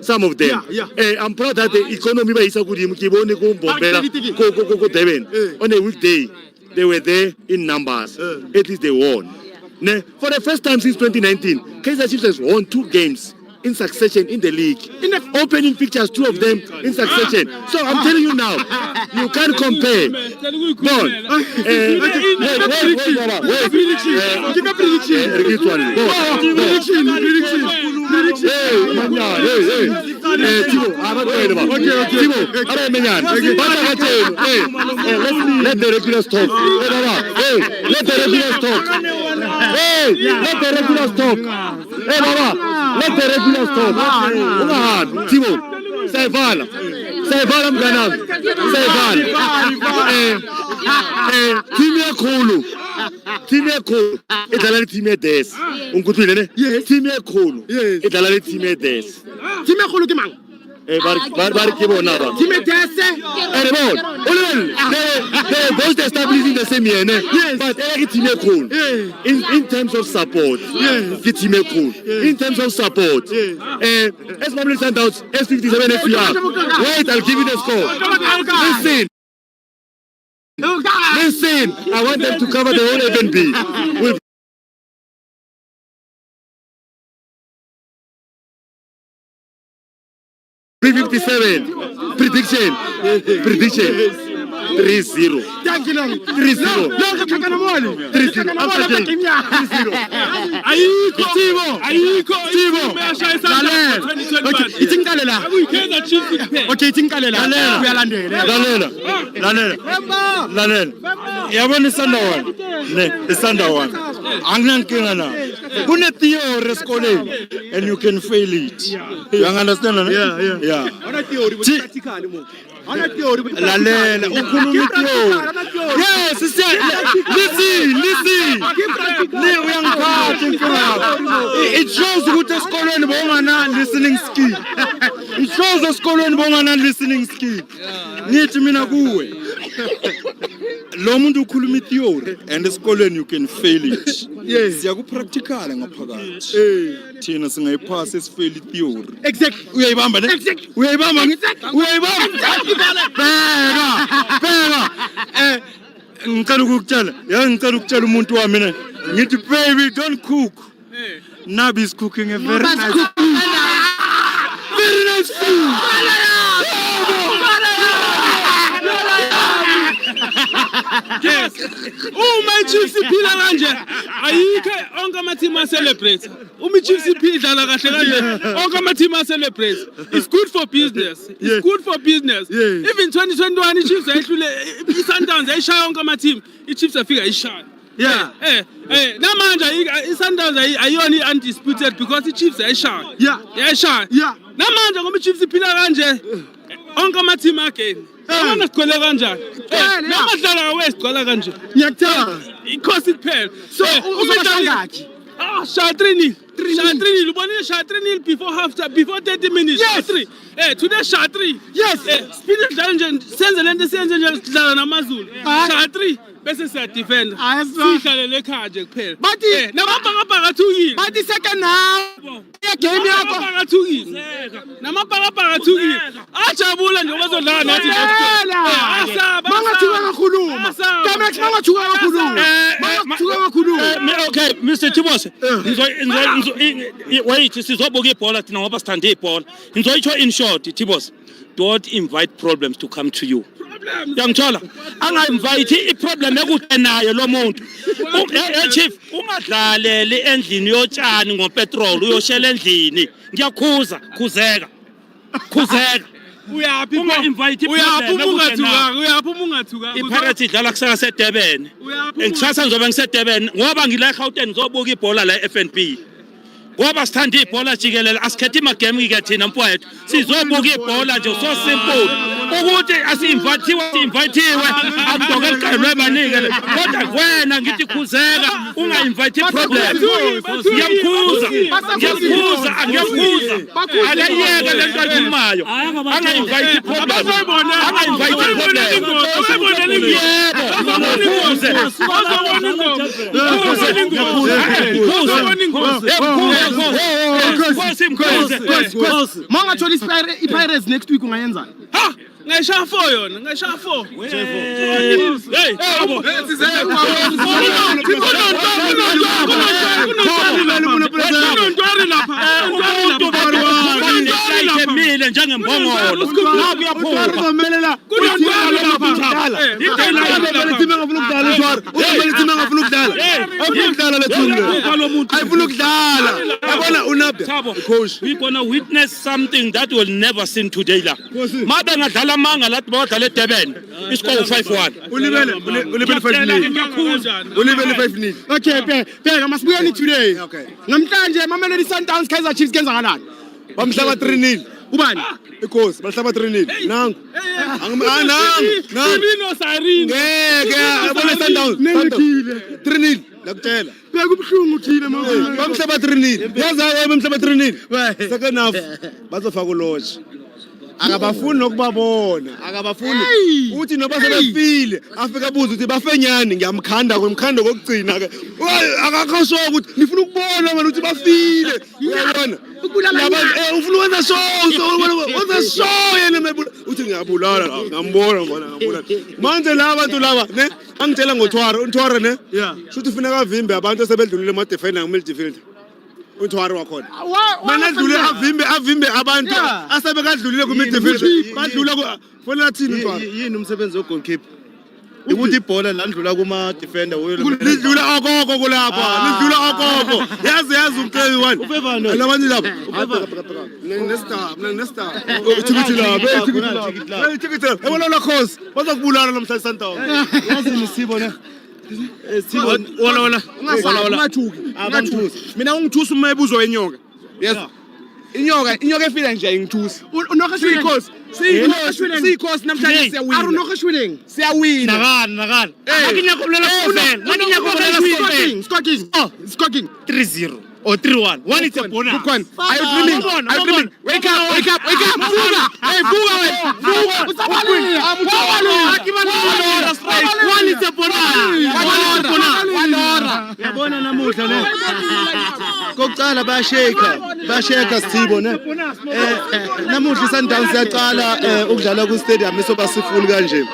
some of them. I'm proud that the economy by Isakudim Kiboni go Devon. On a weekday, they were there in numbers. At least they won. For the first time since 2019, Kaizer Chiefs has won 2 games in succession in the league. In the opening pictures, 2 of them in succession. So I'm telling you now, you can't compare. Let the regulars talk. Let the regulars talk. Let the regulars talk. Let the regulars talk. Timo, Saivala Mganam, Saivala. Timia Kulu. Italali Timia Des. Unkutulene? Timia Kulu. Italali Timia Des. Timia Kulu Kimang. Barkibo Naba. Timia Des. They both established in the same year, but Timia Kulu. In terms of support, Timia Kulu. In terms of support, as Mamelodi Sundowns, S57 FPR. Wait, I'll give you the score. Listen, I want them to cover the whole FNB. With 357 prediction 3-0. 3-0. And you can fail it. You understand? Yeah. Lalela ukhuluma ithiyori. Yes, listen. It shows ukuthi esikolweni bongana listening skill. It shows esikolweni bongana listening skill. Ngithi mina kuwe. Lo muntu ukhuluma ithiyori and esikolweni you can fail it. Siya ku practical ngaphakathi. Thina singayiphasa esifail ithiyori. Exactly. Uyayibamba ne? Uyayibamba ngithi? Uyayibamba. Bheka ngicela ukutshela umuntu wami mina ngithi baby don't cook. Nabi is cooking a very nice food. Very nice food. Yes. Oh my Chiefs iphila kanje. Ayikho onke ama team celebrate. Umi Chiefs iphila kahle kanje. Onke ama team celebrate. It's good for business. It's good for business. Even 2021 iChiefs ayihlule iSundowns ayishaya onke ama team. iChiefs afika ayishaya. Namanje iSundowns ayiyona undisputed because iChiefs ayishaya. Ayishaya. Namanje ngoba iChiefs iphila kanje. Onke ama team again. Ana sikhole kanjani? Namadlala West gcwala kanje. Ngiyakuthanda. Ikhosi kuphela. So uzobashangaki? Shaya 3-0. Shaya 3-0. Ubonile shaya 3-0 before 30 minutes. Yes. 3. Today shaya 3. Yes. Speed dlala nje senze lento senze nje sidlala namaZulu. Shaya 3 bese siya defend. Sihlalele ekhaya nje kuphela. Bathi namabhakabhaka athukile. Bathi second half. Game yakho. Namabhakabhaka athukile. Namabhakabhaka athukile. Ajabula nje bazodlala nathi. Mangathuka kakhuluma. Damex mangathuka kakhuluma. Okay, Mr. Tibos. Wait, sizobuka ibhola thina ngoba sithanda ibhola. Ngizoyitsho in short, Tibos. Don't invite problems to come to you. Yangithola anga-invite i-problem ekude naye lo muntu. Chief ungadlaleli endlini yotshani ngopetrol uyoshela endlini. Ngiyakhuza khuzeka. Uyaphi unga-invite uyaphi ungathuka iPirates idlala kusasa seDurban. Ngisasa ngizobe ngiseDurban ngoba ngila eGauteng ngizobuka ibhola la eFNB. Ngoba sithanda ibhola jikelele asikhethe imagame ke thina mfowethu sizobuka ibhola nje so simple ukuthi asi-invithiwe akudoke liqelwe abanike kodwa wena ngithi khuzeka unga-invite problem. Ngiyakhuza akayeke le nto ayikhulumayo anga-invite problem. Mangathola iPirates next week ungayenza. Ha, ngayishaya 4 yona, ngayishaya 4. Hey, mile njengembongolo we're gonna witness something that will never seen today la mabe ngadlala manga lathi bawudlala eDurban iscore 5-1 ulibele 5-0 Okay, bheka masibuyeni today. Namhlanje Mamelodi Sundowns Kaizer Chiefs kenzakalani? bamhlaba 3-0 Ubani? inkosi bahlaba 3-0 nangu Rino Sarini. ngeke abona Sundowns 3-0 nakutshela Bheka ubhlungu uthile mama. bamhlaba 3-0 yazi bamhlaba 3-0 second half bazofaka ulodge akabafuni nokubabona akabafuni uthi noba sebefile afika abuza ukuthi bafenyani ngiyamkhanda kwemkhando kokugcina ke akakho ukuthi ngifuna ukubona wena ukuthi bafile uyabona ufuna ukwenza show yena uthi ngiyabulala ngambona manje la abantu laba ne angitshela ngothwara ne shothi ufuna kavimbe abantu asebedlulile ama defender ngomidfield uthwari wakhona mina dlule avimbe abantu asebekadlulile ku midfield badlula kufanele athini uthwari yini umsebenzi wegoalkeeper ukuthi ibhola landlula kuma defender lidlula okoko kulapha lidlula okoko yazi uplay one labanye lapha nestar tikiti ebona la cause bazokubulala namhlanje Sundowns yazi nisibo ne Wala. Mina ungithusa uma ebuzo wenyoka. Yes. Inyoka efika nje ayingithusi. Unokho siyikhosi namhlanje siyawina. Arunokho shwileng. Siyawina. nakana akinyakulela Scoring. 3-0 or 3-1 one is a bonus Are you dreaming? Wake up. Fuga. Hey, fuga we. one is a bonus yabona namuhla ne kokucala bayasheka Sithibo ne namuhla Sundowns yaqala ukudlala ku stadium esoba sifuli kanje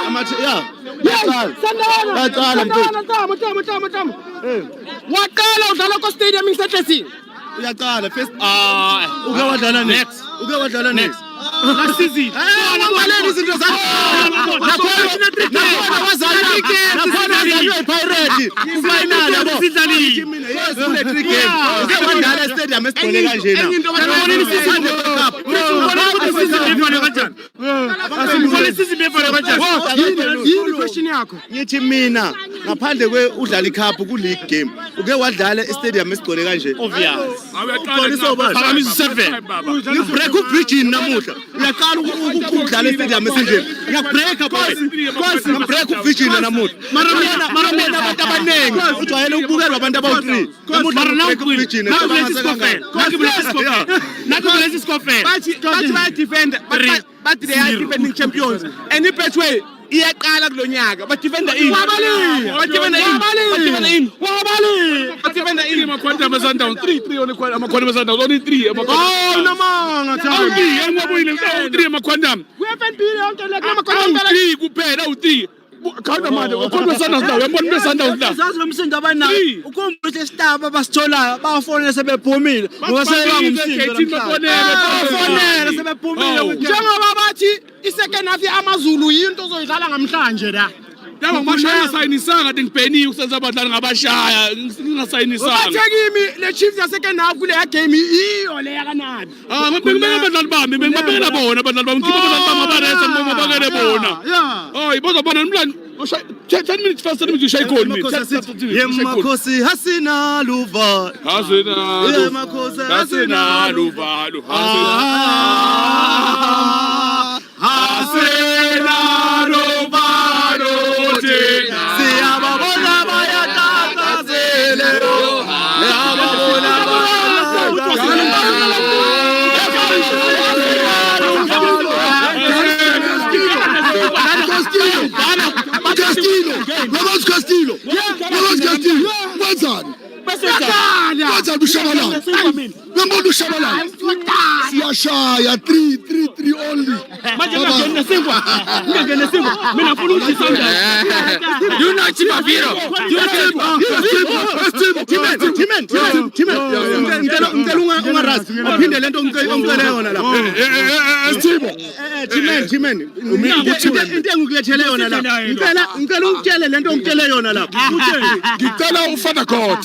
amathi baqala Tama. Waqala udlala ko stadium ngisehlesini. uyaqala first uke wadlala next last season Mamelodi izinto zakho. Nakhona wazala Pirate final yabo kule 3 games uke wadlala stadium esigcwele kanje Yini question yakho? ngithi mina ngaphandle kwe udlala icup ku league game uke wadlala stadium esigcwele kanje phakamisa 7 you break ubridge namuhla uyaqala ukudlala stadium esinje ngiyabreak boys ngibreak ubridge namuhla mara mina abantu abanengi ujwayele ukubukelwa abantu abawu3 nakulesi score Bathi defender but they are defending champions and ipethwe iyaqala kulonyaka ba defender in Amakhwanda amaSundowns 3 amakhwanda amaSundowns only 3 namanga amakhwanda 3 amakhwanda FNB yonke le amakhwanda 3 kuphela u3 khawunta manje ukhona Sundowns la uyambona Sundowns la uzazi nomsindo abanawo ukhumbula ukuthi isitaba abasitholayo bafonela sebephumile ngoba sebangumsindo bafonela sebephumile njengoba bathi isecond half yamaZulu yinto ozoyidlala namhlanje la yabo ngishaya sayinisanga kade ngibheniwe ukusenza abadlali ngabashaya ngingasayinisanga bathekimi le Chiefs ya second half kule game iyo le yakanabi ngibengibeka abadlali bami ngibabekela bona abadlali bami ngikhipha abadlali bami abarese ngibabekele bona hayi bazobona nomlando 10 minutes first time ushaya igoli mina yemakhosi hasina luva yemakhosi hasina luva siyababona bayatatazele siyababona Mfowethu, wenzani? Wenzani ushabalala? Ngembona ushabalala. Siyashaya 3 only. Manje ngene singwa. Ngene singwa. Mina ngifuna ukuthi Sundowns. You know Chipaviro. Ngicela ungarazi. Uphinde lento ongicela yona la. Timen. Into engikulethele yona la. Ngicela ungitshele lento ongicela yona la. Ngicela ufana God.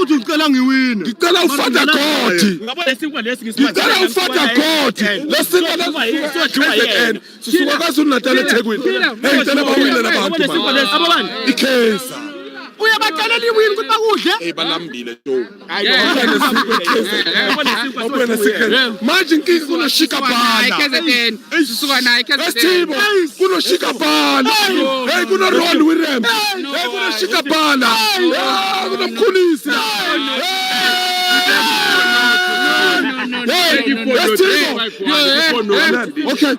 Uthi ngicela ngiwine. Ngicela ufana God. Ngabona singwa lesi ngisimanje. Ngicela ufana God. Lesingwa lesingwa. Sisuka kwaZulu Natal eThekwini. Hey, ngicela bawile nabantu. Ababani? Ikaizer. Uyabatshelela iwini ukuthi bakudle. Hey, balambile jo. Manje inkinga kunoshika bhala. Sisuka naye Esithibo kunoshika bhala. Hey, kuno roll William. Hey, kunoshika bhala. Kunomkhulisi. Okay.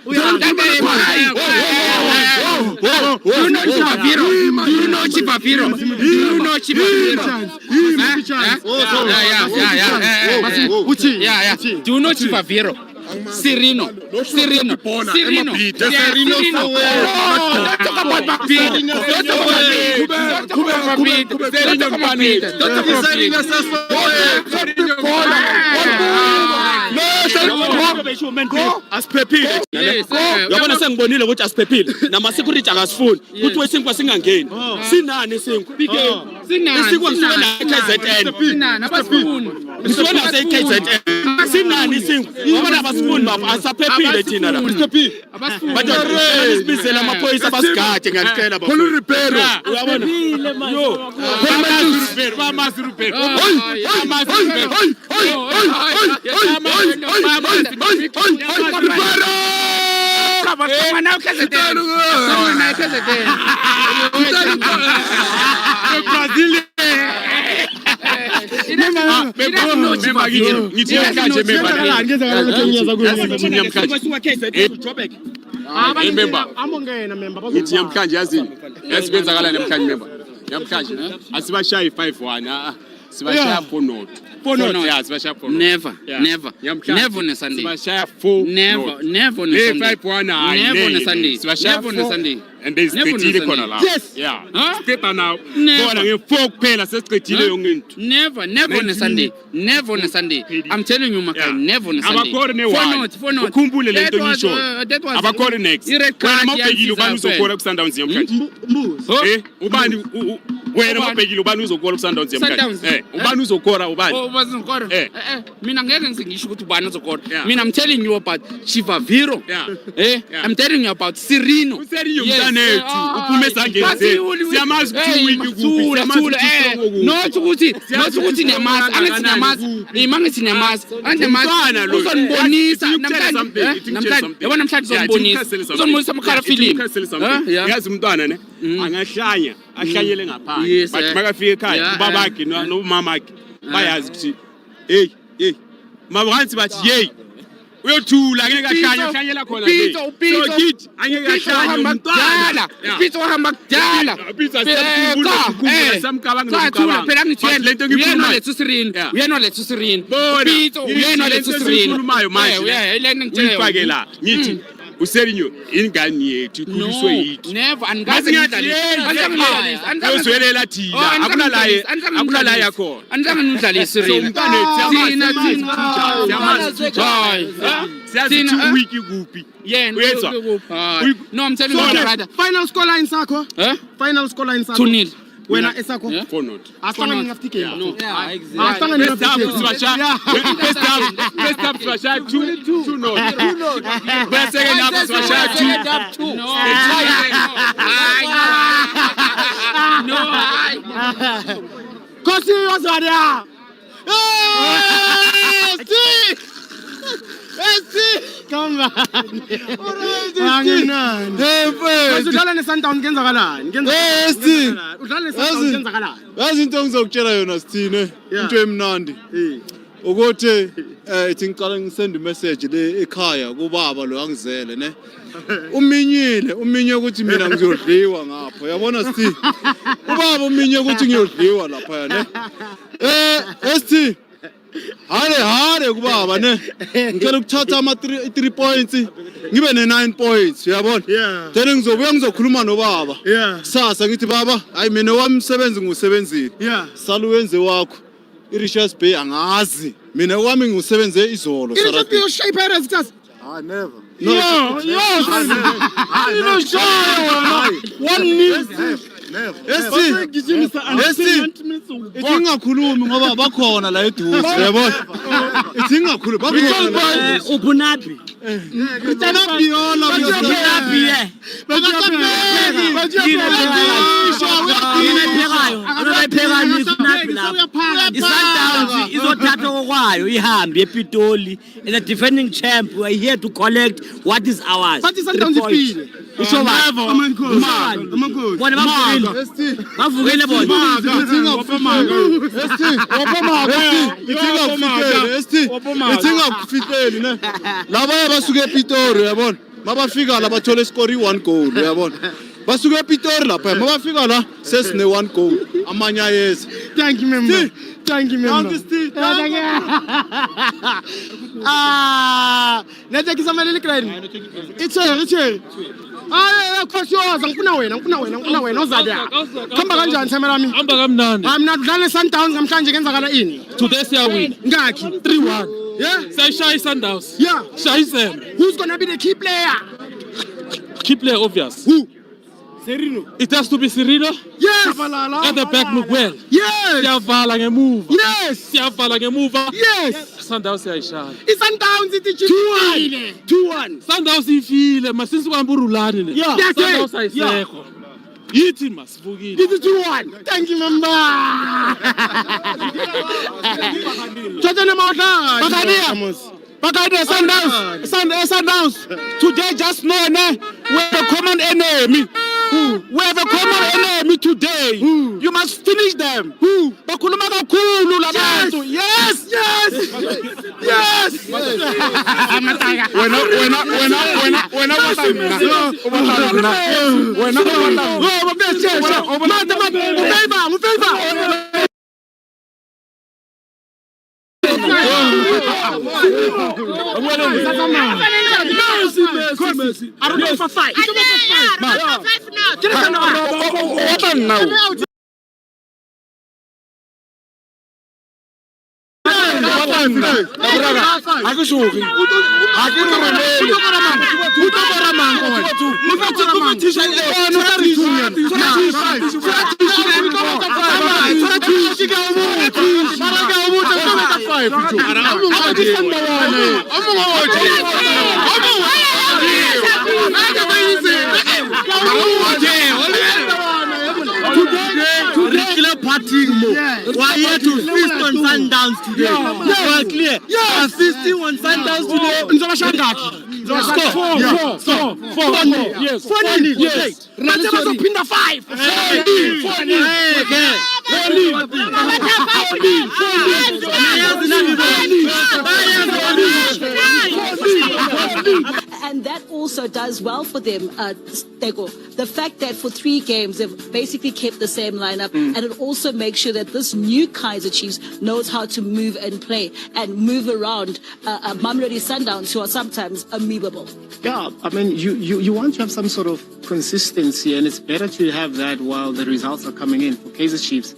Do you know Chipaviro? Serino. Don't talk about Serino. Asiphephile. Yabona sengibonile ukuthi asiphephile. Nama security akasifuni. Kuthi wesinkwa singangeni. Sinani isinkwa? Isinkwa ngisuke la KZN. Sinani abasifuni. Ngisuke la KZN. Sinani isinkwa? Ngoba abasifuni bafo asaphephile thina la. Abasifuni. Bathi sibizela amaphoyisa basigade ngiyacela bafo. Khona repair. Uyabona? Yo. Namhlanje yazini esikwenzakala namhlanje member namhlanje asibashayi 5-1 sibashaya 4-0 yeah sibashaya 4-0 Never on a Sunday. sibashaya 4 Never on a Sunday. 5-1 Never on a Sunday. sibashaya Never on a Sunday. and there's Never on a Cetile Sunday. khona la Yes. yeah Huh? Peter now Never. bona nge4 kuphela sesicethile yonke Never on a Sunday. Never on a Sunday. I'm telling you, Makai, never on a Sunday. Abakore ne For not. ukhumbule lento That was, ngisho that was abakore next i-red card wena mawubhekile ubani yansiza uzokora ku Sundowns namhlanje ubani wena mawubhekile ubani uzokora ku Sundowns Sundowns. namhlanje ubani uzokora ubani Oh, bazongikora. Mina ngeke ngisho ukuthi ubani uzokora. Yeah. Mina I'm telling you about Chipaviro. Yeah. I'm telling you about Serino. Useriyo mntanethu uphume esangeni zethu siyamazi ukuthi uwiki kuphi Not ukuthi niyamazi angithi niyamazi imangithi niyamazi Umntwana lo. uzonibonisa namhlanje yabona namhlanje uzonibonisa amakhala film yazi umntwana ne angahlanya ahlanyele ngaphandle Yes, but makafika ekhaya yeah, ubabakhe nomamakhe bayazi ukuthi hey mabanzi bathi hey uyothula ngeke ahlanyela khona Upito angeke ahlanye umntwana Upito wahamba kudala phela ngithiyena uyena lethu Serino Upito uyena lethu Serino khulumayo manje uyifakela ngithi Userinyo ingane yethu ikhuliswe yithi never uzwelela thina akunalaye yakho anizange nidlale Serino siyazi wiki kuphi uyezwa no I'm telling you brother Final score line sakho. Final score line sakho. 2-0 Wena esakho. 4-0 Asanga ngafti game. No. Asanga First half ngafti. sibashaya 2-0 bese second half sibashaya 2 Kosi wazwadia. Come on. Anginani. Udlala neSundowns kenzakalani? Udlala neSundowns kenzakalani? Yazi into engizokutshela yona sithine into emnandi ukuthi ithi ngiqala ngisend message le ekhaya kubaba lo angizele ne uminye ukuthi mina ngizodliwa ngapha yabona sithi ubaba uminye ukuthi ngiyodliwa lapha ne sithi hale kubaba ne ngicela ukuthatha ama 3 points ngibe ne 9 points uyabona then ngizobuya ngizokhuluma nobaba sasa ngithi baba hayi mina wami umsebenzi ngusebenzile sala wenze wakho iRichards Bay angazi mina wami ngisebenze izolo Sarati you shape her as just never Itingakhulumi ngoba bakhona la eduze yabona itingakhulumi bakhona ubunabi Itanabiyola iSundowns izothatha okwayo ihambe ePitoli as a defending champ. We are here to collect what is ours. But iSundowns ifile isho bona bavukile bona itingakufihleli ne laba basuke ePitori yabona mabafika la bathola score 1 goal yabona basuke ePitori lapha mabafika la sesine 1 goal amanya yes. Thank you member. Let's take some little credit. It's here. Coach yours, ngifuna wena ozadia. Khamba kanjani thema lami? Hamba kamnandi. I'm dlala Sundowns namhlanje kenzakala ini? Today siyawina. Ngakhi? 3-1. Yeah. Sayishaya Sundowns. Yeah. Shayisene. Who's going to be the key player? Key player obvious. Who? Serino. It has to be Serino. Yes. At the back Miguel. Yes. Siyavala ngemuva. Yes. Siyavala ngemuva. Yes. Sundowns siyayishaya. iSundowns ithi 2-1. Sundowns ifile masisi kwamburulani ne. Sundowns ayisekho. Yithi masivukile. This is 2-1. Thank you, member. Bakade Sundowns. Today just know we have a common enemy. We have a common enemy today. You must finish them. Bakhuluma kakhulu labantu. Yes. Mercy. I don't know for fight. Why here to feast on Sundowns today? Well, clear. Yes. Feasting on Sundowns today. Four. Yes. 5. And that also does well for them, Stego. The fact that for 3 games they've basically kept the same lineup, and it also makes sure that this new Kaizer Chiefs knows how to move and play and move around Mamelodi Sundowns, who are sometimes amoebable. Yeah, I mean, you want to have some sort of consistency, and it's better to have that while the results are coming in. For Kaizer Chiefs,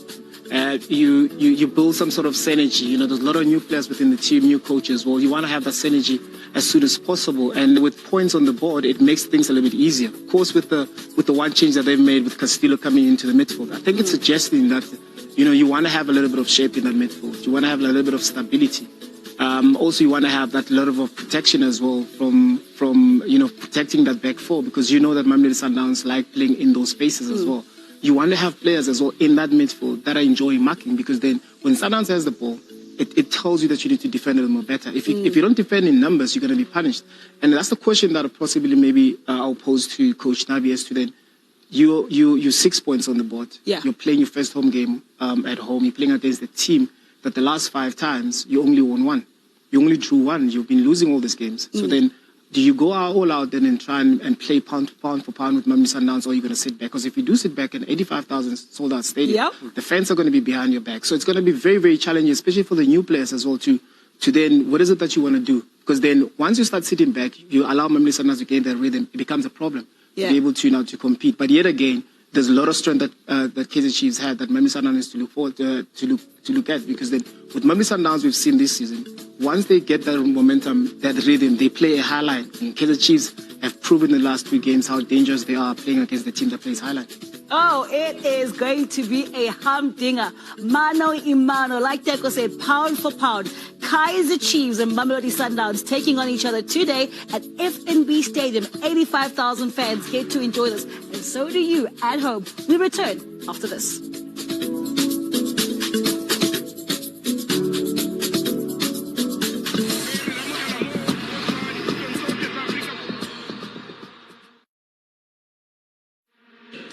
you build some sort of synergy. You know, there's a lot of new players within the team, new coaches. Well, you want to have that synergy as soon as possible, and with points on the board, it makes things a little bit easier. Of course, with the one change that they've made with Castillo coming into the midfield, I think it's suggesting that, you know, you want to have a little bit of shape in that midfield. You want to have a little bit of stability. Also, you want to have that level of protection as well from you know, protecting that back four, because you know that Mamelodi Sundowns like playing in those spaces as well. You want to have players as well in that midfield that are enjoying marking, because then when Sundowns has the ball, it tells you that you need to defend a little more better. If you don't defend in numbers, you're going to be punished. And that's the question that possibly maybe I'll pose to Coach Nabi as to then. You're 6 points on the board. Yeah. You're playing your first home game at home. You're playing against the team but the last 5 times you only won 1. You only drew 1. You've been losing all these games. So then, do you go all out then and try and play pound for pound with Mamelodi Sundowns, or are you going to sit back? Because if you do sit back in 85,000 sold out stadium, the fans are going to be behind your back. So it's going to be very, very challenging, especially for the new players as well, to then, what is it that you want to do? Because then once you start sitting back, you allow Mamelodi Sundowns to gain that rhythm, it becomes a problem to be able to now to compete. But yet again, there's a lot of strength that Kaizer Chiefs had that Mamelodi Sundowns needs to look forward to look at, because then with Mamelodi Sundowns we've seen this season, once they get that momentum, that rhythm, they play a high line. And Kaizer Chiefs have proven in the last 2 games how dangerous they are playing against the team that plays high line. Oh, it is going to be a humdinger. Mano y mano, like Teko said, pound for pound. Kaizer Chiefs and Mamelodi Sundowns taking on each other today at FNB Stadium. 85,000 fans get to enjoy this, and so do you at home. We return after this.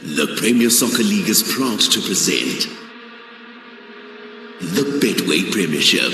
The Premier Soccer League is proud to present the Betway Premiership.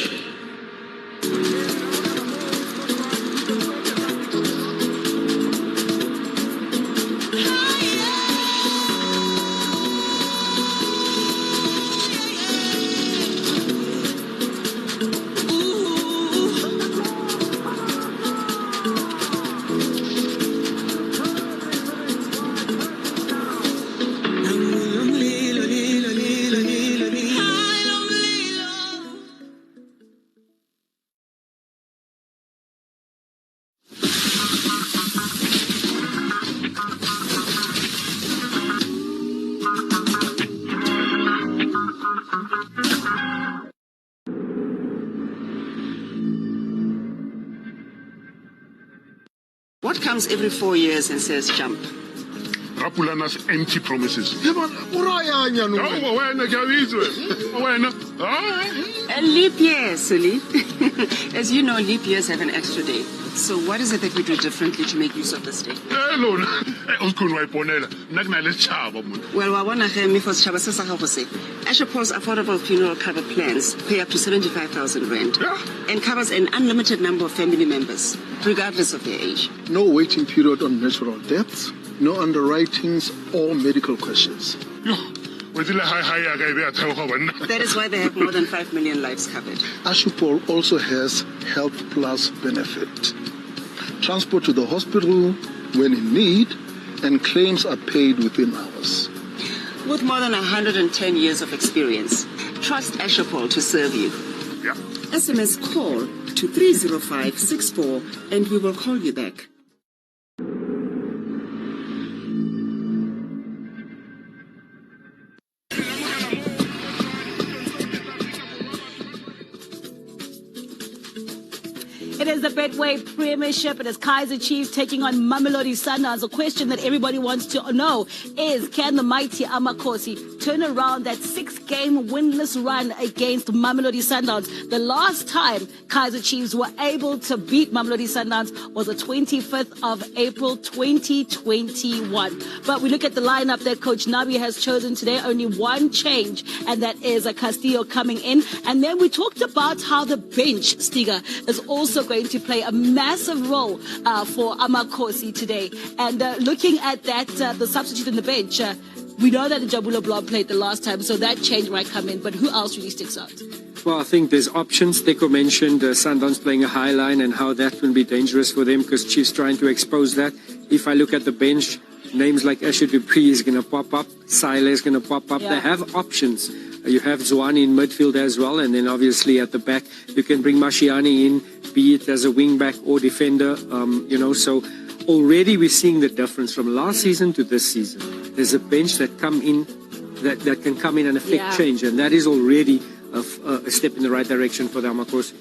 What comes every 4 years and says jump? Rapulana's empty promises. A leap year, silly. As you know, leap years have an extra day. So what is it that we do differently to make use of this day? Well, Ashapol's affordable funeral cover plans pay up to 75,000 rand and covers an unlimited number of family members, regardless of their age. No waiting period on natural deaths, no underwritings or medical questions. That is why they have more than 5 million lives covered. Ashapol also has Health Plus benefit. Transport to the hospital when in need, and claims are paid within hours. With more than 110 years of experience, trust Ashapol to serve you. SMS call to 30564 and we will call you back. It is the Betway Premiership. It is Kaizer Chiefs taking on Mamelodi Sundowns. A question that everybody wants to know is, can the mighty Amakhosi turn around that 6-game winless run against Mamelodi Sundowns? The last time Kaizer Chiefs were able to beat Mamelodi Sundowns was the 25th of April 2021. But we look at the lineup that Coach Nabi has chosen today. Only one change, and that is a Castillo coming in. And then we talked about how the bench, Stiga, is also going to play a massive role for Amakhosi today. And looking at that, the substitute in the bench, we know that Jabulo Blob played the last time, so that change might come in. But who else really sticks out? Well, I think there's options. Teko mentioned Sundowns playing a high line and how that will be dangerous for them because Chiefs trying to expose that. If I look at the bench, names like Asher Dupree is going to pop up, Sile is going to pop up. Yeah. They have options. You have Zwane in midfield as well, and then obviously at the back you can bring Mashiani in, be it as a wing back or defender. So already we're seeing the difference from last season to this season. There's a bench that come in that can come in and affect change, and that is already a step in the right direction for the Amakhosi.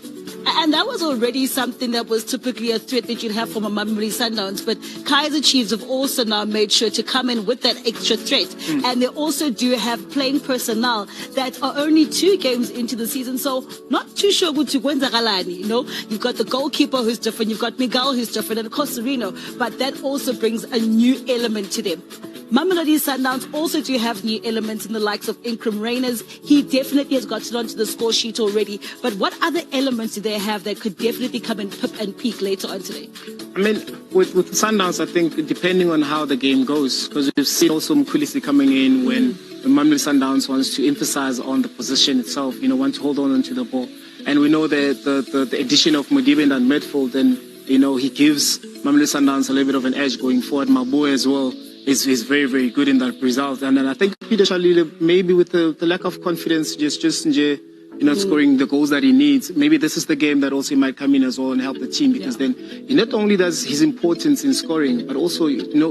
And that was already something that was typically a threat that you'd have from a Mamelodi Sundowns. But Kaizer Chiefs have also now made sure to come in with that extra threat. And they also do have playing personnel that are only 2 games into the season. So not too sure what to Gwenzagalani. You've got the goalkeeper who's different. You've got Miguel who's different. And of course, Sereno. But that also brings a new element to them. Mamelodi Sundowns also do have new elements in the likes of Incrum Reyners. He definitely has gotten onto the score sheet already. But what other elements do they have that could definitely come and pip and peak later on today? I mean, with Sundowns, I think depending on how the game goes, because we've seen also Mkhulisi coming in when the Mamelodi Sundowns wants to emphasize on the position itself, want to hold on to the ball. And we know that the addition of Modibe in that midfield, then, he gives Mamelodi Sundowns a little bit of an edge going forward. Maboe as well is very, very good in that result. And then I think Peter Shalile, maybe with the lack of confidence, just scoring the goals that he needs, maybe this is the game that also he might come in as well and help the team, because then he not only does his importance in scoring, but also,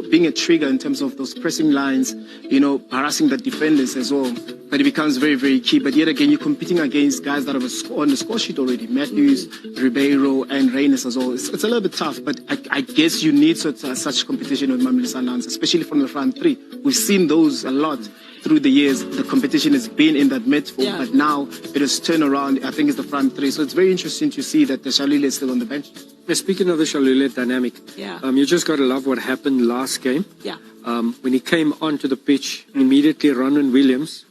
being a trigger in terms of those pressing lines, harassing the defenders as well. But it becomes very, very key. But yet again, you're competing against guys that are on the score sheet already. Matthews, Ribeiro, and Reyners as well. It's a little bit tough, but I guess you need such competition with Mamelodi Sundowns, especially from the front three. We've seen those a lot through the years. The competition has been in that midfield, but now it has turned around. I think it's the front three. So it's very interesting to see that the Shalile is still on the bench. Speaking of the Shalile dynamic, you just got to love what happened last game. When he came onto the pitch, immediately Ronwen Williams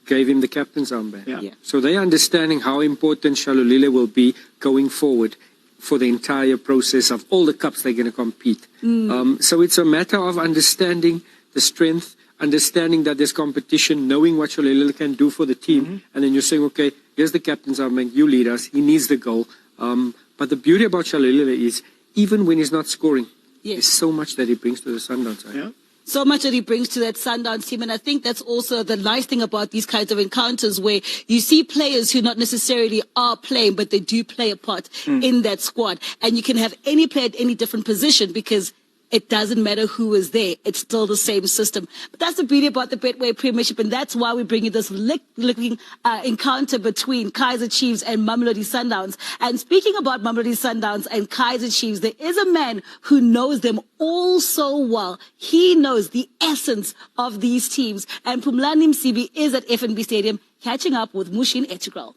gave him the captain's armband. So they're understanding how important Shalulile will be going forward for the entire process of all the cups they're going to compete. So it's a matter of understanding the strength, understanding that there's competition, knowing what Shalulile can do for the team, and then you're saying, okay, here's the captain's armband, you lead us, he needs the goal. But the beauty about Shalulile is, even when he's not scoring, there's so much that he brings to the Sundowns side. So much that he brings to that Sundowns team. And I think that's also the nice thing about these kinds of encounters, where you see players who not necessarily are playing, but they do play a part in that squad. And you can have any player at any different position, because it doesn't matter who is there. It's still the same system. But that's the beauty about the Betway Premiership, and that's why we're bringing this looking encounter between Kaizer Chiefs and Mamelodi Sundowns. And speaking about Mamelodi Sundowns and Kaizer Chiefs, there is a man who knows them all so well. He knows the essence of these teams. And Phumlani Msibi is at FNB Stadium catching up with Mushin Etigral.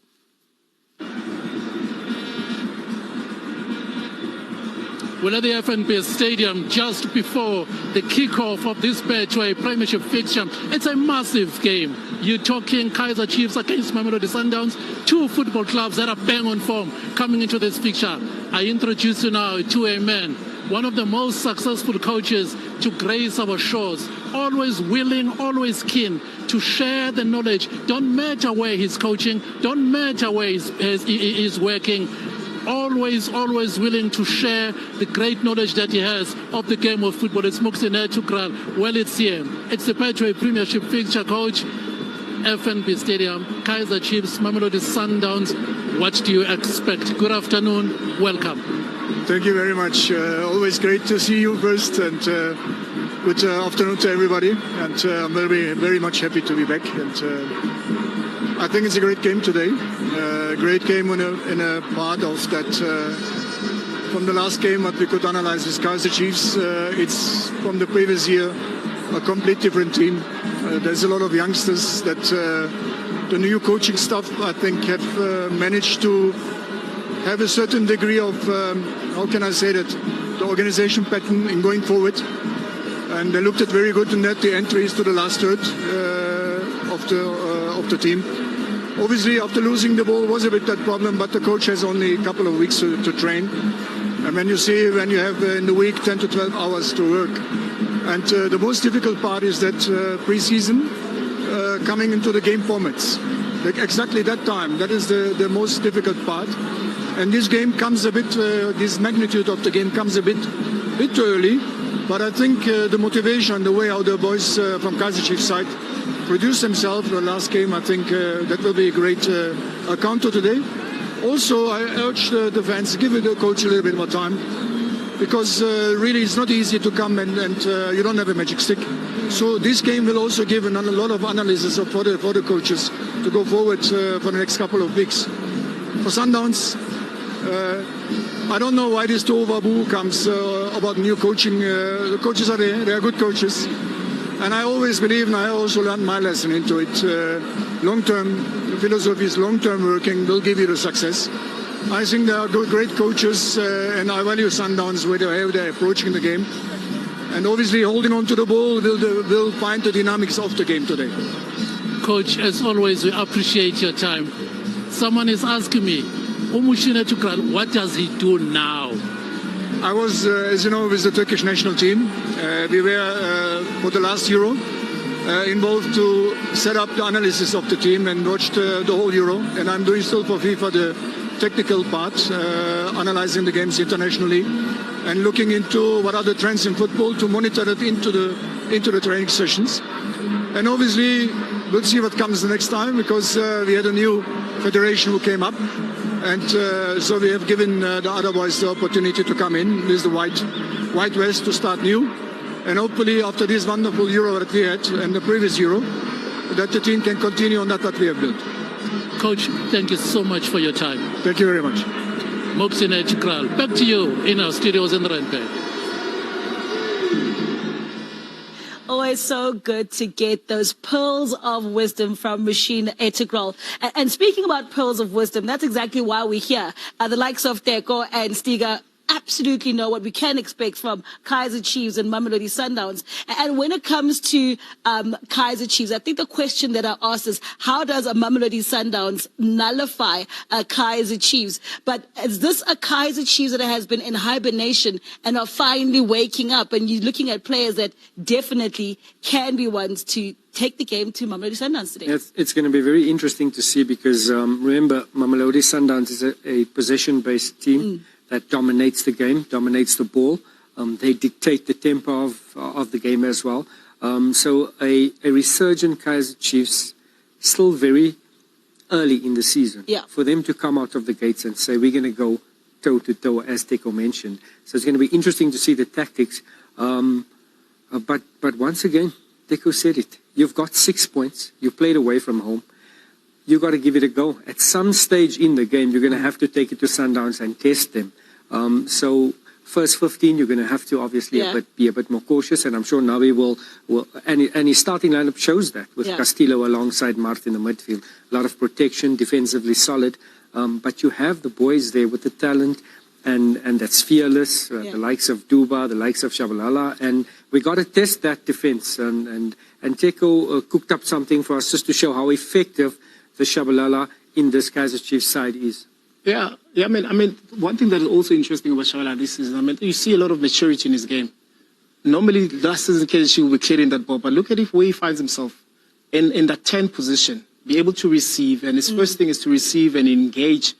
We're at the FNB Stadium just before the kickoff of this Betway Premiership fixture. It's a massive game. You're talking Kaizer Chiefs against Mamelodi Sundowns, two football clubs that are bang on form coming into this fixture. I introduce you now to a man, one of the most successful coaches to grace our shores, always willing, always keen to share the knowledge. Don't matter where he's coaching, don't matter where he's working. Always willing to share the great knowledge that he has of the game of football. It's Mushin Etigral. Well, it's here. It's the Betway Premiership fixture, coach. FNB Stadium, Kaizer Chiefs, Mamelodi Sundowns. What do you expect? Good afternoon. Welcome. Thank you very much. Always great to see you first, and good afternoon to everybody. And I'm very much happy to be back. And I think it's a great game today. Great game in a part of that. From the last game, what we could analyze is Kaizer Chiefs. It's from the previous year, a complete different team. There's a lot of youngsters that the new coaching staff, I think, have managed to have a certain degree of, how can I say that, the organization pattern in going forward. And they looked at very good in that, the entries to the last third of the team. Obviously, after losing the ball was a bit that problem, but the coach has only a couple of weeks to train. And when you have in the week 10 to 12 hours to work. And the most difficult part is that pre-season coming into the game formats. Like exactly that time, that is the most difficult part. And this game comes a bit, this magnitude of the game comes a bit early. But I think the motivation, the way how the boys from Kaizer Chiefs side produce themselves the last game, I think that will be a great counter today. Also, I urge the fans, give the coach a little bit more time, because really it's not easy to come and you don't have a magic stick. So this game will also give a lot of analysis for the coaches to go forward for the next couple of weeks. For Sundowns, I don't know why this tohuwabohu comes about new coaching. The coaches are there, they are good coaches. And I always believe, and I also learned my lesson into it, long-term philosophy is long-term working will give you the success. I think there are great coaches, and I value Sundowns where they're approaching the game. And obviously holding on to the ball will find the dynamics of the game today. Coach, as always, we appreciate your time. Someone is asking me, what does he do now? I was, as you know, with the Turkish national team. We were, for the last Euro, involved to set up the analysis of the team and watched the whole Euro. And I'm doing still for FIFA the technical part, analyzing the games internationally and looking into what are the trends in football to monitor it into the training sessions. And obviously, we'll see what comes the next time, because we had a new federation who came up. And so we have given the other boys the opportunity to come in. This is the White West to start new. And hopefully after this wonderful Euro that we had and the previous Euro, that the team can continue on that we have built. Coach, thank you so much for your time. Thank you very much. Mopsine Chikral, back to you in our studios in Rwanda. Always so good to get those pearls of wisdom from Machine Integral. And speaking about pearls of wisdom, that's exactly why we're here. The likes of Teko and Stiga absolutely know what we can expect from Kaizer Chiefs and Mamelodi Sundowns. And when it comes to Kaizer Chiefs, I think the question that I asked is, how does a Mamelodi Sundowns nullify a Kaizer Chiefs? But is this a Kaizer Chiefs that has been in hibernation and are finally waking up? And you're looking at players that definitely can be ones to take the game to Mamelodi Sundowns today. It's going to be very interesting to see, because remember, Mamelodi Sundowns is a possession-based team that dominates the game, dominates the ball. They dictate the tempo of the game as well. So a resurgent Kaizer Chiefs, still very early in the season. Yeah. For them to come out of the gates and say, we're going to go toe-to-toe, as Teko mentioned. So it's going to be interesting to see the tactics. But once again, Teko said it. You've got 6 points. You played away from home. You got to give it a go. At some stage in the game, you're going to have to take it to Sundowns and test them. So first 15, you're going to have to obviously be a bit more cautious, and I'm sure Navi will and his starting lineup shows that, with Castillo alongside Mart in the midfield. A lot of protection, defensively solid, but you have the boys there with the talent, and that's fearless, the likes of Duba, the likes of Shabalala, and we got to test that defense, and Teko cooked up something for us just to show how effective the Shabalala in this Kaizer Chiefs side is. Yeah. I mean, one thing that is also interesting about Shabalala this season, you see a lot of maturity in his game. Normally, last season, Kaizer Chiefs will be clearing that ball, but look at where he finds himself in that 10 position, be able to receive, and his first thing is to receive and engage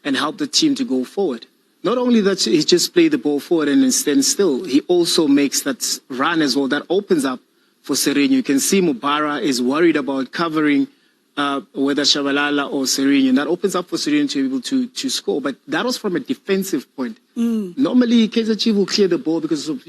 and help the team to go forward. Not only that he just play the ball forward and then stand still, he also makes that run as well. That opens up for Sereno. You can see Mubara is worried about covering whether Shabalala or Sereno, and that opens up for Sereno to be able to score. But that was from a defensive point. Normally, Kaizer Chiefs will clear the ball because of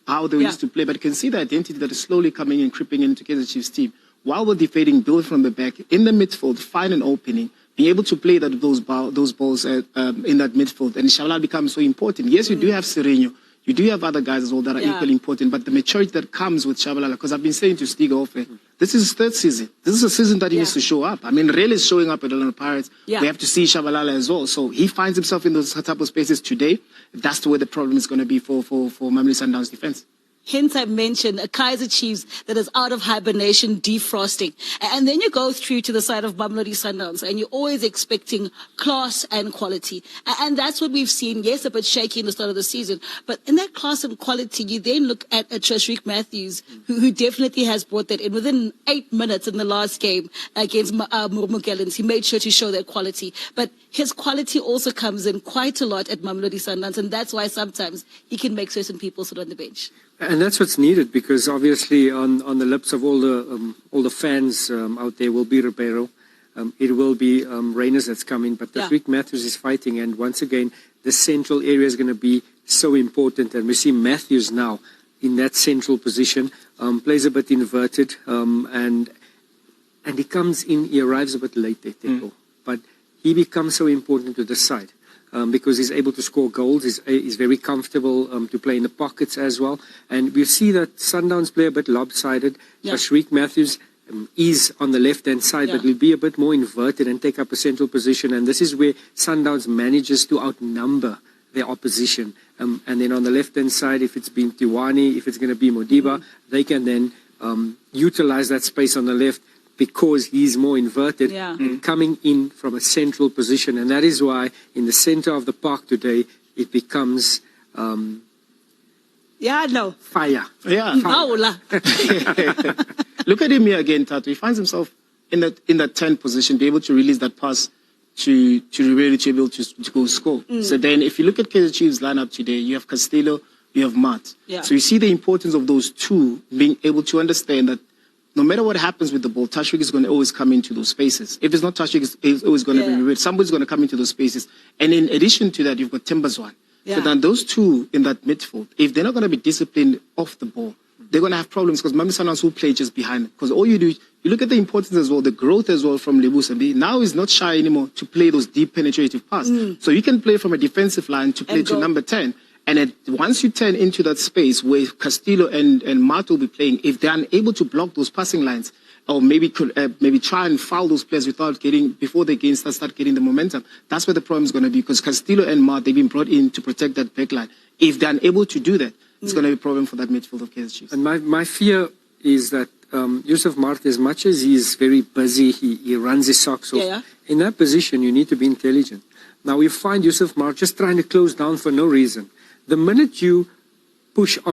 how they used to play, but you can see the identity that is slowly coming and creeping into Kaizer Chiefs' team. While we're defending, build from the back, in the midfield, find an opening, be able to play those balls in that midfield, and Shabalala becomes so important. Yes, you do have Sereno. You do have other guys as well that are equally important, but the maturity that comes with Shabalala, because I've been saying to Stiga Ofe, this is his third season. This is a season that he needs to show up. I mean, Rel is showing up at Orlando Pirates. We have to see Shabalala as well. So he finds himself in those type of spaces today. That's where the problem is going to be for Mamelodi Sundowns defense. Hence, I mentioned a Kaizer Chiefs that is out of hibernation, defrosting. And then you go through to the side of Mamelodi Sundowns, and you're always expecting class and quality. And that's what we've seen. Yes, a bit shaky in the start of the season, but in that class and quality, you then look at Trashreek Matthews, who definitely has brought that in. Within 8 minutes in the last game against Murmugellans, he made sure to show that quality. But his quality also comes in quite a lot at Mamelodi Sundowns, and that's why sometimes he can make certain people sit on the bench. And that's what's needed, because obviously on the lips of all the fans out there will be Ribeiro. It will be Reyners that's coming, but the Rick Matthews is fighting, and once again the central area is going to be so important. And we see Matthews now in that central position, plays a bit inverted, and he comes in. He arrives a bit late there, Teko, but he becomes so important to the side. Because he's able to score goals, he's very comfortable to play in the pockets as well. And we see that Sundowns play a bit lopsided. Tashreek Matthews is on the left-hand side, but will be a bit more inverted and take up a central position. And this is where Sundowns manages to outnumber their opposition. And then on the left-hand side, if it's been Tiwani, if it's going to be Modiba, they can then utilize that space on the left because he's more inverted and coming in from a central position. And that is why in the center of the park today, it becomes fire. Yeah. Fire. Look at him here again, Tato. He finds himself in that 10th position, be able to release that pass to really be able to go score. So then if you look at Kaizer Chiefs lineup today, you have Castillo, you have Matt. Yeah. So you see the importance of those two being able to understand that no matter what happens with the ball, Tashik is going to always come into those spaces. If it's not Tashik, it's always going to be Reward. Somebody's going to come into those spaces. And in addition to that, you've got Timbazwan. Yeah. So then those two in that midfield, if they're not going to be disciplined off the ball, they're going to have problems because Mamelodi Sundowns will play just behind them. Because all you do, you look at the importance as well, the growth as well from Lebu Sambi. Now is not shy anymore to play those deep penetrative passes. So you can play from a defensive line to play to number 10. And once you turn into that space where Castillo and Matt will be playing, if they're unable to block those passing lines, or maybe try and foul those players before they start getting the momentum, that's where the problem is going to be. Because Castillo and Matt, they've been brought in to protect that back line. If they're unable to do that, it's going to be a problem for that midfield of Kaizer Chiefs. And my fear is that Yusuf Mart, as much as he's very busy, he runs his socks off. In that position, you need to be intelligent. Now, we find Yusuf Mart just trying to close down for no reason. The minute you push on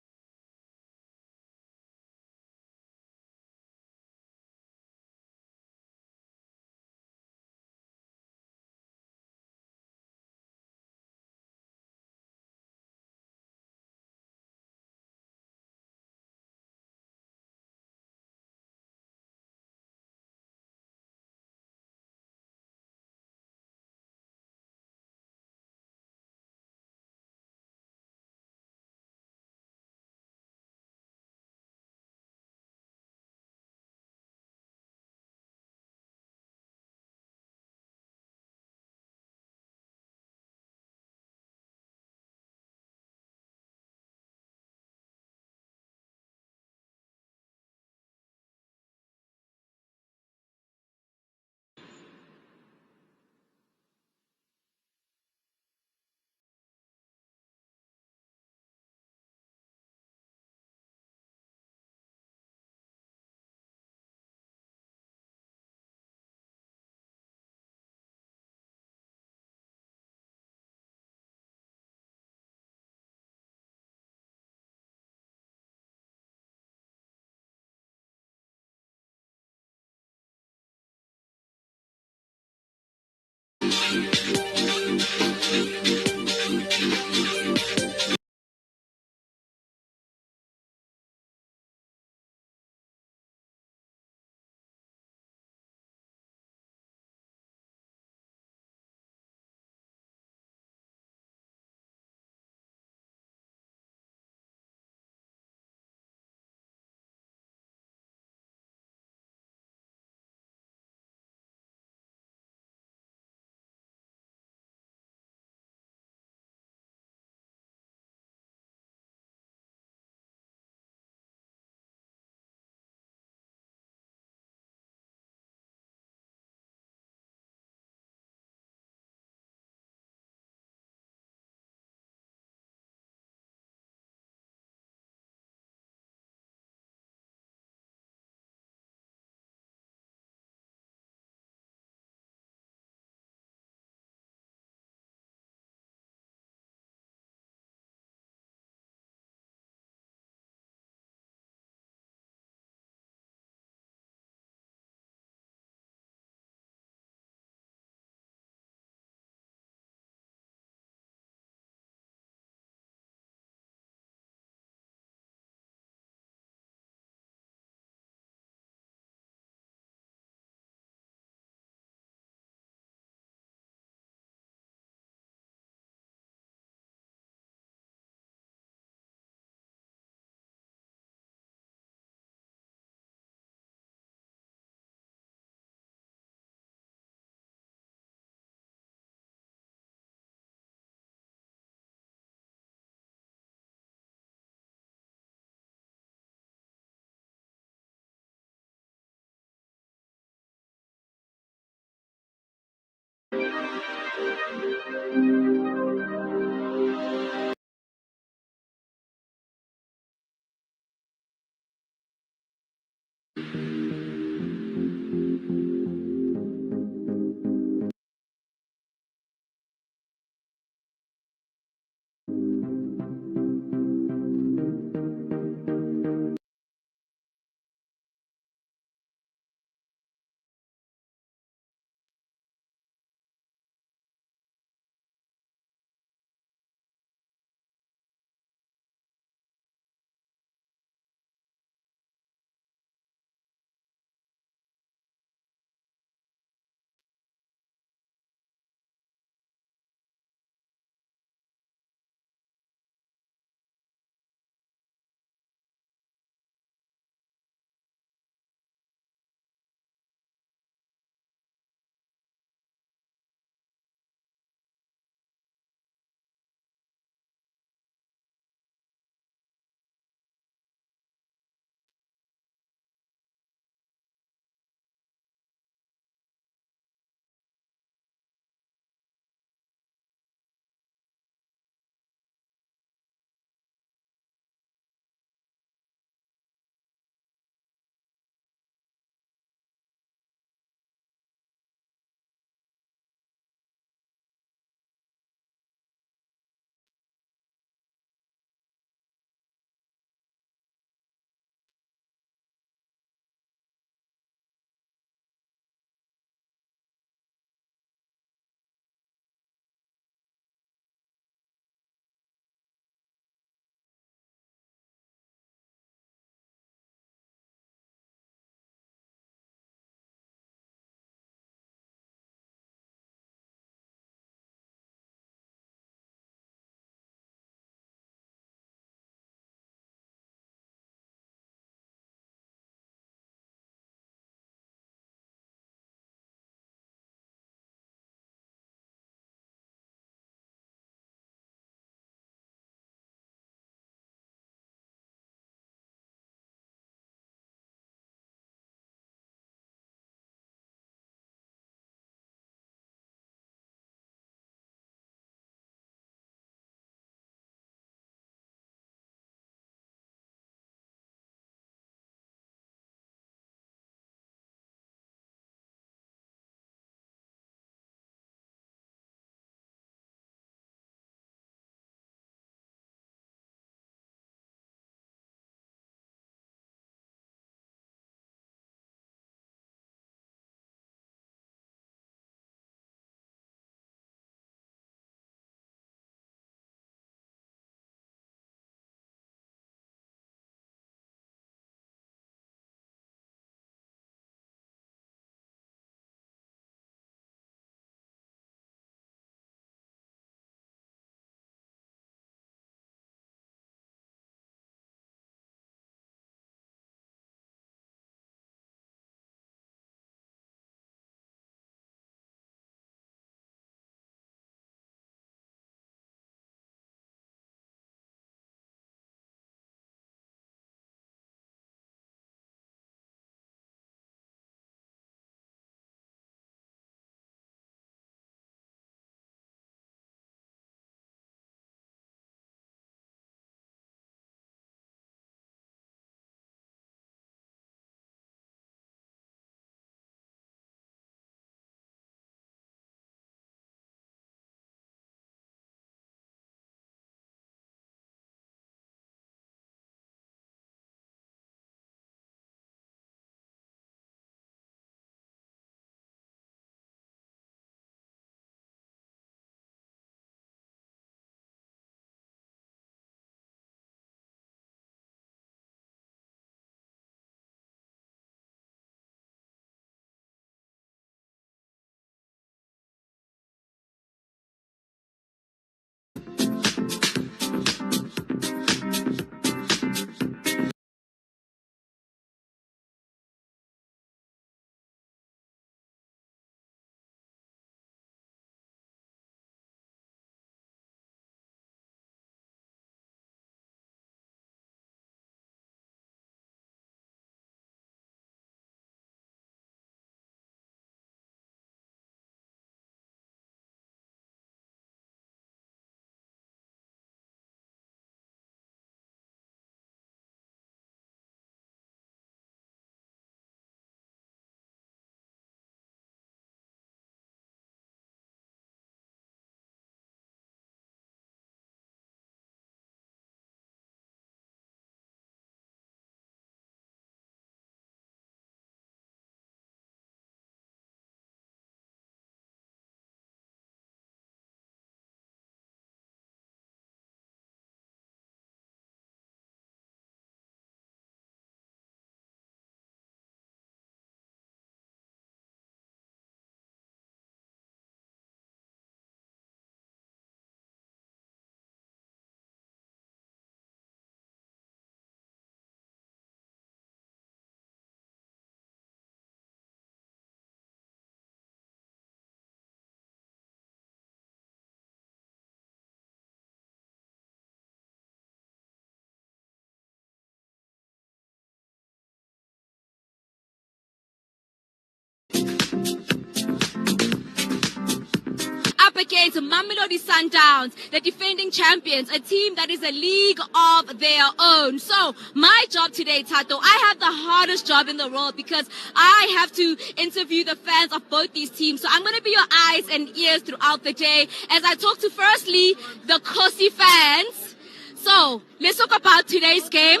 against Mamelodi Sundowns, the defending champions, a team that is a league of their own. So my job today, Tato, I have the hardest job in the world because I have to interview the fans of both these teams. So I'm going to be your eyes and ears throughout the day as I talk to firstly the Kosi fans. So let's talk about today's game.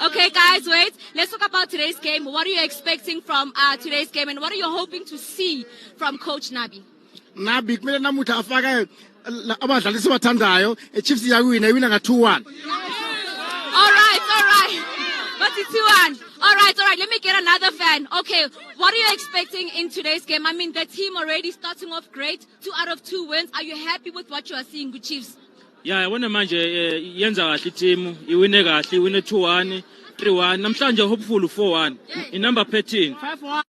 Okay, guys, wait. Let's talk about today's game. What are you expecting from today's game, and what are you hoping to see from Coach Nabi? Nabi kumele namuthi afake abadlali sibathandayo Chiefs yawina nga 2-1. All right. But it's 2-1. All right. Let me get another fan. Okay, what are you expecting in today's game? I mean, the team already starting off great. 2 out of 2 wins. Are you happy with what you are seeing with Chiefs? Yeah, yabona manje yenza kahle team, iwine kahle, iwine 2-1, 3-1. Namhlanje hopeful 4-1. In number 13. 5-1.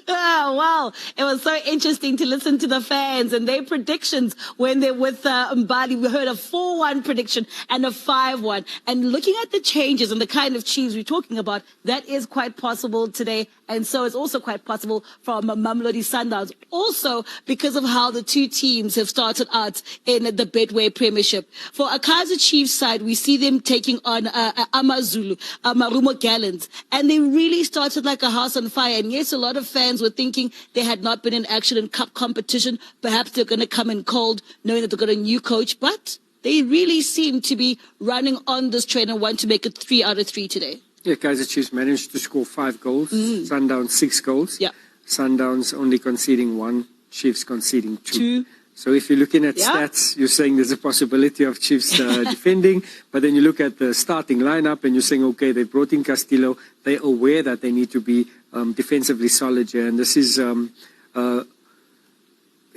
Wow, it was so interesting to listen to the fans and their predictions when they're with Mbali. We heard a 4-1 prediction and a 5-1. And looking at the changes and the kind of Chiefs we're talking about, that is quite possible today. And so it's also quite possible from Mamelodi Sundowns. Also because of how the two teams have started out in the Betway Premiership. For a Kaizer Chiefs side, we see them taking on AmaZulu, Marumo Gallants. And they really started like a house on fire. And yes, a lot of fans were thinking they had not been in action in cup competition. Perhaps they're going to come in cold, knowing that they've got a new coach. But they really seem to be running on this train and want to make it 3 out of 3 today. Yeah, Kaizer Chiefs managed to score 5 goals. Sundowns 6 goals. Yeah. Sundowns only conceding 1. Chiefs conceding 2. So if you're looking at stats, you're saying there's a possibility of Chiefs defending. But then you look at the starting lineup and you're saying, okay, they brought in Castillo. They're aware that they need to be defensively solid here. And this is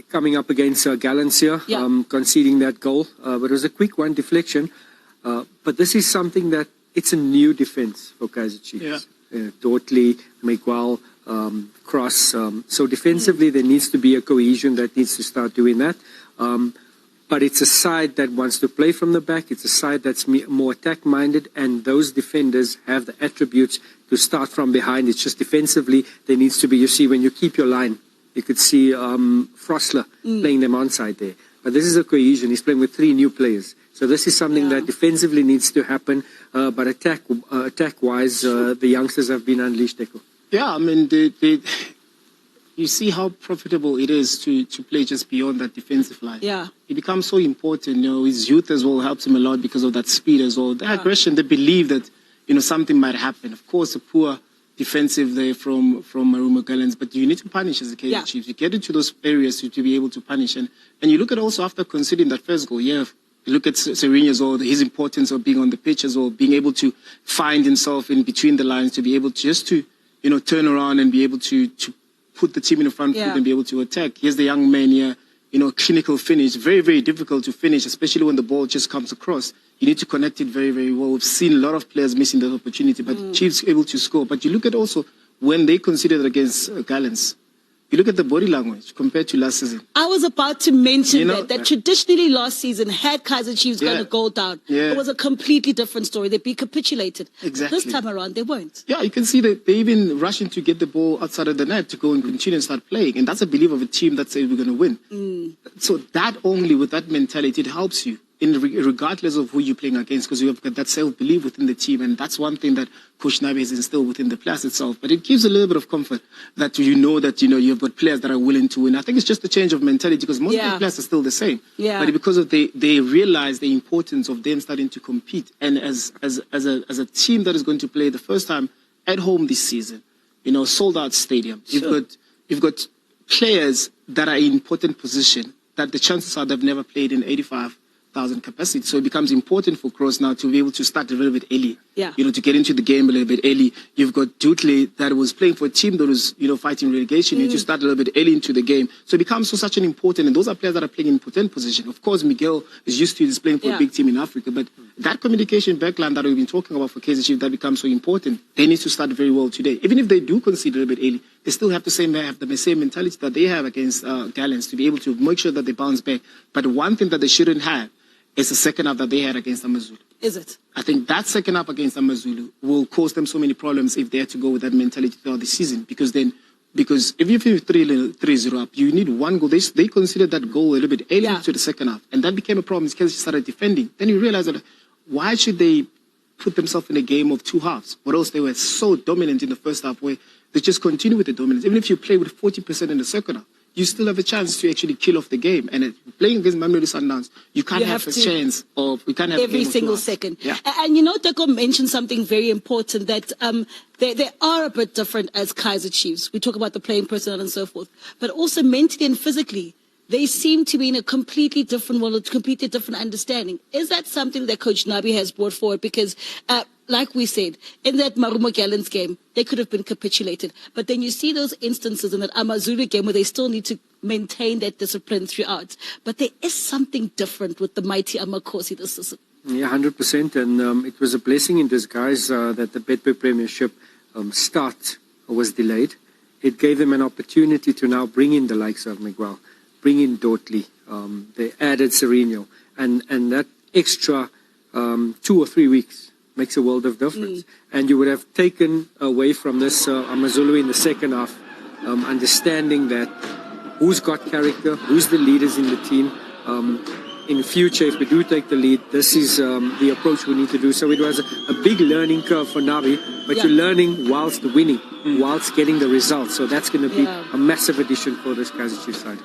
coming up against Gallants here, conceding that goal. But it was a quick one, deflection. But this is something that it's a new defense for Kaizer Chiefs. Dortley, Miguel, Cross. So defensively, there needs to be a cohesion that needs to start doing that. But it's a side that wants to play from the back. It's a side that's more attack-minded, and those defenders have the attributes to start from behind. It's just defensively, there needs to be, you see, when you keep your line, you could see Frosler playing them onside there. But this is a cohesion. He's playing with 3 new players. So this is something that defensively needs to happen. But attack-wise, the youngsters have been unleashed, Eko. Yeah, I mean, you see how profitable it is to play just beyond that defensive line. Yeah. It becomes so important. You know, his youth as well helps him a lot because of that speed as well. The aggression, they believe that, you know, something might happen. Of course, a poor defensive there from Marumo Gallants, but you need to punish as the Kaizer Chiefs. You get into those areas to be able to punish. And you look at also after conceding that first goal, you look at Serena as well, his importance of being on the pitch as well, being able to find himself in between the lines, to be able to just to, you know, turn around and be able to put the team in the front foot and be able to attack. Here's the young man here, you know, clinical finish. Very, very difficult to finish, especially when the ball just comes across. You need to connect it very, very well. We've seen a lot of players missing that opportunity, but Chiefs able to score. But you look at also when they considered against Gallants, you look at the body language compared to last season. I was about to mention that traditionally last season, had Kaizer Chiefs gone a goal down, it was a completely different story. They'd be capitulated. Exactly. This time around, they weren't. Yeah, you can see that they even rushing to get the ball outside of the net to go and continue and start playing. And that's a belief of a team that says we're going to win. So that only, with that mentality, it helps you, regardless of who you're playing against, because you have got that self-belief within the team. And that's one thing that Coach Nabi has instilled within the players itself. But it gives a little bit of comfort that you know that, you know, you've got players that are willing to win. I think it's just a change of mentality because most of the players are still the same. But because of they realize the importance of them starting to compete. And as a team that is going to play the first time at home this season, you know, sold out stadium. You've got players that are in important position that the chances are they've never played in 85,000 capacity. So it becomes important for Cross now to be able to start a little bit early. You know, to get into the game a little bit early. You've got Dudley that was playing for a team that was, you know, fighting relegation. You need to start a little bit early into the game. So it becomes such an important, and those are players that are playing in important position. Of course, Miguel is used to this playing for a big team in Africa, but that communication backline that we've been talking about for Kaizer Chiefs, that becomes so important. They need to start very well today. Even if they do concede a little bit early, they still have the same mentality that they have against Gallants to be able to make sure that they bounce back. But one thing that they shouldn't have is the second half that they had against AmaZulu. Is it? I think that second half against AmaZulu will cause them so many problems if they had to go with that mentality throughout the season, because then Because if you're 3-0 up, you need one goal. They considered that goal a little bit early to the second half. And that became a problem because they started defending. Then you realize that why should they put themselves in a game of two halves? Or else they were so dominant in the first half where they just continue with the dominance. Even if you play with 40% in the second half, you still have a chance to actually kill off the game. And playing against Mamelodi Sundowns, you can't have a chance of, you can't have every single second. Yeah. And you know, Teko mentioned something very important, that they are a bit different as Kaizer Chiefs. We talk about the playing personnel and so forth, but also mentally and physically, they seem to be in a completely different world, a completely different understanding. Is that something that Coach Nabi has brought forward? Because, like we said, in that Marumo Gallants game, they could have been capitulated. But then you see those instances in that Amazulu game where they still need to maintain that discipline throughout. But there is something different with the mighty Amakhosi this season. Yeah, 100%. And it was a blessing in disguise that the Betway Premiership start was delayed. It gave them an opportunity to now bring in the likes of Miguel, bring in Dotley, they added Sereno, and that extra 2 or 3 weeks makes a world of difference. And you would have taken away from this Amazulu in the second half, understanding that who's got character, who's the leaders in the team. In future, if we do take the lead, this is the approach we need to do. So it was a big learning curve for Nabi, but you're learning whilst winning, whilst getting the results. So that's going to be a massive addition for this Kaizer Chiefs side.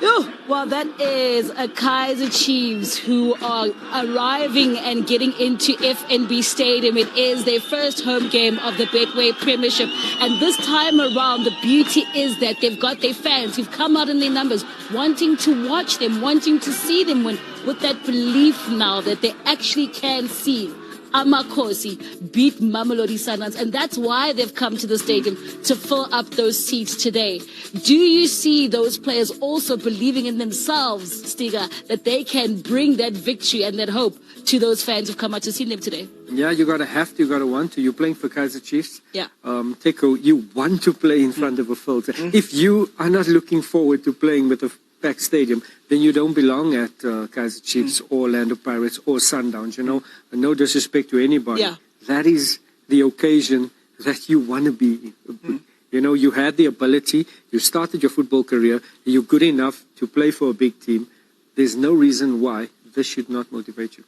Oh, well, that is a Kaizer Chiefs who are arriving and getting into FNB Stadium. It is their first home game of the Betway Premiership. And this time around, the beauty is that they've got their fans who've come out in their numbers, wanting to watch them, wanting to see them win, with that belief now that they actually can see Amakhosi beat Mamelodi Sundowns, and that's why they've come to the stadium to fill up those seats today. Do you see those players also believing in themselves, Stiga, that they can bring that victory and that hope to those fans who've come out to see them today? Yeah, you gotta have to, you gotta want to. You're playing for Kaizer Chiefs. Yeah. Teko, you want to play in front of a field. If you are not looking forward to playing with a packed stadium, then you don't belong at Kaizer Chiefs or Orlando Pirates or Sundowns, you know. No disrespect to anybody. Yeah. That is the occasion that you want to be. You know, you had the ability, you started your football career, you're good enough to play for a big team. There's no reason why this should not motivate you.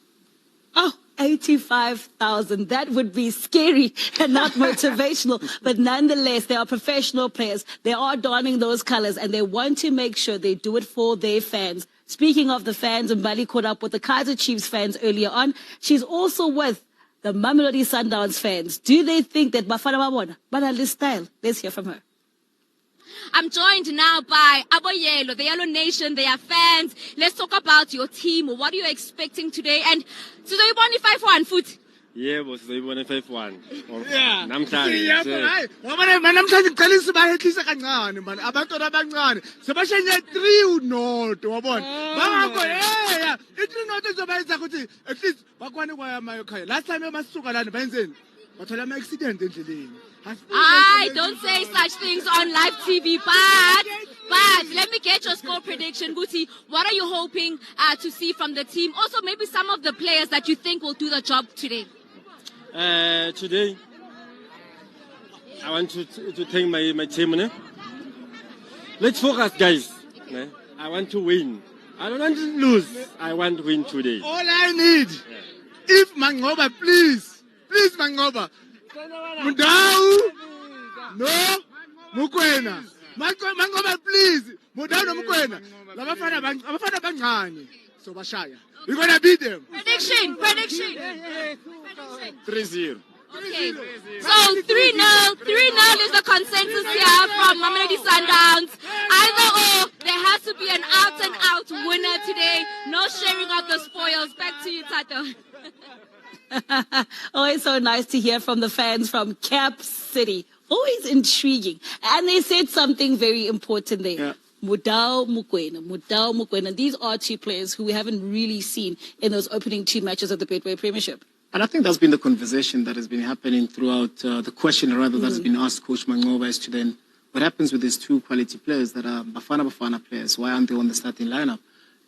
Oh, 85,000. That would be scary and not motivational. But nonetheless, they are professional players. They are donning those colors and they want to make sure they do it for their fans. Speaking of the fans, Mbali caught up with the Kaizer Chiefs fans earlier on. She's also with the Mamelodi Sundowns fans. Do they think that Bafana Babona, Banali style? Let's hear from her. I'm joined now by Aboyelo, the Yellow Nation, they are fans. Let's talk about your team. What are you expecting today? And today you won 5-1 foot. Yebo sizoyibona 5-1. Yeah. Namhlanje. Hayi, wabona namhlanje uqalisa bayehlisa kancane man. Abantwana abancane sebashenye 3-0 wabona. Bangakho yeah. I-3-0 izobayenza ukuthi at least bakwane kwayama ekhaya. Last time emasuka lana bayenzeni? Bathola ama accident endleleni. I don't say such things on live TV, but let me get your score prediction, Guti. What are you hoping to see from the team? Also, maybe some of the players that you think will do the job today. Today, I want to thank my team. Ne? Let's focus, guys. Ne? I want to win. I don't want to lose. I want to win today. All I need, if Mangoba, please Mangoba. Mudau, no, Mukwena. Mangoba, please. Mudau, no Mukwena. Abafana bangani. So Bashaya. We're gonna beat them. Prediction. 3-0. Okay. So 3-0 is the consensus here from Mamelodi Sundowns. Either or, there has to be an out-and-out winner today. No sharing of the spoils. Back to you, Tato. Oh, it's so nice to hear from the fans from Cap City. Always intriguing. And they said something very important there. Yeah. Mudau Mukwena. These are two players who we haven't really seen in those opening two matches of the Betway Premiership. And I think that's been the conversation that has been happening throughout the question, rather, that has been asked Coach Mangoba as to then what happens with these two quality players that are Bafana players? Why aren't they on the starting lineup?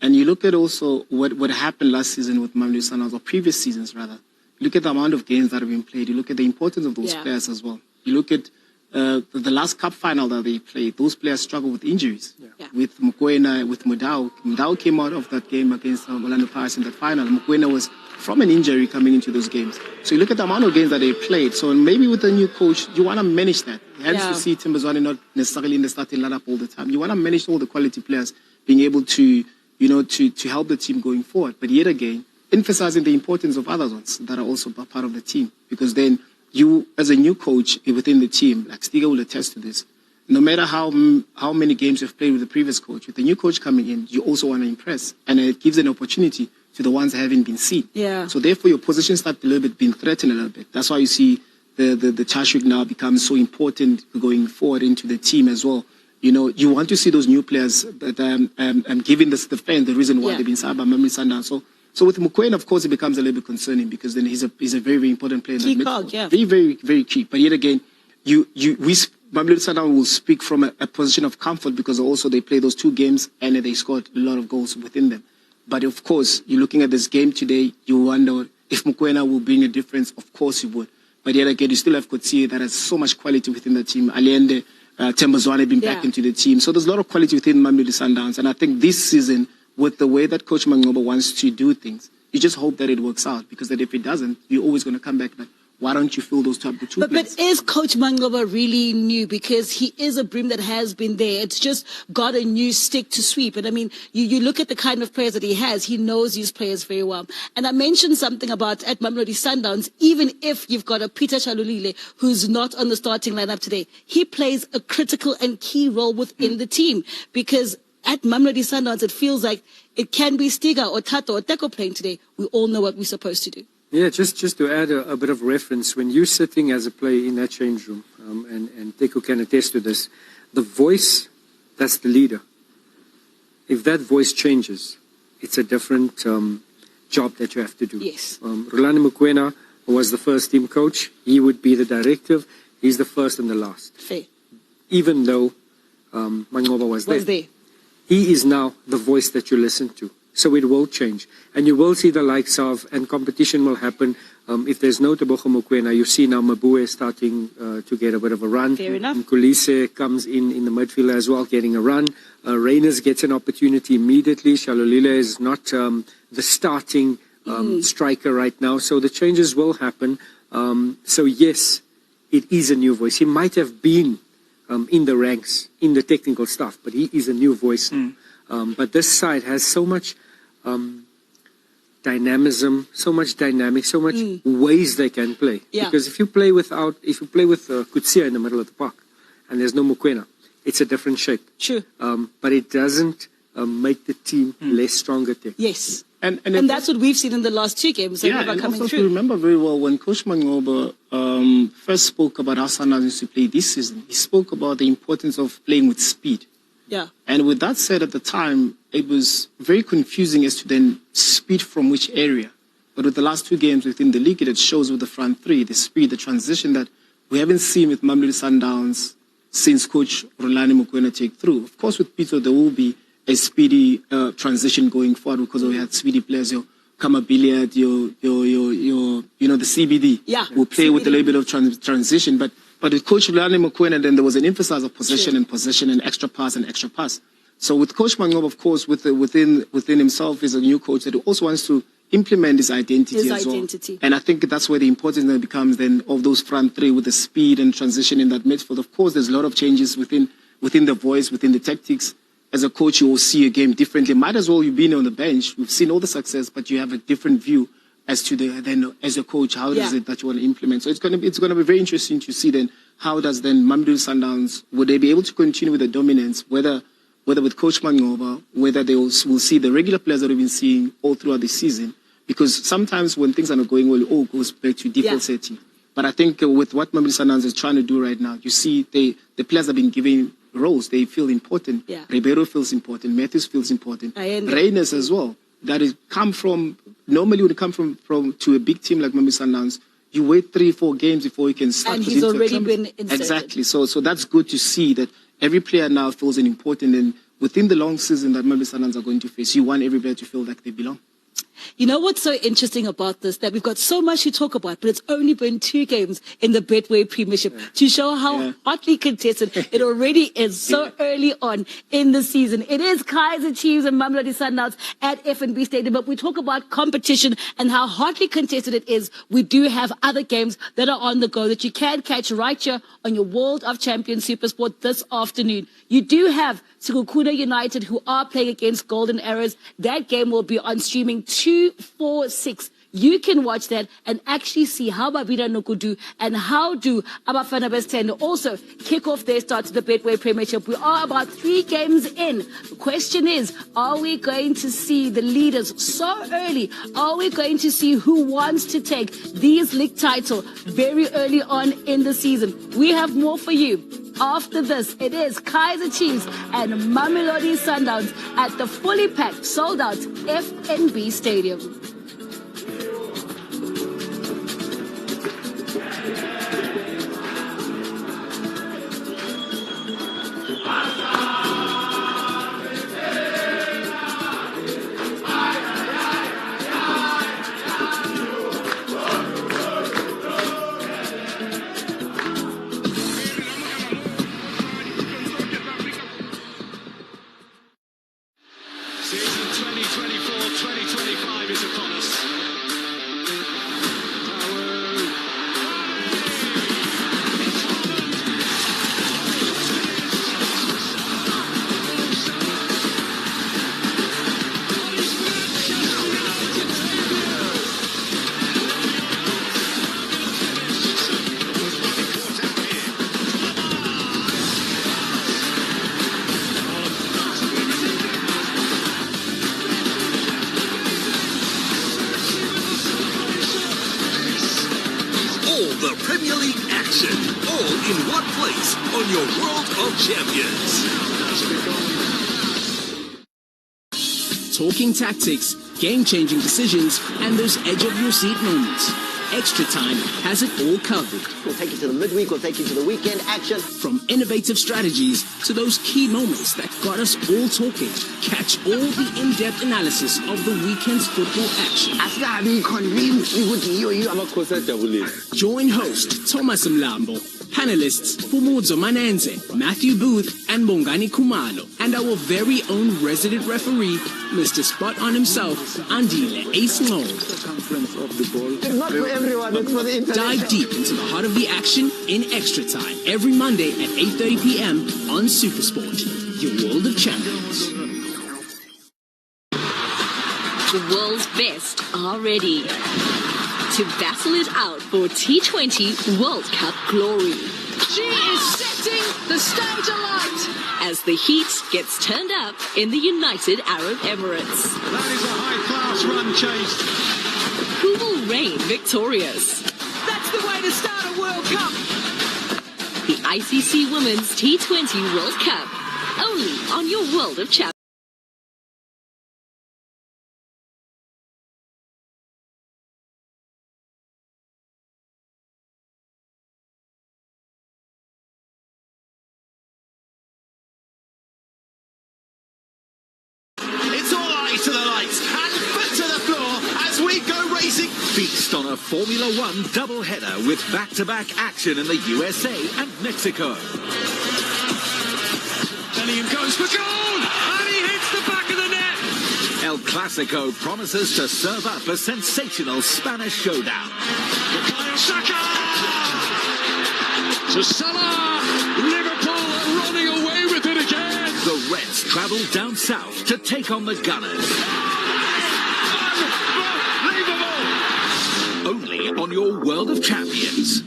And you look at also what happened last season with Mamelodi Sundowns, or previous seasons rather. You look at the amount of games that have been played. You look at the importance of those players as well. You look at the last cup final that they played, those players struggled with injuries. With Mokoena, with Mudau. Mudau came out of that game against Orlando Pirates in the final. Mokoena was from an injury coming into those games. So you look at the amount of games that they played. So maybe with a new coach, you want to manage that. Hence you see Timbazwane not necessarily in the starting lineup all the time. You want to manage all the quality players being able to, to help the team going forward. But yet again, emphasizing the importance of other ones that are also part of the team. Because then you, as a new coach within the team, like Stiga will attest to this, no matter how many games you've played with the previous coach, with the new coach coming in, you also want to impress. And it gives an opportunity to the ones that haven't been seen. Yeah. So therefore, your position starts a little bit being threatened a little bit. That's why you see the Chashwick now becomes so important going forward into the team as well. You want to see those new players that giving the fans the reason why they've been signed by Mamelodi Sundowns. So with Mokoena, of course, it becomes a little bit concerning because then he's a very, very important player. Key cog, yeah. Very, very, very key. But yet again, Mamelodi Sundowns will speak from a position of comfort because also they play those 2 games and they scored a lot of goals within them. But of course, you're looking at this game today, you wonder if Mokoena will bring a difference. Of course he would. But yet again, you still have Kotsi that has so much quality within the team. Allende, Tembazwane being back into the team. So there's a lot of quality within Mamelodi Sundowns. And I think this season, with the way that Coach Mangoba wants to do things, you just hope that it works out. Because that if it doesn't, you're always going to come back like, why don't you fill those type of 2 players? But is Coach Mangoba really new? Because he is a broom that has been there. It's just got a new stick to sweep. And I mean, you look at the kind of players that he has. He knows these players very well. And I mentioned something about at Mamelodi Sundowns, even if you've got a Peter Chalulile who's not on the starting lineup today, he plays a critical and key role within the team. Because at Mamelodi Sundowns, it feels like it can be Stiga or Tato or Teko playing today. We all know what we're supposed to do. Yeah, just to add a bit of reference, when you're sitting as a player in that change room, and Teko can attest to this, the voice, that's the leader. If that voice changes, it's a different job that you have to do. Yes. Rolando Mokoena was the first team coach. He would be the directive. He's the first and the last. Fair. Even though Mangoba was there. He is now the voice that you listen to. So it will change. And you will see the likes of, and competition will happen. If there's no Tebogo Mokoena, you see now Mabue starting to get a bit of a run. Fair enough. Nkulise comes in the midfield as well, getting a run. Reyners gets an opportunity immediately. Shalolile is not the starting striker right now. So the changes will happen. So yes, it is a new voice. He might have been in the ranks, in the technical stuff, but he is a new voice now. But this side has so much dynamism, so much dynamics, so much ways they can play. Yeah. With Kutsia in the middle of the park and there's no Mokoena, it's a different shape. True. But it doesn't make the team less stronger. Yes. And that's what we've seen in the last 2 games. Yeah, and also if you remember very well, when Coach Mangoba first spoke about how Sundowns used to play this season, he spoke about the importance of playing with speed. Yeah. And with that said, at the time, it was very confusing as to then speed from which area. But with the last 2 games within the league, it shows with the front 3, the speed, the transition that we haven't seen with Mamelodi Sundowns since Coach Rolando Mokoena take through. Of course, with Pito, there will be a speedy transition going forward because we had speedy players, your Kamabiliad, the CBD will play with a little bit of transition. But with Coach Rolando Mokoena, then there was an emphasis of possession and possession and extra pass. So with Coach Mangoba, of course, within himself is a new coach that also wants to implement his identity as well. And I think that's where the importance then becomes then of those front 3 with the speed and transition in that midfield. Of course, there's a lot of changes within the voice, within the tactics. As a coach, you will see a game differently. Might as well you've been on the bench. We've seen all the success, but you have a different view as to as a coach, how is it that you want to implement? So it's going to be very interesting to see then how does then Mamelodi Sundowns, would they be able to continue with the dominance, whether with Coach Mangoba, whether they will see the regular players that we've been seeing all throughout the season. Because sometimes when things are not going well, it all goes back to default setting. But I think with what Mamelodi Sundowns is trying to do right now, you see the players have been given roles. They feel important. Yeah. Ribeiro feels important. Matthews feels important. Reyners as well. That is normally when you come from to a big team like Mamelodi Sundowns, you wait 3-4 games before you can start. And he's already been inserted. Exactly. So that's good to see that every player now feels an important, and within the long season that Mamelodi Sundowns are going to face, you want every player to feel like they belong. You know what's so interesting about this? That we've got so much to talk about, but it's only been 2 games in the Betway Premiership to show how hotly contested it already is so early on in the season. It is Kaizer Chiefs and Mamelodi Sundowns at FNB Stadium, but we talk about competition and how hotly contested it is. We do have other games that are on the go that you can catch right here on your World of Champions Supersport this afternoon. You do have Sekhukhune United who are playing against Golden Arrows. That game will be on streaming 246. You can watch that and actually see how Babida Nukudu and how do Abafana Best 10 also kick off their start to the Betway Premiership. We are about 3 games in. The question is, are we going to see the leaders so early? Are we going to see who wants to take these league title very early on in the season? We have more for you. After this, it is Kaizer Chiefs and Mamelodi Sundowns at the fully packed, sold out FNB Stadium. Season 2024-2025 is upon us. The Premier League action, all in one place on your World of Champions. Talking tactics, game-changing decisions, and those edge-of-your-seat moments. Extra Time has it all covered. We'll take you to the midweek, we'll take you to the weekend action. From innovative strategies to those key moments that got us all talking. Catch all the in-depth analysis of the weekend's football action. Join host Thomas Mlambo, panelists Fumudzo Manenze, Matthew Booth, and Bongani Kumalo, and our very own resident referee, Mr. Spot on himself, Andile Ace Ngol. It's not for everyone, it's for the internet. Dive deep into the heart of the action in Extra Time every Monday at 8:30 p.m. on Supersport, your World of Champions. The world's best are ready to battle it out for T20 World Cup glory. She is setting the stage alight as the heat gets turned up in the United Arab Emirates. That is a high-class run chase. Who will reign victorious? That's the way to start a World Cup. The ICC Women's T20 World Cup, only on your World of Champions. It's all eyes to the lights and foot to the floor as we go racing. Feast on a Formula One doubleheader with back-to-back action in the USA and Mexico. Bellingham goes for goal, and he hits the back of the net. El Clasico promises to serve up a sensational Spanish showdown. Bukayo Saka! To Salah! Liverpool are running away with it again! The Reds travel down south to take on the Gunners. Only on your World of Champions.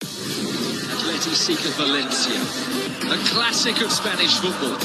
Athletic Valencia, a classic of Spanish football.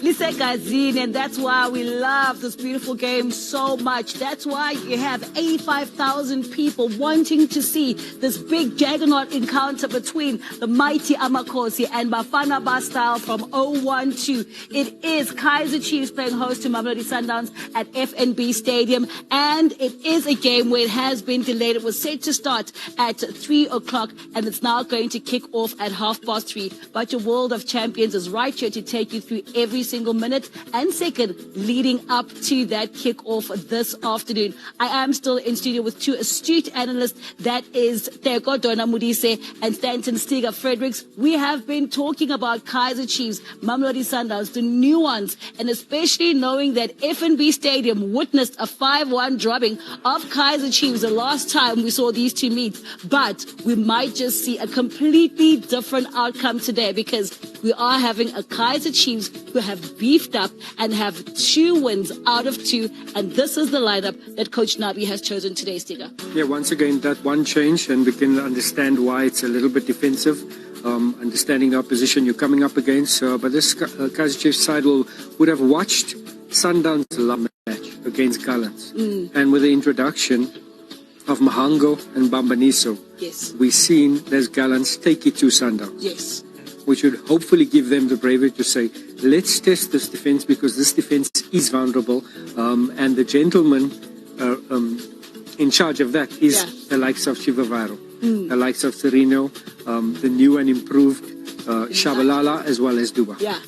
lisegazini, and that's why we love this beautiful game so much. That's why you have 85,000 people wanting to see this big juggernaut encounter between the mighty Amakosi and Bafana Bastyle from 012. It is Kaizer Chiefs playing host to Mamelodi Sundowns at FNB Stadium, and it is a game where it has been delayed. It was set to start at 3 o'clock, and it's now going to kick off at 3:30. But your World of Champions is right here to take you through every single minute and second leading up to that kick-off this afternoon. I am still in studio with two astute analysts. That is Teko Dona Mudise and Stanton Stiga Fredericks. We have been talking about Kaizer Chiefs, Mamelodi Sundowns, the nuance, and especially knowing that FNB Stadium witnessed a 5-1 drubbing of Kaizer Chiefs the last time we saw these two meet. But we might just see a completely different outcome today, because we are having a Kaizer Chiefs who have beefed up and have 2 wins out of 2, and this is the lineup that Coach Nabi has chosen today, Stiga. Yeah, once again, that one change, and we can understand why it's a little bit defensive, understanding the opposition you're coming up against. But this Kaizer Chiefs side would have watched Sundowns love match against Gallants. And with the introduction of Mahango and Bambaniso, yes, we've seen those Gallants take it to Sundowns. Yes. Which would hopefully give them the bravery to say, let's test this defense, because this defense is vulnerable. And the gentleman in charge of that is the likes of Chivavaro, the likes of Serino, the new and improved Shabalala, as well as Duba. Yeah.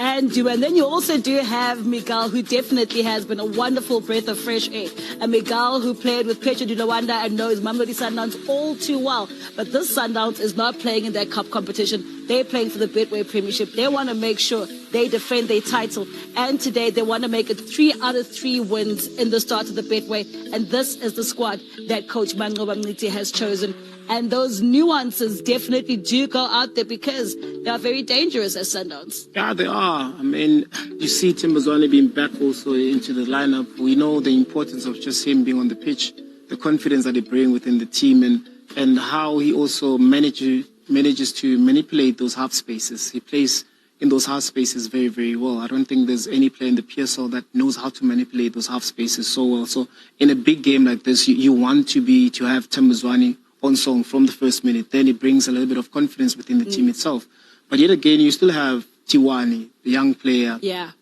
And then you also do have Miguel, who definitely has been a wonderful breath of fresh air. And Miguel, who played with Petro de Rwanda and knows Mamelodi Sundowns all too well. But this Sundowns is not playing in that cup competition. They're playing for the Betway Premiership. They want to make sure they defend their title. And today they want to make it 3 out of 3 wins in the start of the Betway. And this is the squad that Coach Mangoba Mniti has chosen. And those nuances definitely do go out there, because they are very dangerous as Sundowns. Yeah, they are. I mean, you see Timbazwane being back also into the lineup. We know the importance of just him being on the pitch, the confidence that he brings within the team, and how he also manages to manipulate those half spaces. He plays in those half spaces very, very well. I don't think there's any player in the PSL that knows how to manipulate those half spaces so well. So in a big game like this, you want to have Timbazwane on song from the first minute. Then it brings a little bit of confidence within the team itself. But yet again, you still have Tiwani, the young player. Yeah.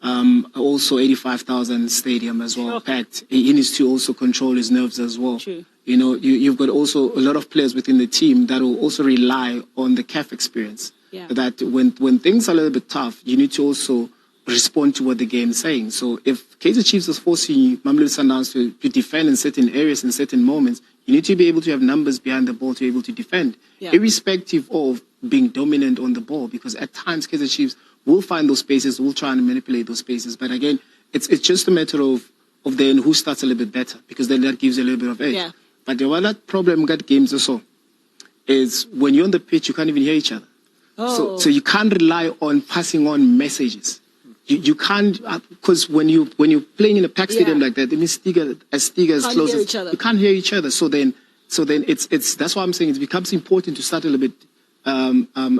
Also 85,000 stadium as well, packed. He needs to also control his nerves as well. True. You know, you've got also a lot of players within the team that will also rely on the CAF experience. Yeah. That when things are a little bit tough, you need to also respond to what the game is saying. So if Kaizer Chiefs is forcing Mamelodi Sundowns to defend in certain areas in certain moments, you need to be able to have numbers behind the ball to be able to defend, irrespective of being dominant on the ball, because at times Kaizer Chiefs will find those spaces, will try and manipulate those spaces. But again, it's just a matter of then who starts a little bit better, because then that gives you a little bit of edge. Yeah. But the other problem got games also is when you're on the pitch, you can't even hear each other. Oh. So you can't rely on passing on messages. You can't, because when you're playing in a packed stadium like that, it means Stiga is close. You can't hear each other. So then it's that's why I'm saying it becomes important to start a little bit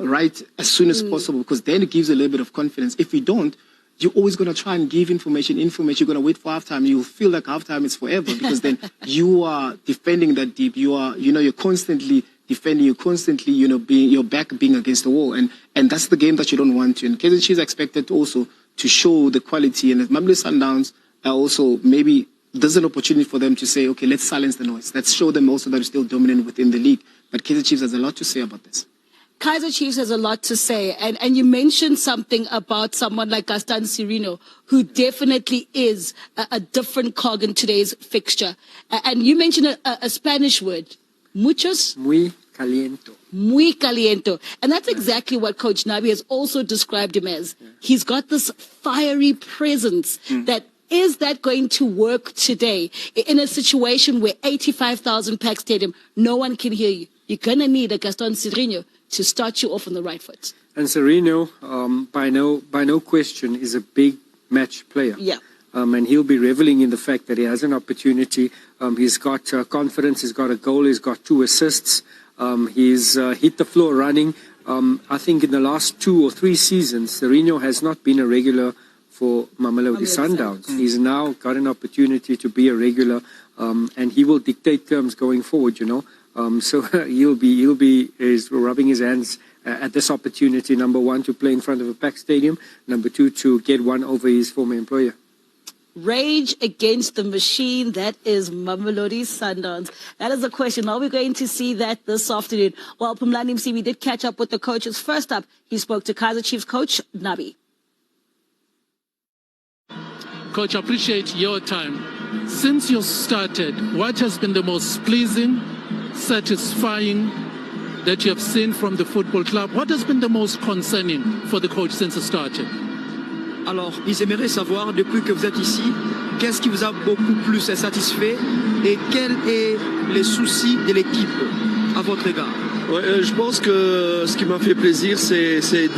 right as soon as possible, because then it gives a little bit of confidence. If you don't, you're always going to try and give information. You're going to wait for halftime. You'll feel like halftime is forever, because then you are defending that deep. You're constantly defending. You're constantly, your back being against the wall. And that's the game that you don't want to. And Kaizer Chiefs expected also to show the quality. And Mamelodi Sundowns are also, maybe there's an opportunity for them to say, okay, let's silence the noise. Let's show them also that we're still dominant within the league. But Kaizer Chiefs has a lot to say about this. Kaizer Chiefs has a lot to say. And you mentioned something about someone like Gaston Serino, who definitely is a different cog in today's fixture. And you mentioned a Spanish word, muchos. Muy caliento. Muy caliento. And that's exactly what Coach Nabi has also described him as. He's got this fiery presence that is that going to work today in a situation where 85,000 packed stadium, no one can hear you. You're going to need a Gaston Serino to start you off on the right foot. And Serino, by no question, is a big match player. Yeah. And he'll be reveling in the fact that he has an opportunity. He's got confidence. He's got a goal. He's got 2 assists. He's hit the floor running. I think in the last 2 or 3 seasons, Serino has not been a regular for Mamelodi Sundowns. He's now got an opportunity to be a regular, and he will dictate terms going forward, you know. So he'll be rubbing his hands at this opportunity, number one, to play in front of a packed stadium, number two, to get one over his former employer. Rage against the machine, that is Mamelodi Sundowns. That is the question. Are we going to see that this afternoon? Well, Phumlani Msibi did catch up with the coaches. First up, he spoke to Kaizer Chiefs coach Nabi. Coach, I appreciate your time. Since you started, what has been the most pleasing, satisfying that you have seen from the football club? What has been the most concerning for the coach since you started? Alors, ils aimeraient savoir, depuis que vous êtes ici, qu'est-ce qui vous a beaucoup plus satisfait et quels sont les soucis de l'équipe à votre égard? Ouais, je pense que ce qui m'a fait plaisir, c'est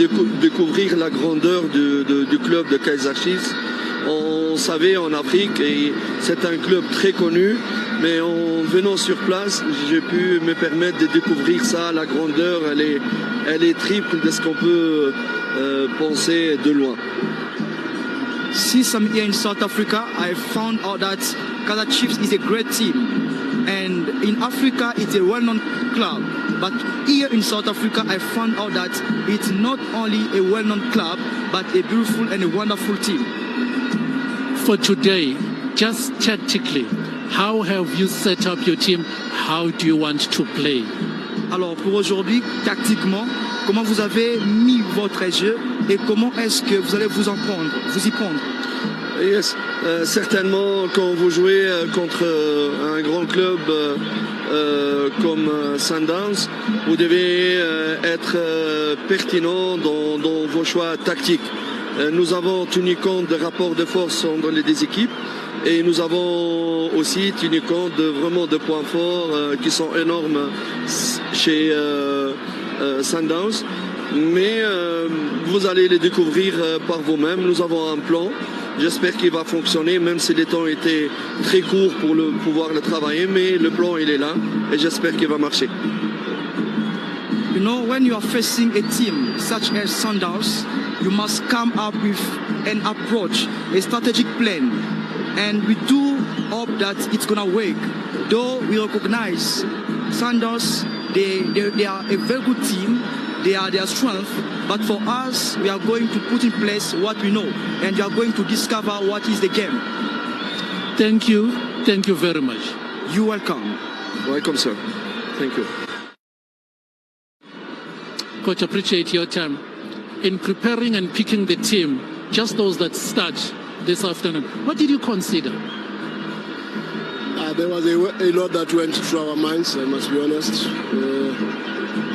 découvrir la grandeur du club de Kaizer Chiefs. On savait en Afrique, et c'est un club très connu, mais en venant sur place, j'ai pu me permettre de découvrir ça. La grandeur, elle est triple de ce qu'on peut penser de loin. Since I'm here in South Africa, I found out that Kaizer Chiefs is a great team. And in Africa, it's a well-known club. But here in South Africa, I found out that it's not only a well-known club, but a beautiful and a wonderful team. For today, just tactically, how have you set up your team? How do you want to play? Alors pour aujourd'hui, tactiquement, comment vous avez mis votre jeu et comment est-ce que vous allez vous y prendre? Yes, certainement quand vous jouez contre un grand club comme Sundowns, vous devez être pertinent dans vos choix tactiques. Nous avons tenu compte des rapports de force entre les deux équipes et nous avons aussi tenu compte vraiment de points forts qui sont énormes chez Sundowns. Mais vous allez les découvrir par vous-même. Nous avons un plan. J'espère qu'il va fonctionner, même si les temps étaient très courts pour pouvoir le travailler. Mais le plan, il est là et j'espère qu'il va marcher. You know, when you are facing a team such as Sundowns, you must come up with an approach, a strategic plan. And we do hope that it's going to work. Though we recognize Sundowns, they are a very good team. They are their strength. But for us, we are going to put in place what we know. And we are going to discover what is the game. Thank you. Thank you very much. You're welcome. Welcome, sir. Thank you. Coach, appreciate your time. In preparing and picking the team, just those that start this afternoon, what did you consider? There was a lot that went through our minds, I must be honest.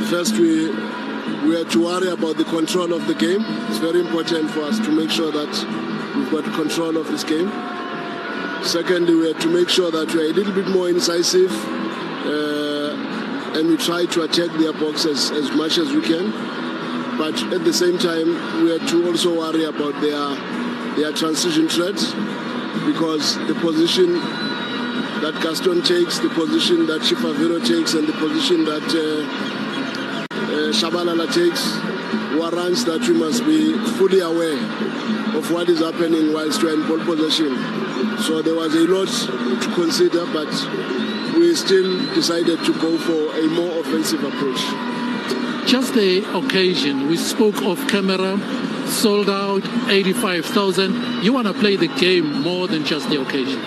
First, we had to worry about the control of the game. It's very important for us to make sure that we've got control of this game. Secondly, we had to make sure that we're a little bit more incisive and we try to attack their box as much as we can. But at the same time, we had to also worry about their transition threats, because the position that Gaston takes, the position that Chifaviro takes, and the position that Shabalala takes warrants that we must be fully aware of what is happening whilst we're in ball possession. So there was a lot to consider, but we still decided to go for a more offensive approach. Just the occasion, we spoke of camera, sold out, 85,000. You want to play the game more than just the occasion.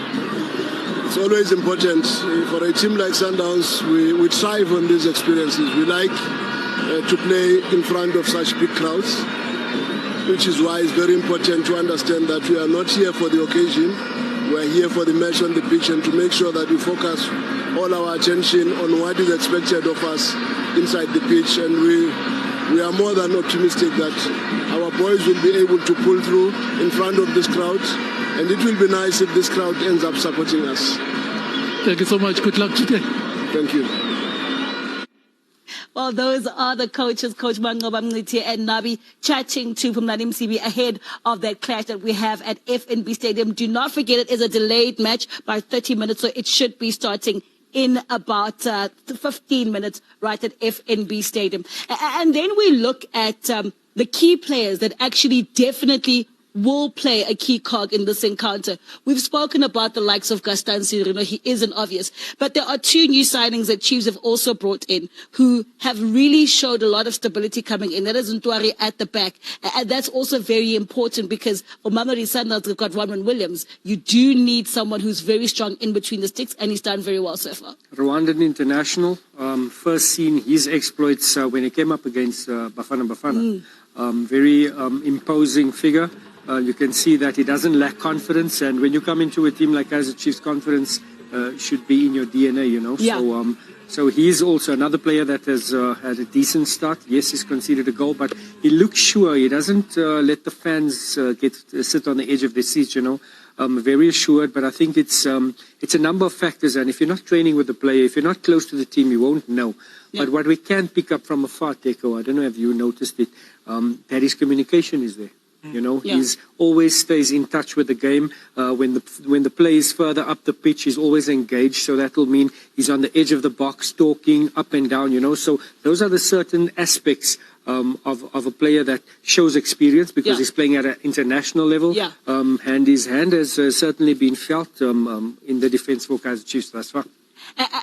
It's always important. For a team like Sundowns, we thrive on these experiences. We like to play in front of such big crowds, which is why it's very important to understand that we are not here for the occasion. We are here for the match on the pitch, and to make sure that we focus all our attention on what is expected of us inside the pitch. And we are more than optimistic that our boys will be able to pull through in front of this crowd, and it will be nice if this crowd ends up supporting us. Thank you so much. Good luck today. Thank you. Well, those are the coaches, Coach Mangoba Mngiti and Nabi, chatting to Phumlani Msibi ahead of that clash that we have at FNB Stadium. Do not forget, it is a delayed match by 30 minutes, so it should be starting in about 15 minutes right at FNB Stadium. And then we look at the key players that actually definitely will play a key cog in this encounter. We've spoken about the likes of Gaston Sirino. He isn't obvious. But there are two new signings that Chiefs have also brought in who have really showed a lot of stability coming in. That is Ntwari at the back. And that's also very important because for Mamelodi Sundowns, they've got Ronwen Williams. You do need someone who's very strong in between the sticks, and he's done very well so far. Rwandan international, first seen his exploits when he came up against Bafana Bafana. Very imposing figure. You can see that he doesn't lack confidence, and when you come into a team like Kaizer Chiefs, confidence should be in your DNA, you know. Yeah. So he's also another player that has had a decent start. Yes, he's conceded a goal, but he looks sure. He doesn't let the fans sit on the edge of their seats, you know. Very assured, but I think it's a number of factors, and if you're not training with the player, if you're not close to the team, you won't know. Yeah. But what we can pick up from afar, Teko, I don't know if you noticed it, that his communication is there. You know, he's always stays in touch with the game. When the play is further up the pitch, he's always engaged. So that will mean he's on the edge of the box, talking up and down. You know, so those are the certain aspects of a player that shows experience because he's playing at an international level. Yeah. And his hand has certainly been felt in the defense for Kaizer Chiefs thus far.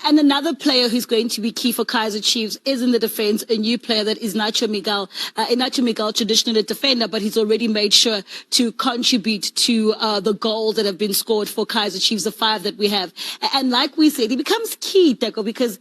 And another player who's going to be key for Kaizer Chiefs is in the defense, a new player that is Nacho Miguel. Nacho Miguel, traditionally a defender, but he's already made sure to contribute to the goals that have been scored for Kaizer Chiefs, the 5 that we have. And like we said, he becomes key, Teko, because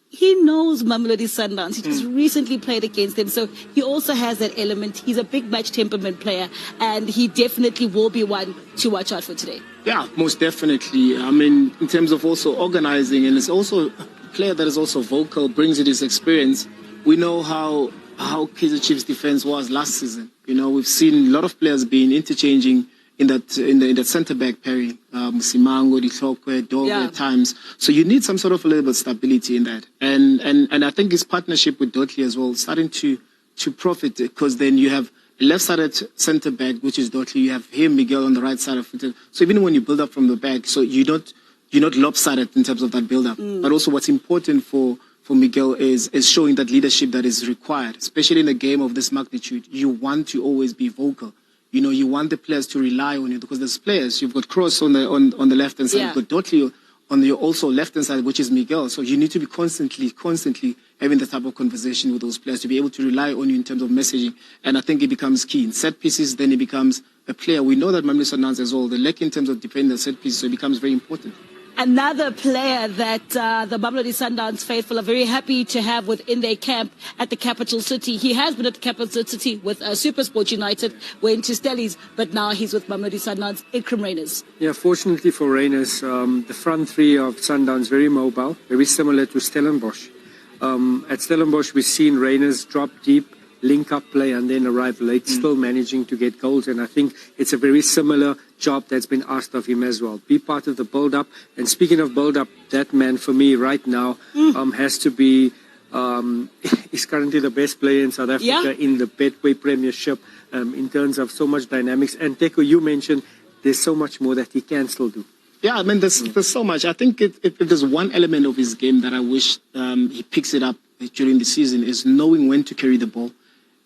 he knows Mamelodi Sundowns. He just recently played against them. So he also has that element. He's a big match temperament player, and he definitely will be one to watch out for today. Yeah, most definitely. I mean, in terms of also organizing, and it's also a player that is also vocal, brings it his experience. We know how Kaizer Chiefs defense was last season. You know, we've seen a lot of players being interchanging in that centre back pairing, Simango, Dihlokwe, Dog at times. So you need some sort of a little bit of stability in that. And I think his partnership with Dotley as well, starting to profit, because then you have a left-sided centre back, which is Dotley. You have him, Miguel, on the right side of it. So even when you build up from the back, so you're not lopsided in terms of that build-up. But also what's important for Miguel is showing that leadership that is required, especially in a game of this magnitude. You want to always be vocal. You know, you want the players to rely on you because there's players. You've got Cross on the left-hand side. You've got Dotley on the also left-hand side, which is Miguel. So you need to be constantly having the type of conversation with those players to be able to rely on you in terms of messaging. And I think it becomes key. In set pieces, then it becomes a player. We know that Mamelodi Sundowns as well. The lack in terms of defending the set pieces, so it becomes very important. Another player that the Mamelodi Sundowns faithful are very happy to have within their camp at the capital city. He has been at the capital city with SuperSport United, went to Stellies, but now he's with Mamelodi Sundowns, Ikram Reyners. Yeah, fortunately for Reyners, the front three of Sundowns very mobile, very similar to Stellenbosch. At Stellenbosch, we've seen Reyners drop deep, link up play and then arrive late, still managing to get goals. And I think it's a very similar job that's been asked of him as well. Be part of the build-up. And speaking of build-up, that man for me right now has to be, he's currently the best player in South Africa in the Betway Premiership in terms of so much dynamics. And Teko, you mentioned there's so much more that he can still do. Yeah, I mean, there's so much. I think if there's one element of his game that I wish he picks it up during the season is knowing when to carry the ball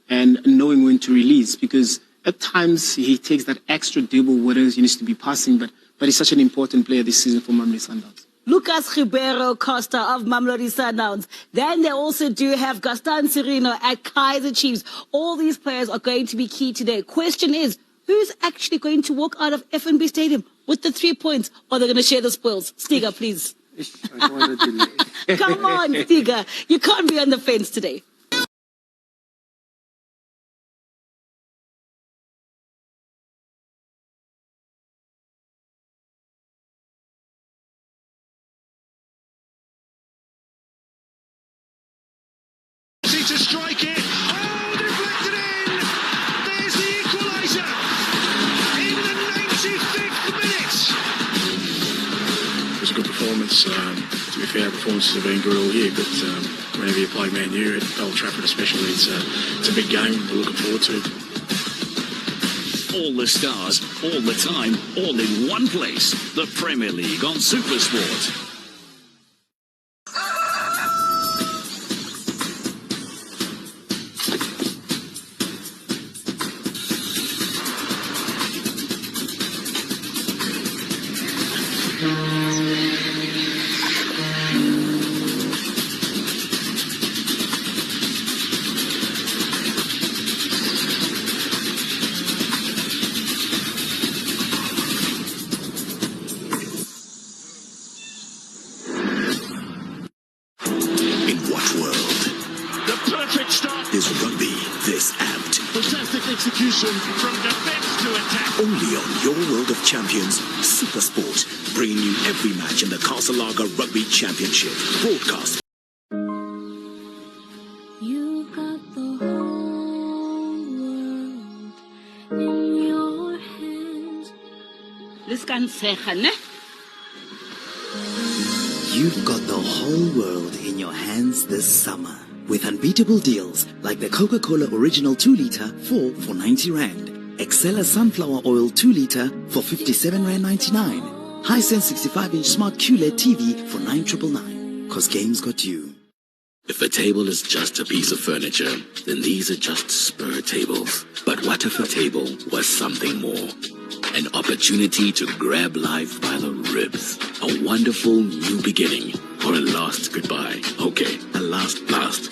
and knowing when to release, because at times he takes that extra dribble where he needs to be passing, but he's such an important player this season for Mamelodi Sundowns. Lucas Ribeiro Costa of Mamelodi Sundowns. Then they also do have Gaston Sirino at Kaizer Chiefs. All these players are going to be key today. Question is, who's actually going to walk out of FNB Stadium with the 3 points, or they're going to share the spoils? Stiga, please. Come on, Stiga. You can't be on the fence today. To strike it. Oh, deflected in. There's the equaliser in the 95th minute. It was a good performance. To be fair, performances have been good all year, but whenever you play Man U at Old Trafford especially, it's a big game we're looking forward to. All the stars, all the time, all in one place. The Premier League on SuperSport. In what world The perfect start. is rugby this apt? Fantastic execution from defence to attack. Only on your World of Champions Super Sport, bringing you every match in the Casalaga Rugby Championship. Broadcast. You got the whole world in your hands. You've got the whole world in your hands this summer with unbeatable deals like the Coca-Cola Original 2-liter 4 for 90 Rand, Excella Sunflower Oil 2-liter for 57 Rand 99, Hisense 65-inch Smart QLED TV for 9,999. 'Cause games got you. If a table is just a piece of furniture, then these are just spur tables. But what if a table was something more? An opportunity to grab life by the ribs. A wonderful new beginning. Or a last goodbye. Okay, a last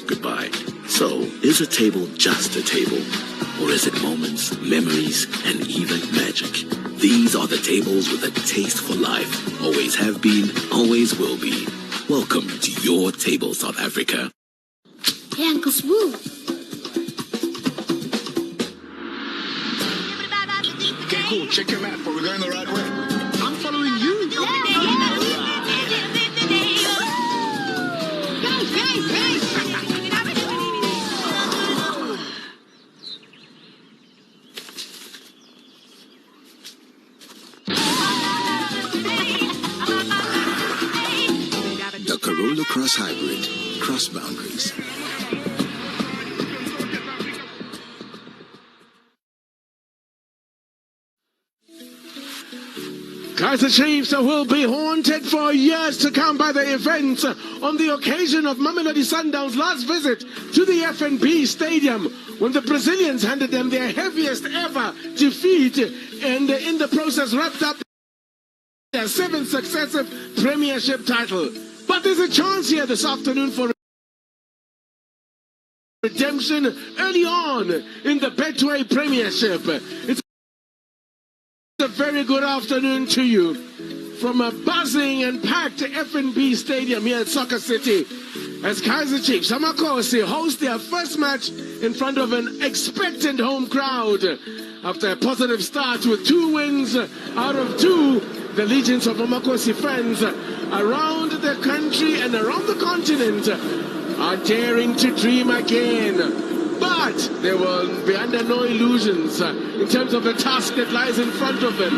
goodbye. So, is a table just a table? Or is it moments, memories, and even magic? These are the tables with a taste for life. Always have been, always will be. Welcome to your table, South Africa. Hey, Uncle Swoo. Okay, cool. Check your map. Are we going the right way? I'm following you. The Corolla Cross Hybrid. Cross boundaries. Kaizer Chiefs will be haunted for years to come by the events on the occasion of Mamelodi Sundowns' last visit to the FNB Stadium when the Brazilians handed them their heaviest ever defeat and in the process wrapped up their 7th successive premiership title. But there's a chance here this afternoon for redemption early on in the Betway Premiership. It's a very good afternoon to you from a buzzing and packed FNB Stadium here at Soccer City as Kaizer Chiefs Amakosi host their first match in front of an expectant home crowd. After a positive start with 2 wins out of 2, the legions of Amakosi fans around the country and around the continent are daring to dream again. But they will be under no illusions in terms of the task that lies in front of them.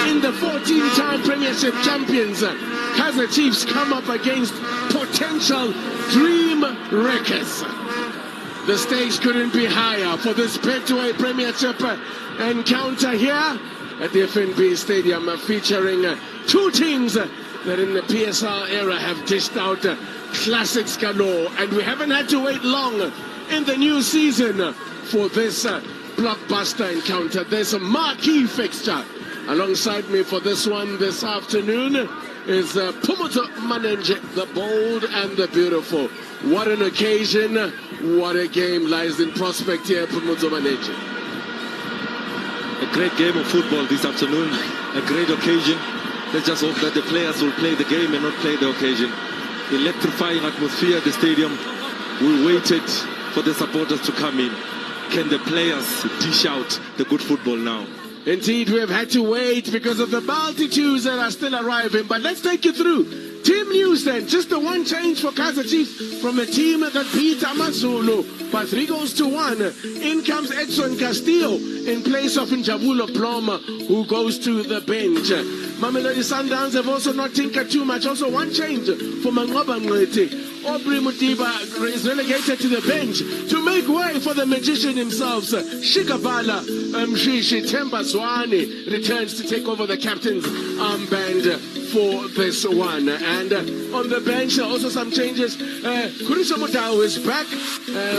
In the 14-time Premiership champions, Kaizer Chiefs come up against potential dream wreckers. The stakes couldn't be higher for this Betway Premiership encounter here at the FNB Stadium, featuring 2 teams that in the PSR era have dished out classics galore, and we haven't had to wait long in the new season for this blockbuster encounter. There's a marquee fixture alongside me for this one this afternoon is Phumuzo Manenje, the bold and the beautiful. What an occasion, what a game lies in prospect here, Phumuzo Manenje. A great game of football this afternoon, a great occasion. Let's just hope that the players will play the game and not play the occasion. Electrifying atmosphere at the stadium. We waited for the supporters to come in. Can the players dish out the good football now? Indeed, we have had to wait because of the multitudes that are still arriving. But let's take you through team news then. Just the one change for Kaizer Chiefs from a team that beat Amazulu by 3-1. In comes Edson Castillo in place of Njabulo Ploma, who goes to the bench. Mamelodi Sundowns have also not tinkered too much. Also one change for Mangoba Ngwete. Aubrey Mutiba is relegated to the bench to make way for the magician himself. Shikabala Mshishi Temba Swani returns to take over the captain's armband for this one. And on the bench, also some changes. Kuriso Mutau is back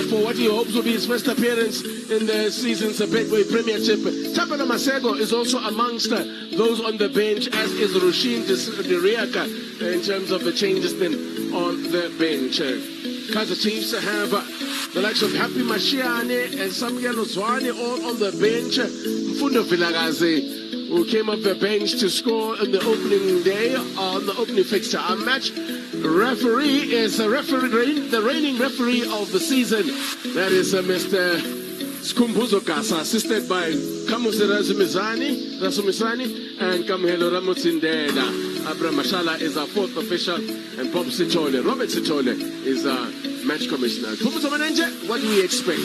for what he hopes will be his first appearance in the season's Betway Premiership. Tapana Masego is also amongst those on the bench, as is Rushin Deriaka in terms of the changes then on the bench. Kaizer Chiefs have the likes of Happy Mashiane and Samuel Zwane all on the bench. Mfundo Vilagazi, who came off the bench to score on the opening day on the opening fixture. Our match referee is the reigning referee of the season. That is Mr. Skumbuzo Kasa, assisted by Kamusi Rasumisani and Kamhelo Ramutsindeda. Abraham Mashala is our fourth official, and Bob Sitole, Robert Sitole, is our match commissioner. What do we expect?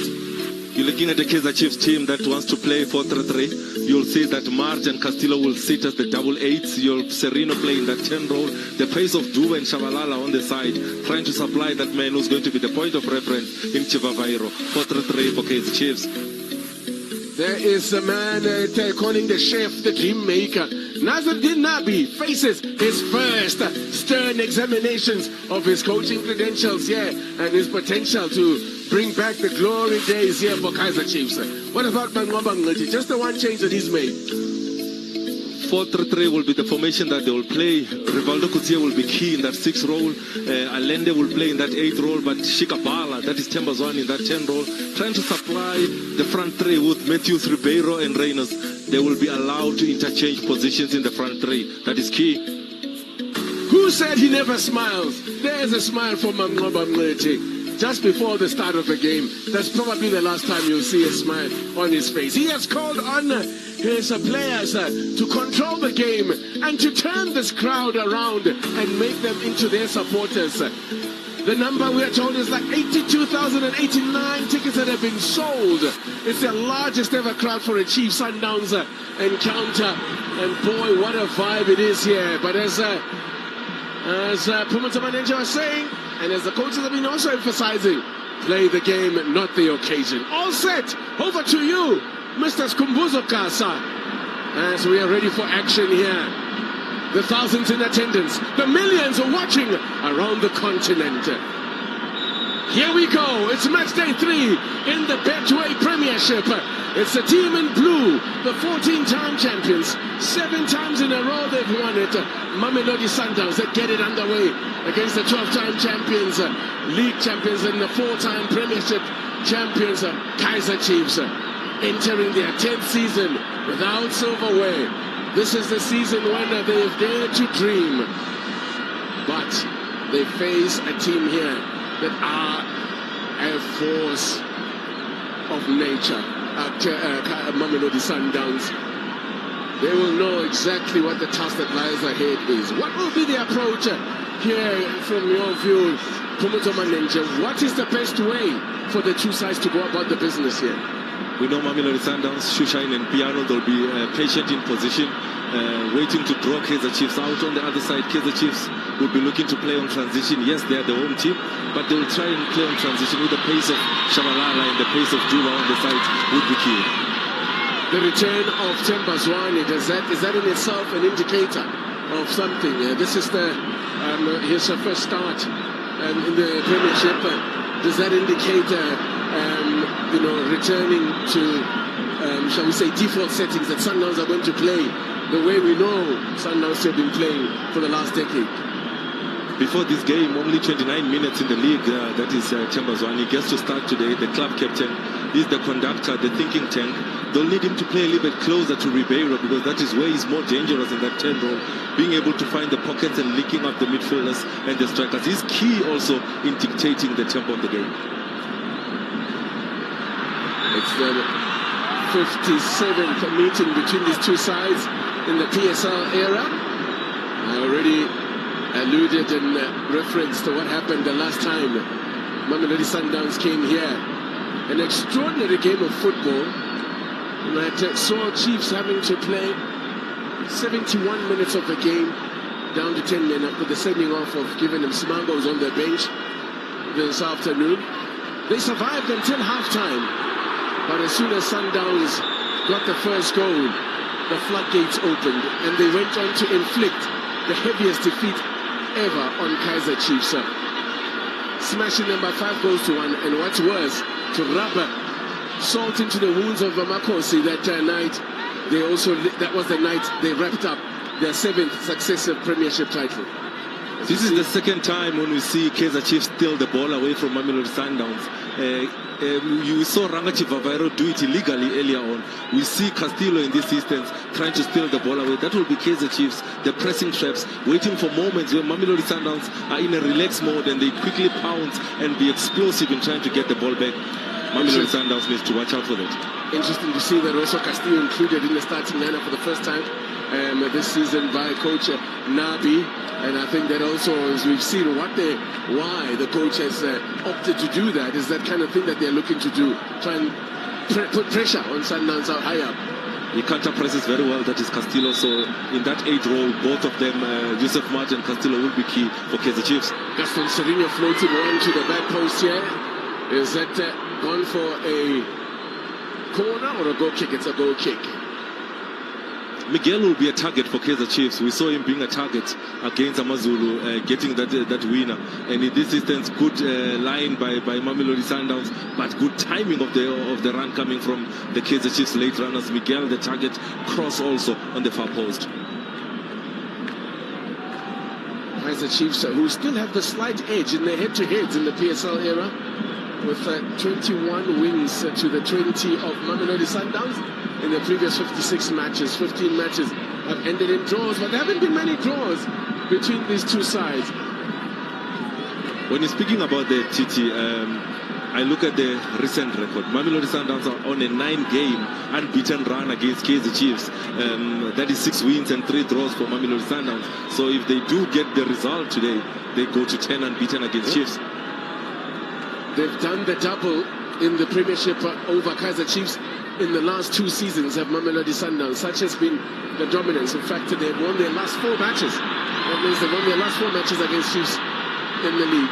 You're looking at the Kaizer Chiefs team that wants to play 4-3-3. You'll see that Marge and Castillo will sit as the double eights. You'll Sereno play in that 10 role. The pace of Duba and Shabalala on the side, trying to supply that man who's going to be the point of reference in Chivavairo. 4-3-3 for Kaizer Chiefs. There is a man calling the chef the dream maker. Nazaruddin Nabi faces his first stern examinations of his coaching credentials here and his potential to bring back the glory days here for Kaizer Chiefs. What about Mangwamba Ngati? Just the one change that he's made. 4-3-3 will be the formation that they will play. Rivaldo Kutia will be key in that 6 role. Allende will play in that 8 role, but Shikabala, that is Chambazwan in that 10 role, trying to supply the front 3 with Matthews, Ribeiro and Reynolds. They will be allowed to interchange positions in the front 3. That is key. Who said he never smiles? There's a smile from Mangwamba Ngati. Just before the start of the game, that's probably the last time you'll see a smile on his face. He has called on his players to control the game and to turn this crowd around and make them into their supporters. The number we are told is like 82,089 tickets that have been sold. It's the largest ever crowd for a Chiefs Sundowns encounter. And boy, what a vibe it is here. But as Pumata Manenja was saying, and as the coaches have been also emphasizing, play the game, not the occasion. All set. Over to you, Mr. Skumbuzo Kasa, as we are ready for action here. The thousands in attendance, the millions are watching around the continent. Here we go. It's match day 3 in the Betway Premiership. It's the team in blue, the 14-time champions. 7 times in a row they've won it. Mamelodi Sundowns that get it underway against the 12-time champions, league champions, and the 4-time Premiership champions, Kaizer Chiefs, entering their 10th season without silverware. This is the season when they've dared to dream, but they face a team here that are a force of nature. Mamelodi Sundowns, they will know exactly what the task that lies ahead is. What will be the approach here from your view, Pumuto Manenja? What is the best way for the two sides to go about the business here? We know Mamelodi Sundowns, Shushain and Piano, they'll be patient in position, waiting to draw Kaizer Chiefs out. On the other side, Kaizer Chiefs will be looking to play on transition. Yes, they are the home team, but they will try and play on transition with the pace of Shabalala and the pace of Juba on the side would be key. The return of Chambazwane, is that in itself an indicator of something? This is his first start in the Premiership. Does that indicate returning to, shall we say, default settings that Sundowns are going to play the way we know Sundowns have been playing for the last decade? Before this game, only 29 minutes in the league. That is Chambazwane. He gets to start today. The club captain is the conductor, the thinking tank. They'll need him to play a little bit closer to Ribeiro because that is where he's more dangerous in that 10 role. Being able to find the pockets and linking up the midfielders and the strikers is key also in dictating the tempo of the game. It's the 57th meeting between these two sides in the PSL era. I already alluded in reference to what happened the last time Mamelodi Sundowns came here. An extraordinary game of football that saw Chiefs having to play 71 minutes of the game down to 10 men after the sending off of giving them Smangos on the bench this afternoon. They survived until halftime, but as soon as Sundowns got the first goal, the floodgates opened and they went on to inflict the heaviest defeat ever on Kaizer Chiefs. Smashing them by 5 goals to 1, and what's worse, to rub salt into the wounds of Makosi that night. That was the night they wrapped up their 7th successive Premiership title. This is the second time when we see Kaizer Chiefs steal the ball away from Mamelodi Sundowns. You saw Rangachi Vavairo do it illegally earlier on. We see Castillo in this instance trying to steal the ball away. That will be Kaizer Chiefs, the pressing traps, waiting for moments where Mamelodi Sundowns are in a relaxed mode and they quickly pounce and be explosive in trying to get the ball back. Mamelodi Sundowns needs to watch out for that. Interesting to see that also Castillo included in the starting lineup for the first time this season by coach Nabi. And I think that also, as we've seen, why the coach has opted to do that is that kind of thing that they're looking to do. Try and put pressure on Sundowns out high up. He counter-presses very well, that is Castillo. So in that 8 role, both of them, Yusuf Mart and Castillo, will be key for Kaizer Chiefs. Gaston Serino floating one to the back post here. Is that gone for a corner or a goal kick? It's a goal kick. Miguel will be a target for Kaizer Chiefs. We saw him being a target against Amazulu, getting that winner. And in this instance, good line by Mamelodi Sundowns, but good timing of the run coming from the Kaizer Chiefs late runners. Miguel, the target, cross also on the far post. Kaizer Chiefs, who still have the slight edge in their head-to-heads in the PSL era, with 21 wins to the 20 of Mamelodi Sundowns. In the previous 56 matches, 15 matches have ended in draws, but there haven't been many draws between these two sides. When you're speaking about the TT, I look at the recent record. Mamelodi Sundowns are on a 9-game unbeaten run against Kaizer Chiefs. That is 6 wins and 3 draws for Mamelodi Sundowns. So if they do get the result today, they go to 10 unbeaten against Chiefs. They've done the double in the Premiership over Kaizer Chiefs in the last 2 seasons of Mamelodi Sundowns. Such has been the dominance. In fact, they've won their last 4 matches. That means they've won their last 4 matches against Chiefs in the league.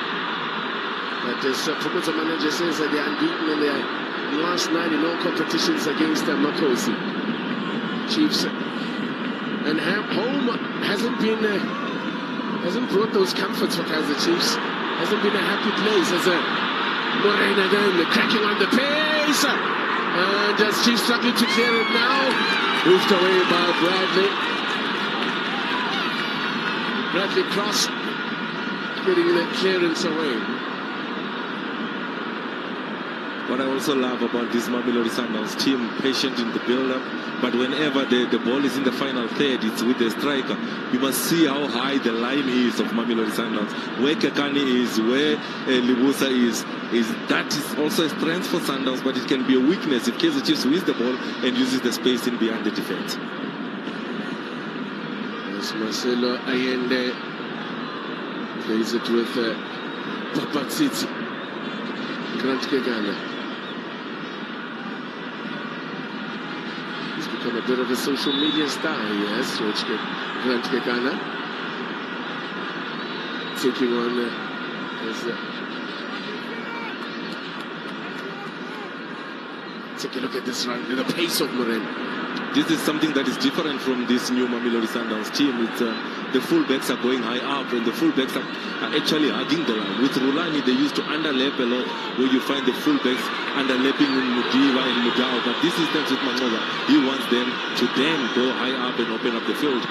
But as promoter manager says, that they're unbeaten in their last 9 in all competitions against Makosi. Chiefs. And home hasn't brought those comforts for Kaizer Chiefs. Hasn't been a happy place. As Morena then cracking on the pace. And as Chiefs struggling to clear it now. Moved away by Bradley. Bradley Cross getting the clearance away. What I also love about this Mamelodi Sundowns team, patient in the build-up, but whenever the ball is in the final third, it's with the striker. You must see how high the line is of Mamelodi Sundowns. Where Kakani is, where Libusa is that is also a strength for Sundowns, but it can be a weakness if Kaizer Chiefs wins the ball and uses the space in behind the defense. As Marcelo Allende plays it with Papatsitsi. Grant Kegana. He's become a bit of a social media star, yes, Grant Kegana. Taking on take a look at this run, the pace of Moreno. This is something that is different from this new Mamelodi Sundowns team. It's, the fullbacks are going high up and the fullbacks are actually hugging the line. With Rulani, they used to underlap a lot, where you find the fullbacks underlapping in Mudiva and Mudao. But this instance with Mangoba, he wants them to then go high up and open up the field.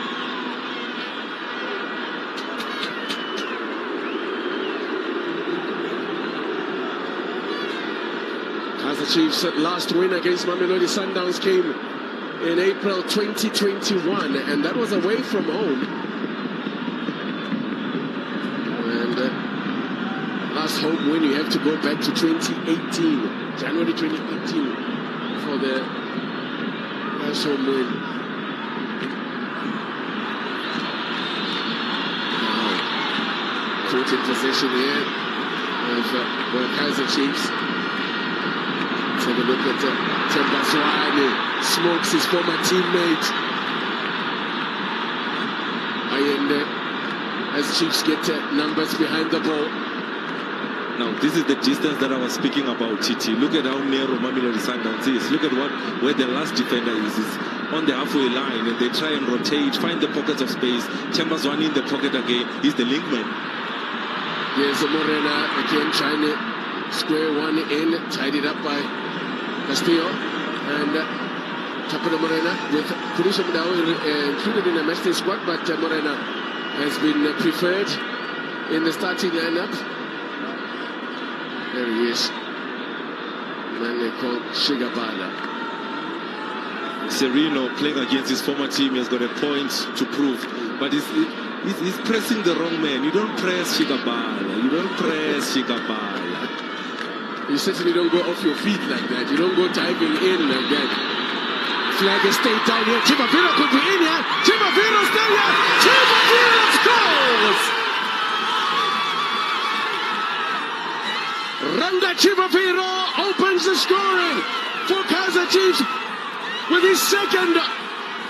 Kaizer Chiefs' last win against Mamelodi Sundowns came in April 2021, and that was away from home. And last home win, you have to go back to 2018, January 2018, for the last home win. Now, caught in possession here of Kaizer Chiefs. Have a look at Temba Swani, smokes his former teammate. And as Chiefs get numbers behind the ball. Now, this is the distance that I was speaking about, Titi. Look at how narrow Mamelodi Sundowns is. Look at where the last defender is. on the halfway line and they try and rotate, find the pockets of space. Chambers one in the pocket again. He's the link man. Here's Morena again trying to square one in, tied it up by Castillo. And Tapera Morena with Kurusha Mdao included in the matchday squad, but Morena has been preferred in the starting lineup. There he is. Man they call Shigabala. Sereno playing against his former team, he has got a point to prove, but he's pressing the wrong man. You don't press Shigabala. You don't press Shigabala. You certainly don't go off your feet like that. You don't go diving in like that. Flag is stayed down here. Chibaviro could be in here. Chibaviro's down here. Chibaviro scores! Ranga Chibaviro opens the scoring for Kaizer Chiefs with his second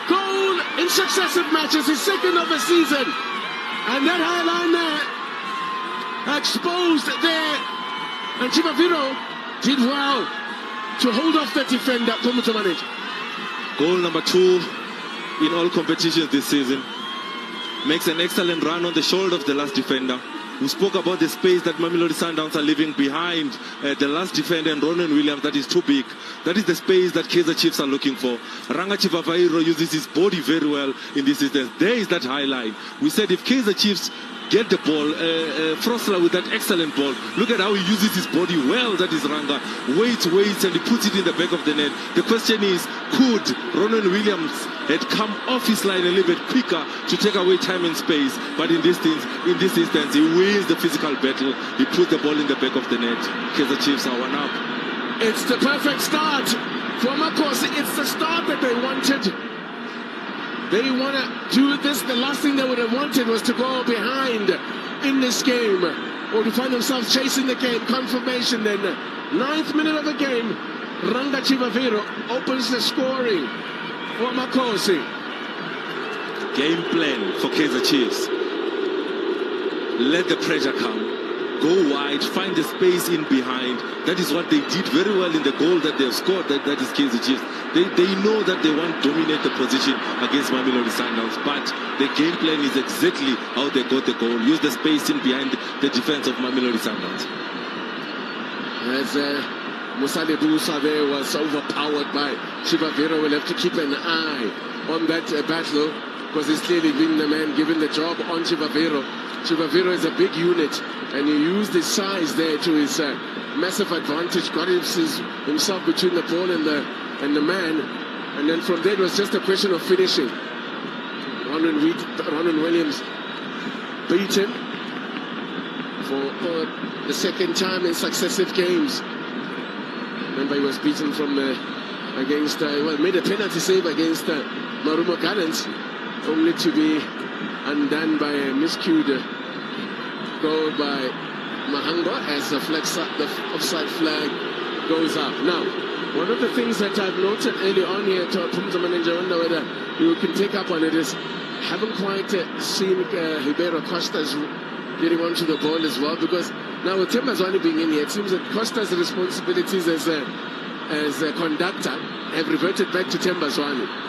goal in successive matches, his second of the season. And that high line there exposed there. And Chibaviro did well to hold off the defender, Komuto Manage. Goal number 2 in all competitions this season. Makes an excellent run on the shoulder of the last defender. We spoke about the space that Mamelodi Sundowns are leaving behind the last defender and Ronan Williams. That is too big. That is the space that Kaizer Chiefs are looking for. Ranga Chibaviro uses his body very well in this instance. There is that high line. We said if Kaizer Chiefs get the ball, Frosler with that excellent ball. Look at how he uses his body well, that is Ranga. Waits, and he puts it in the back of the net. The question is, could Ronan Williams had come off his line a little bit quicker to take away time and space? But in this instance, he wins the physical battle. He puts the ball in the back of the net. Kaizer Chiefs are one up. It's the perfect start for Makosi. It's the start that they wanted. They want to do this. The last thing they would have wanted was to go behind in this game or to find themselves chasing the game. Confirmation then. 9th minute of the game. Ranga Chibaviro opens the scoring for Makosi. Game plan for Kaizer Chiefs. Let the pressure come. Go wide, find the space in behind. That is what they did very well in the goal that they have scored. That is Kaizer Chiefs. They know that they want to dominate the position against Mamelodi Sundowns, but the game plan is exactly how they got the goal. Use the space in behind the defense of Mamelodi Sundowns. As Musale Busa there was overpowered by Chibaviro, will have to keep an eye on that battle because he's clearly been the man given the job on Chibaviro. Chibaviro is a big unit and he used his size there to his massive advantage, got himself between the ball and the man, and then from there it was just a question of finishing. Ronan Williams beaten for the second time in successive games. Remember, he was beaten from against made a penalty save against Marumo Gallants, only to be undone by a miscued goal by Mahango as the offside flag goes up. Now, one of the things that I've noted early on here to Pumza Manager, I wonder whether you can take up on it, is haven't quite seen Ribeiro Costa's getting onto the ball as well, because now with Tembazwane being in here, it seems that Costa's responsibilities as a conductor have reverted back to Tembazwane.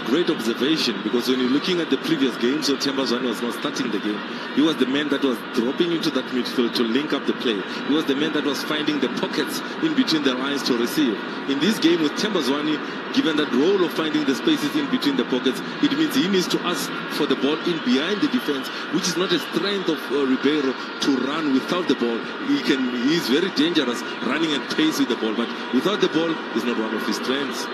Great observation, because when you're looking at the previous games, so Tembazwane was not starting the game. He was the man that was dropping into that midfield to link up the play. He was the man that was finding the pockets in between the lines to receive. In this game with Tembazwane, given that role of finding the spaces in between the pockets, it means he needs to ask for the ball in behind the defense, which is not a strength of Ribeiro to run without the ball. He's very dangerous running at pace with the ball, but without the ball, it's not one of his strengths.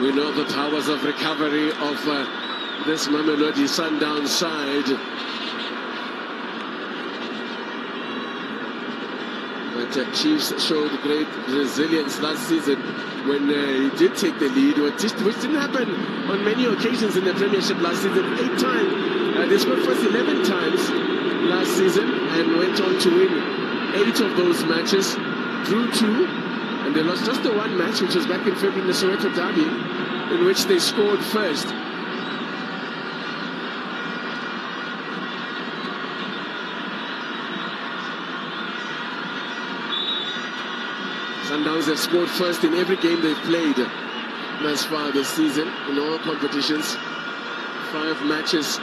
We know the powers of recovery of this Mamelodi Sundowns side. But Chiefs showed great resilience last season when he did take the lead, which didn't happen on many occasions in the Premiership last season. 8 times. They scored first 11 times last season and went on to win 8 of those matches, drew 2. And they lost just the one match, which was back in February in the Soweto Derby, in which they scored first. Sundowns have scored first in every game they've played thus far this season in all competitions. 5 matches,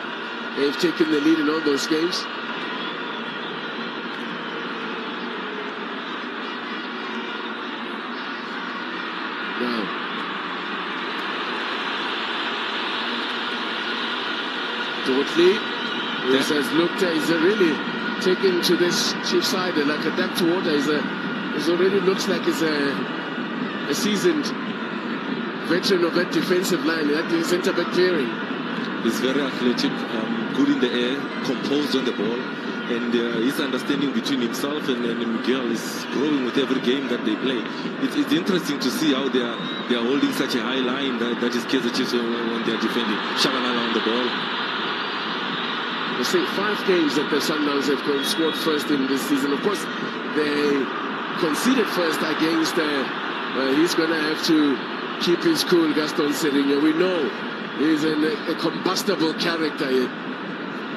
they've taken the lead in all those games. Now, Dortley, this has looked, he's really taken to this Chief side like a duck to water. It already looks like he's a seasoned veteran of that defensive line, that centre back pairing. He's very athletic, good in the air, composed on the ball, and his understanding between himself and Miguel is growing with every game that they play. It's interesting to see how they are holding such a high line that is Kaizer Chiefs when they are defending. Shabalala on the ball. I say 5 games that the Sundowns have scored first in this season. Of course, they conceded first against, he's going to have to keep his cool, Gaston Serinho. We know he's a combustible character.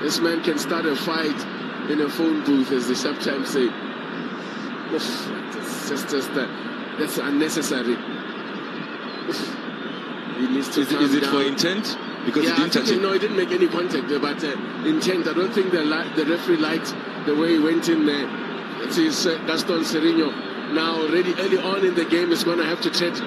This man can start a fight in a phone booth, as they sometimes say. Oof, that's unnecessary. Oof. He needs to is it for intent? Because yeah, he didn't touch it. No, he didn't make any contact there, but intent. I don't think the referee liked the way he went in there. It is Gaston Serinho. Now, already early on in the game, is going to have to tread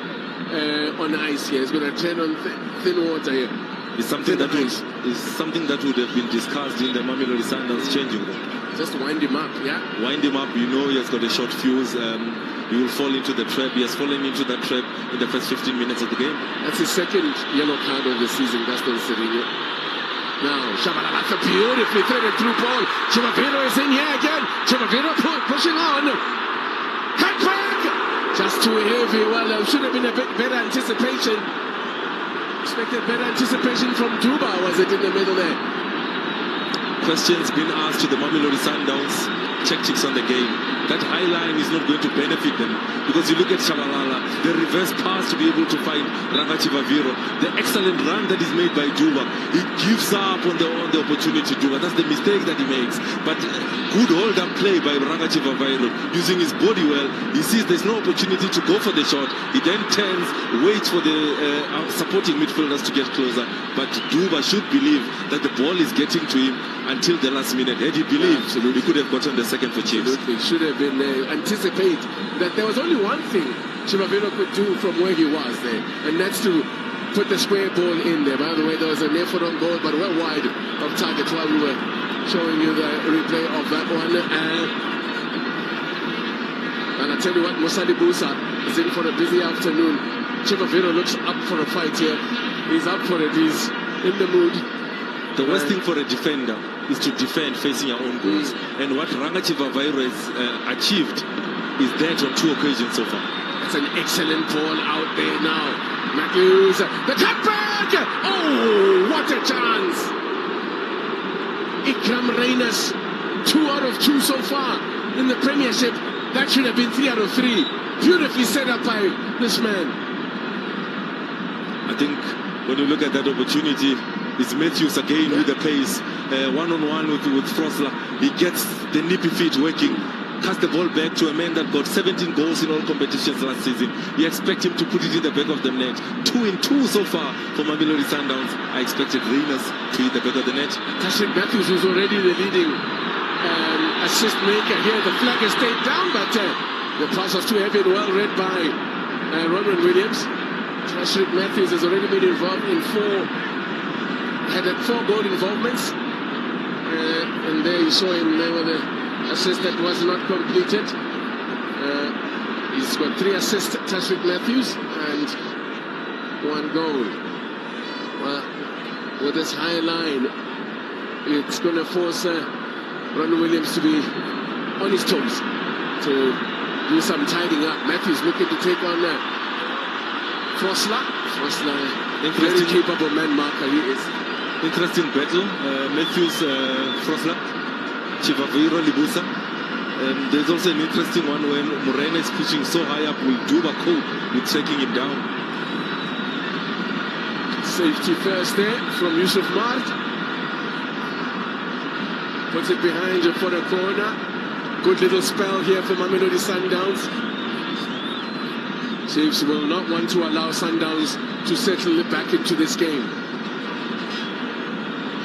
on ice here. He's going to tread on thin water here. It's something that would have been discussed in the Mamelodi Sundowns changing room. Just wind him up, yeah? Wind him up, you know he has got a short fuse. He will fall into the trap. He has fallen into that trap in the first 15 minutes of the game. That's his second yellow card of the season, Gaston Serinho. Now, Shabalala, that's a beautifully threaded through ball. Chivaviro is in here again. Chivaviro pushing on. Cut back! Just too heavy. Well, there should have been a bit better anticipation. Expected better anticipation from Duba, was it, in the middle there? Questions being asked to the Mamelodi Sundowns tactics on the game. That high line is not going to benefit them, because you look at Shabalala, the reverse pass to be able to find Rangachivaviro, the excellent run that is made by Duba. He gives up on the opportunity, Duba. That's the mistake that he makes. But good hold-up play by Rangachivaviro, using his body well. He sees there's no opportunity to go for the shot. He then turns, waits for the supporting midfielders to get closer. But Duba should believe that the ball is getting to him until the last minute. Had he believed, he could have gotten the second for Chiefs. Absolutely. Should have been anticipate that there was only one thing Chivaviro could do from where he was there, and that's to put the square ball in there. By the way, there was an effort on goal, but we're wide of target while we were showing you the replay of that one. And I tell you what, Musali Busa is in for a busy afternoon. Chivaviro looks up for a fight here. He's up for it. He's in the mood. The worst thing for a defender is to defend facing your own goals. And what Rangachivaviro has achieved is that on 2 occasions so far. That's an excellent ball out there now. Matthews, the cutback! Oh, what a chance! Ikram Reyners, 2 out of 2 so far in the Premiership. That should have been 3 out of 3. Beautifully set up by this man. I think when you look at that opportunity, it's Matthews again with the pace, one-on-one with Frosler. He gets the nippy feet working, casts the ball back to a man that got 17 goals in all competitions last season. You expect him to put it in the back of the net. 2 in 2 so far for Mamelodi Sundowns. I expected Reyners to hit the back of the net. Tashik Matthews was already the leading assist maker here. The flag has stayed down, but the pass was too heavy and well read by Ronald Williams. Tashik Matthews has already been involved in 4 goal involvements, and there you saw him there with the assist that was not completed. He's got 3 assists, Tashik Matthews, and 1 goal. Well, with this high line, it's going to force Ron Williams to be on his toes to do some tidying up. Matthews looking to take on Frosler. Frosler, very capable man marker he is. Interesting battle, Matthews, Frosler, Chivaviro, Libusa. There's also an interesting one when Morena is pushing so high up. Will Duba cope with taking him down? Safety first there from Yusuf Mart. Puts it behind for a corner. Good little spell here for Mamelodi Sundowns. Chiefs will not want to allow Sundowns to settle it back into this game.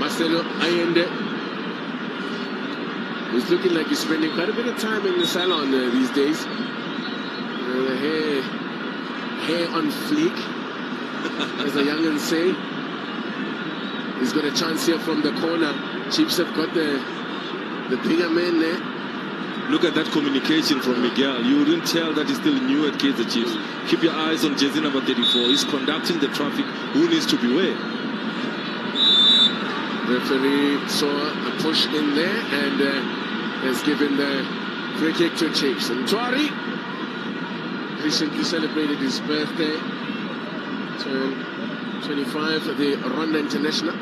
Marcelo Allende is looking like he's spending quite a bit of time in the salon these days. Hair on fleek, as the young'uns say. He's got a chance here from the corner. Chiefs have got the bigger man there. Look at that communication from Miguel. You wouldn't tell that he's still new at Kaizer Chiefs. Keep your eyes on jersey number 34. He's conducting the traffic. Who needs to beware? Referee saw a push in there and has given the free kick to Chiefs. And Twari recently celebrated his birthday. Turned 25 at the Rwanda International.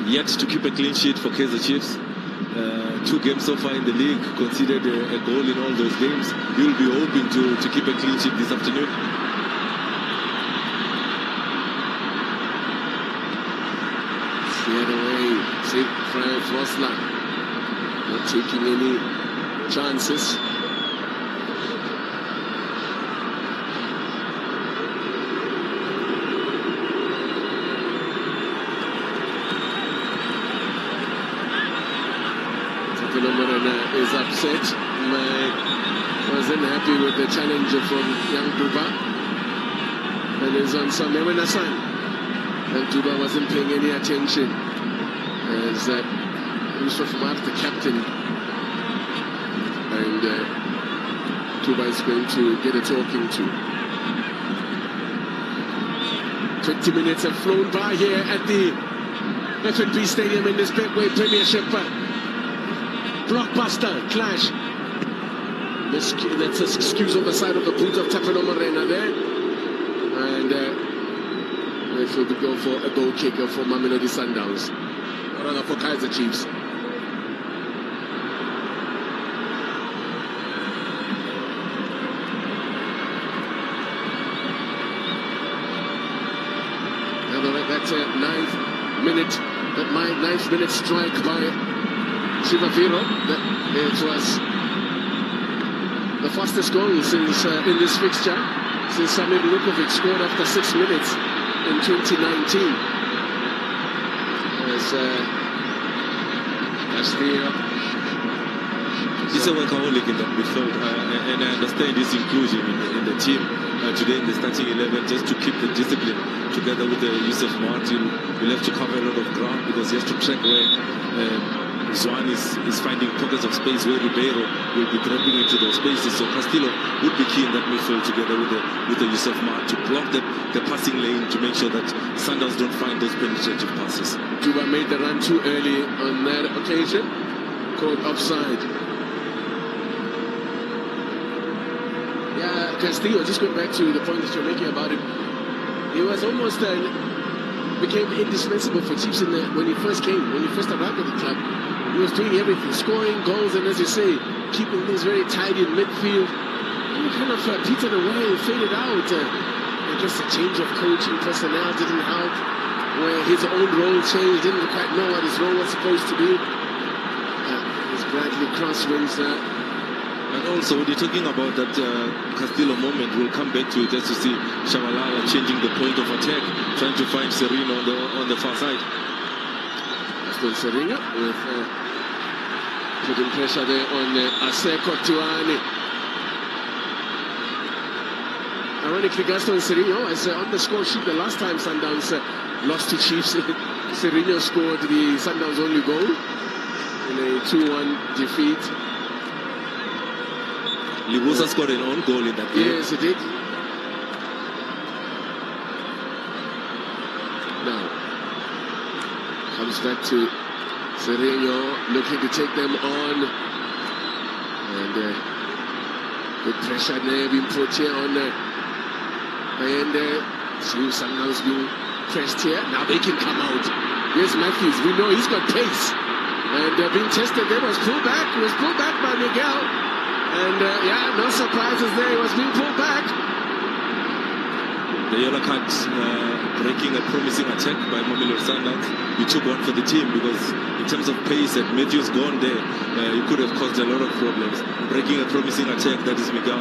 Yet to keep a clean sheet for Kaizer Chiefs. 2 games so far in the league, considered a goal in all those games. You'll be hoping to keep a clean sheet this afternoon. Cleared away, see Frank Flosland not taking any chances. Is upset. Wasn't happy with the challenge from young Duba. And is on Samewe San. And Duba wasn't paying any attention. As Yusuf Mark, the captain. And Duba is going to get a talking to. 20 minutes have flown by here at the FNB Stadium in this Betway Premiership. Blockbuster clash. That's an excuse on the side of the boot of Tapano Morena there. And they will go for a goal kicker for Mamelodi Sundowns. Or rather for Kaizer Chiefs. That's a ninth minute strike by Chivaviro. It was the fastest goal since in this fixture since Samir Lukovic scored after 6 minutes in 2019. As Castillo. He's a workaholic in that midfield, and I understand his inclusion in the team today in the starting 11, just to keep the discipline together with the Yusuf Martin. We'll have to cover a lot of ground because he has to track where Zwan is finding pockets of space where Ribeiro will be dropping into those spaces. So Castillo would be key in that midfield together with the Yusuf Martin to block the passing lane to make sure that Sundowns don't find those penetrative passes. Juba made the run too early on that occasion, called offside. Yeah, Castillo, just going back to the point that you're making about him, he was almost became indispensable for Chiefs when he first arrived at the club. He was doing everything, scoring goals, and as you say, keeping things very tidy in midfield. And he kind of petered away, faded out. I guess the change of coaching personnel didn't help, where his own role changed, didn't quite know what his role was supposed to be. His Bradley crosswinds there. And also, when you're talking about that Castillo moment, we'll come back to it just to see Shabalala changing the point of attack, trying to find Serino on the far side. Still Serino with putting pressure there on Aseko Tuani. Ironically, Gaston Serino, as on the score sheet the last time Sundowns lost to Chiefs, Serino scored the Sundowns' only goal in a 2-1 defeat. Libusa scored an own goal in that game. Yes, he did. Now, comes back to Sereno, looking to take them on. And good pressure there being put here on and see Sundowns being pressed here. Now they can come out. Here's Matthews. We know he's got pace. And being tested there, was pulled back. He was pulled back by Miguel. And yeah, no surprises there. He was being pulled back. The yellow card breaking a promising attack by Mamelodi Sundowns. He took one for the team because in terms of pace, and Matthews gone there, he could have caused a lot of problems. Breaking a promising attack, that is Miguel.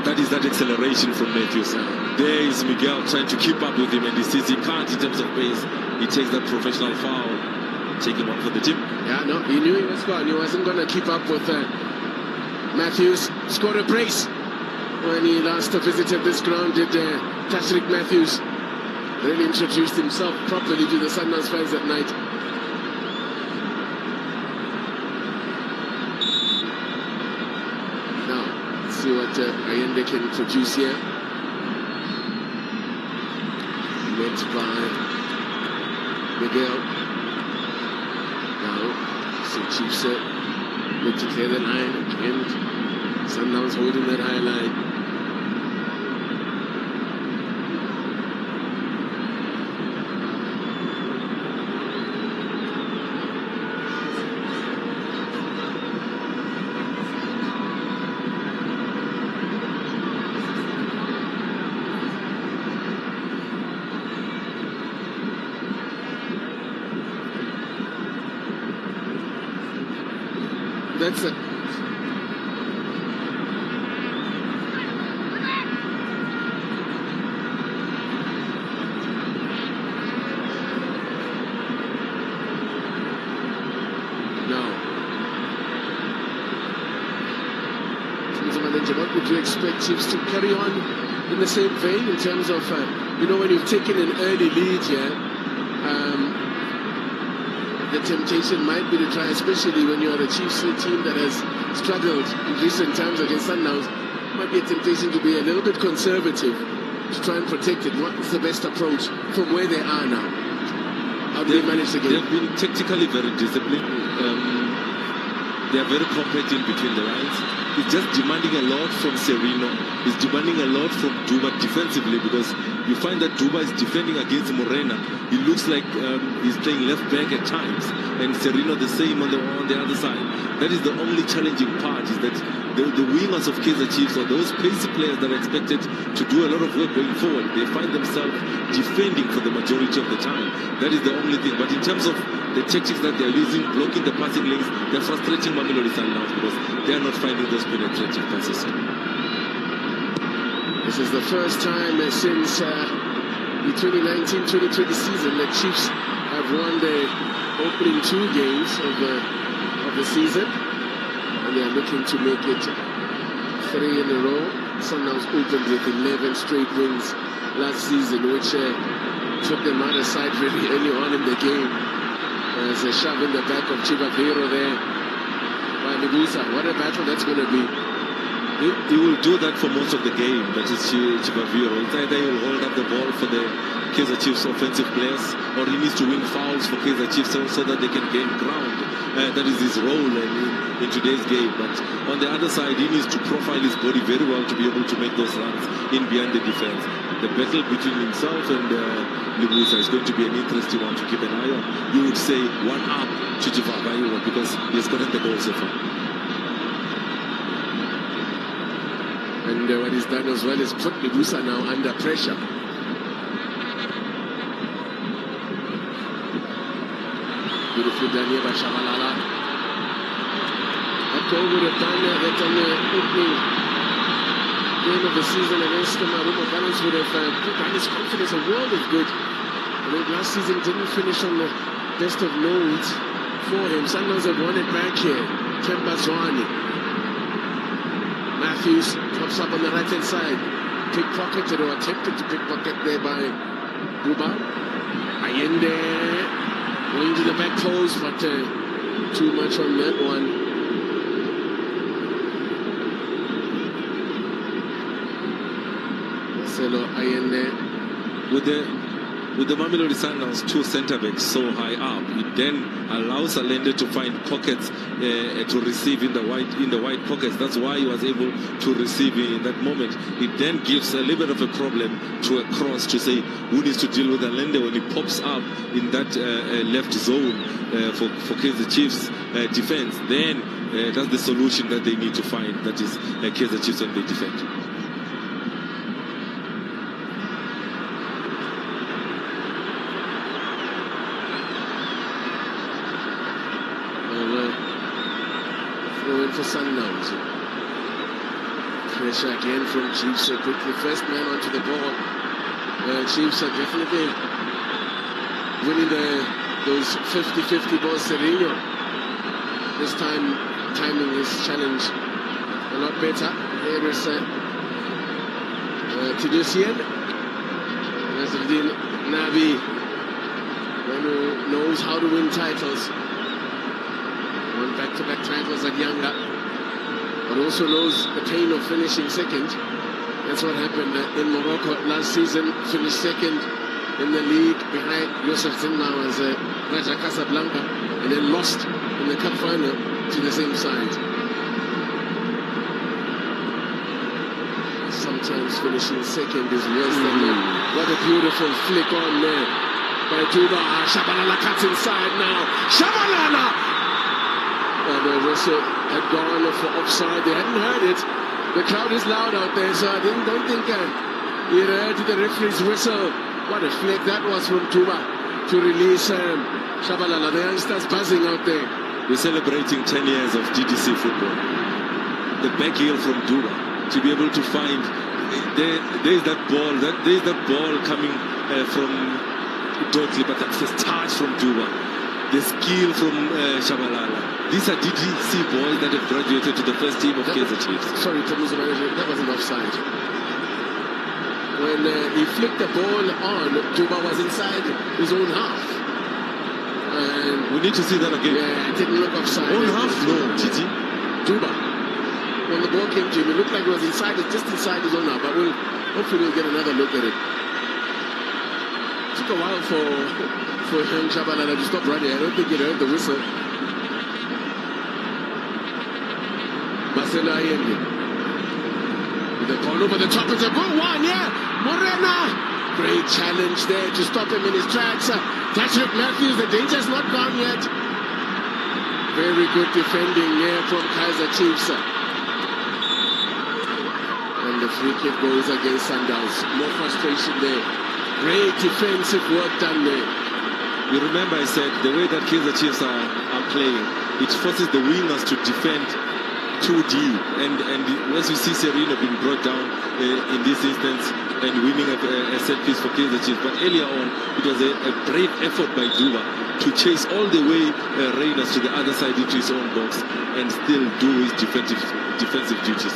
That is that acceleration from Matthews. There is Miguel trying to keep up with him, and he sees he can't in terms of pace. He takes that professional foul, taking one for the team. Yeah, no, he knew he was gone. He wasn't going to keep up with Matthews. Scored a brace when he last visited this ground. Did Patrick Matthews really introduced himself properly to the Sundowns fans at night. Now, let's see what Allende can produce here. Met by Miguel. Now, so Chiefs look to clear the line, and Sundowns holding that high line. That's it. What would you expect Chiefs to carry on in the same vein in terms of, when you've taken an early lead here, the temptation might be to try, especially when you're a Chiefs team that has struggled in recent times against Sundowns, might be a temptation to be a little bit conservative to try and protect it. What's the best approach from where they are now? How do they manage the game? They've been tactically very disciplined. They are very compact in between the lines. It's just demanding a lot from Serino. It's demanding a lot from Duba defensively, because you find that Duba is defending against Morena. He looks like he's playing left back at times, and Serino the same on the other side. That is the only challenging part, is that the wingers of Kaizer Chiefs, or those pacey players that are expected to do a lot of work going forward, they find themselves defending for the majority of the time. That is the only thing. But in terms of the tactics that they're using, blocking the passing lanes, they're frustrating Mamelodi Sundowns because they're not finding those penetrative passes. This is the first time since the 2019-2020 season that Chiefs have won the opening 2 games of the season, and they are looking to make it 3 in a row. Sundowns opened with 11 straight wins last season, which took them out of sight very early on in the game. There's a shove in the back of Chivaviro there by Libusa. What a battle that's going to be. He will do that for most of the game. That is Chivaviro. It's either he will hold up the ball for the Kaizer Chiefs offensive players, or he needs to win fouls for Kaizer Chiefs so that they can gain ground. That is his role in today's game. But on the other side, he needs to profile his body very well to be able to make those runs in behind the defense. The battle between himself and Libusa is going to be an interesting one to keep an eye on. You would say 1 up to Chivaviro because he has gotten the goal so far. And what he's done as well is put Libusa now under pressure. Beautiful done here by Shabalala. That goal would have done that on the opening game of the season against the Marumo Balance would have put his confidence a world of good. I mean, last season didn't finish on the best of notes for him. Sundowns have won it back here. Kemba Zwani. Matthews pops up on the right-hand side. Pickpocketed, or attempted to pickpocket there by Buba. Allende going to the back post, but too much on that one. Marcelo Allende. With the Mamelodi Sundowns 2 centre-backs so high up, it then allows Allende to find pockets to receive in the wide pockets. That's why he was able to receive in that moment. It then gives a little bit of a problem to a cross to say who needs to deal with Allende when he pops up in that left zone for Kaizer Chiefs defense. Then that's the solution that they need to find. That is Kaizer Chiefs when they defend. For Sundowns. Pressure again from Chiefs. Quickly, first man onto the ball. Chiefs are definitely winning those 50-50 balls. Sereno. This time, timing is challenged a lot better. Here is Tidusien. Nasruddin Nabi, man who knows how to win titles. Won back-to-back titles at Yanga, but also knows the pain of finishing second. That's what happened in Morocco last season. Finished second in the league behind Yusuf Zinma as Raja Casablanca, and then lost in the cup final to the same side. Sometimes finishing second is worse than that. What a beautiful flick on there by Duba. Shabalala cuts inside now. Shabalala! The whistle had gone for offside. They hadn't heard it. The crowd is loud out there, so I don't think he heard the referee's whistle. What a flick that was from Tuba to release Shabalala. The youngsters buzzing out there. We're celebrating 10 years of GDC football. The back heel from Tuba to be able to find there's that ball coming from Dotli, but that's the start from Tuba. The skill from Shabalala. These are DDC boys that have graduated to the first team of Kaizer Chiefs. Sorry, Tamuzu Manager, that wasn't offside. When he flicked the ball on, Juba was inside his own half. And we need to see that again. Yeah, it didn't look offside. Own half? No, Titi. Juba. When the ball came to him, it looked like it was inside, just inside his own half. But hopefully we'll get another look at it. It took a while for young Shabalala to stop running. I don't think he heard the whistle. Marcelo Allende. With the ball over the top, it's a good one, yeah! Morena! Great challenge there to stop him in his tracks. Tashrik Matthews, the danger's not gone yet. Very good defending here from Kaizer Chiefs. And the free kick goes against Sundowns. More frustration there. Great defensive work done there. You remember I said the way that Kaizer Chiefs are playing, it forces the wingers to defend too deep, and once you see Sereno being brought down in this instance and winning a set piece for Kaizer Chiefs, but earlier on it was a brave effort by Duba to chase all the way Reyners to the other side into his own box and still do his defensive duties.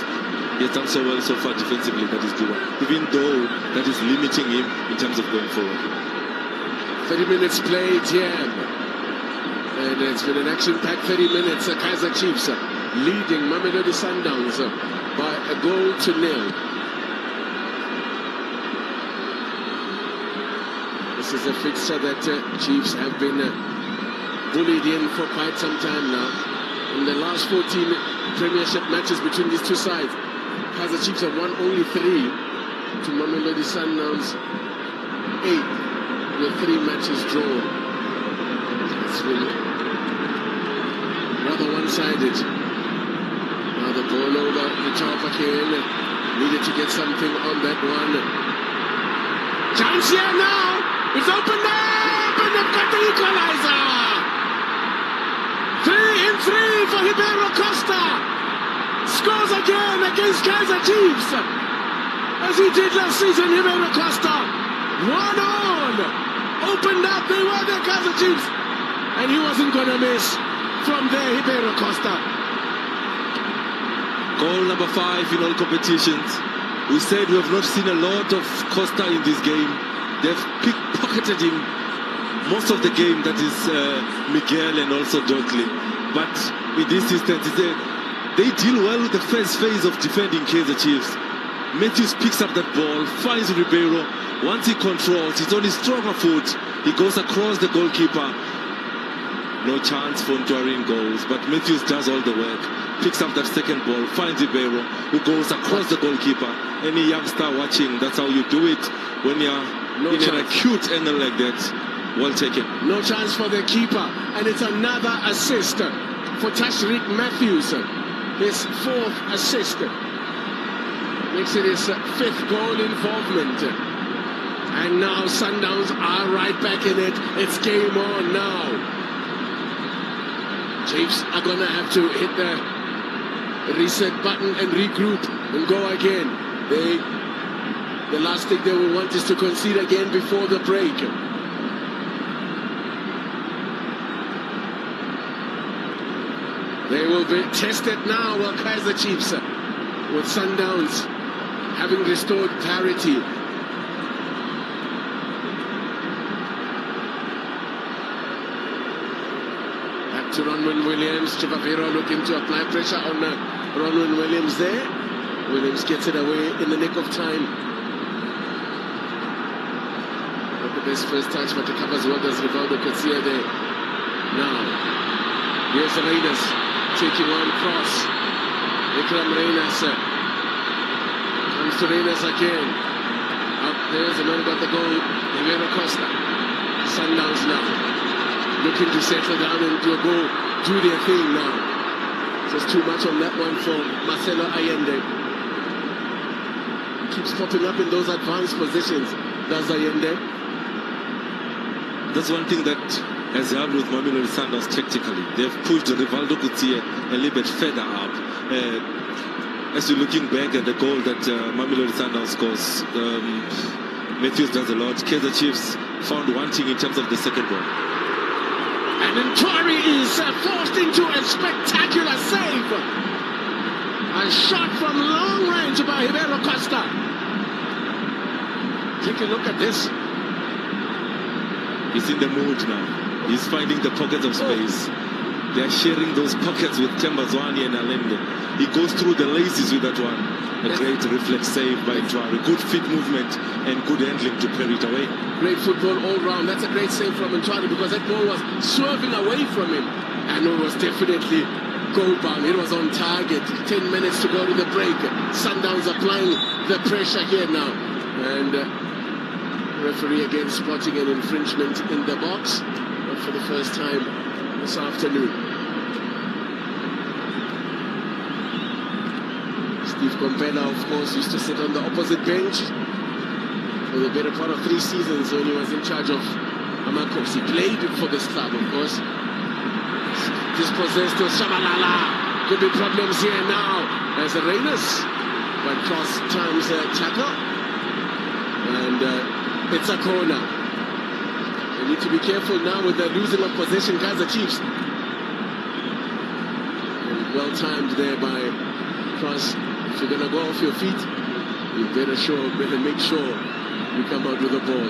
He has done so well so far defensively, that is Duba, even though that is limiting him in terms of going forward. 30 minutes played here, and it's been an action-packed 30 minutes. Kaizer Chiefs leading Mamelodi Sundowns by a goal to nil. This is a fixture that Chiefs have been bullied in for quite some time now. In the last 14 Premiership matches between these two sides, Kaizer Chiefs have won only 3 to Mamelodi Sundowns 8 with 3 matches drawn. It's been rather one-sided. Now the ball over the top again. Needed to get something on that one. Chance here now. It's open up, and they've got the equalizer. 3-3 for Ribeiro Costa. Scores again against Kaizer Chiefs, as he did last season. Ribeiro Costa, 1-on. Opened up. They were the Kaizer Chiefs, and he wasn't gonna miss from there. Ribeiro Costa. Goal number 5 in all competitions. We said we have not seen a lot of Costa in this game. They've pickpocketed him most of the game, that is Miguel and also Dotley. But in this instance, they deal well with the first phase of defending Kaizer Chiefs. Matthews picks up that ball, finds Ribeiro. Once he controls, he's on his stronger foot. He goes across the goalkeeper. No chance for Ntuari goals, but Matthews does all the work. Picks up that second ball, finds Ribeiro, who goes across the goalkeeper. Any youngster watching, that's how you do it when you're in an acute angle like that. Well taken. No chance for the keeper, and it's another assist for Tashrik Matthews. His 4th assist. Makes it his 5th goal involvement. And now Sundowns are right back in it. It's game on now. Chiefs are going to have to hit the reset button and regroup. and go again. The last thing they will want is to concede again before the break. They will be tested now, Kaizer Chiefs, with Sundowns having restored parity. Back to Ronwin Williams. Chivaviro looking to apply pressure on Ronwin Williams there. Williams gets it away in the nick of time. Not the best first touch, but recovers well. Does Rivaldo Katsia there. Now, here's the Raiders taking one cross. Ikram Reynas comes to Reynas again. Up there's the man got the goal. Rivera Costa. Sundowns now looking to settle down and do their thing now. Just too much on that one for Marcelo Allende. Keeps popping up in those advanced positions. Does Allende? That's one thing that has helped with Mamelodi Sundowns tactically. They've pushed Rivaldo Kutia a little bit further up. As you're looking back at the goal that Mamelodi Sundowns scores, Matthews does a lot. Kaizer Chiefs found wanting in terms of the second goal. And then Tori is forced into a spectacular save. A shot from long range by Rivera Costa. Take a look at this. He's in the mood now. He's finding the pockets of space. They're sharing those pockets with Tembazwani and Allende. He goes through the laces with that one. A great reflex save by Ntwari. Good feet movement and good handling to parry it away. Great football all round. That's a great save from Ntwari because that ball was swerving away from him. And it was definitely goal bound. It was on target. 10 minutes to go to the break. Sundowns applying the pressure here now. And referee again spotting an infringement in the box. But for the first time this afternoon. Steve Gompela, of course, used to sit on the opposite bench for the better part of 3 seasons when he was in charge of Amakos. He played for this club, of course. Dispossessed to Shabalala. Could be problems here now. As the Raiders, but cross times tackle. And it's a corner. They need to be careful now with the losing of possession, Kaizer Chiefs. And well timed there by Cross. If you're gonna go off your feet, you better make sure you come out with the ball.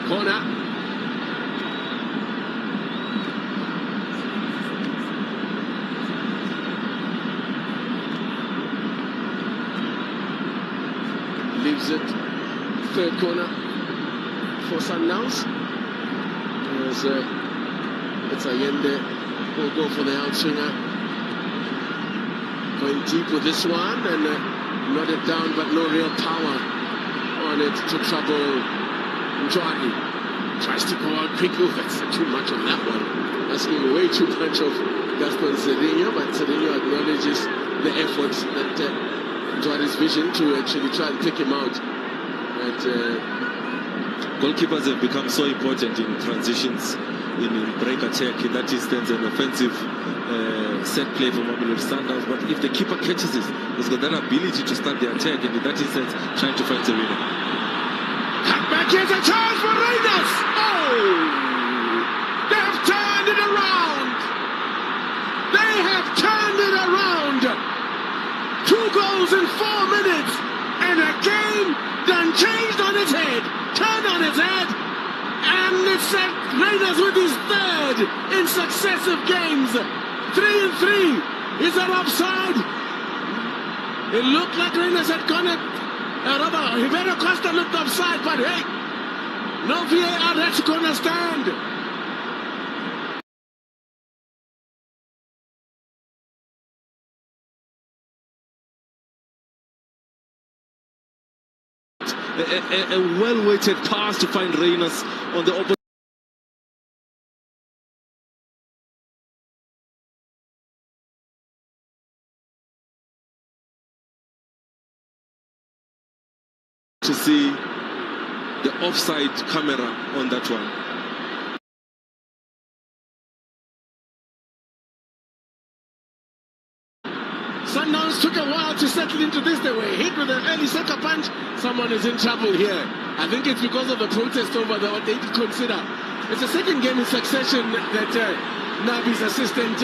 Corner. Leaves it third corner for Sundowns. It's Allende will go for the outswinger. Going deep with this one and nodded down, but no real power on it to trouble Ntwari. Tries to go out quick move. That's too much on that one. Asking way too much of Gaston Cedinho, but Cedinho acknowledges the efforts that Ntwari's vision to actually try and pick him out. But goalkeepers have become so important in transitions, in break attack. In that instance, an offensive set play for Mamelodi Sundowns. But if the keeper catches it, he's got that ability to start the attack, and in that instance, trying to find Serena. Cut back, here's a chance for Raiders! Oh! They have turned it around! They have turned it around! 2 goals in 4 minutes, and a game done changed on its head, turned on its head, and it's Raiders with his 3rd in successive games. 3-3. Is that offside? It looked like Raiders had gone it. Rivera Costa looked offside, but hey, no VAR, that's gonna stand. A well-weighted pass to find Reynas on the opposite. To see the offside camera on that one. Sundowns took a while to to settle into this. They were hit with an early sucker punch. Someone is in trouble here. I think it's because of the protest over there, what they consider. It's the second game in succession that Nabi's assistant,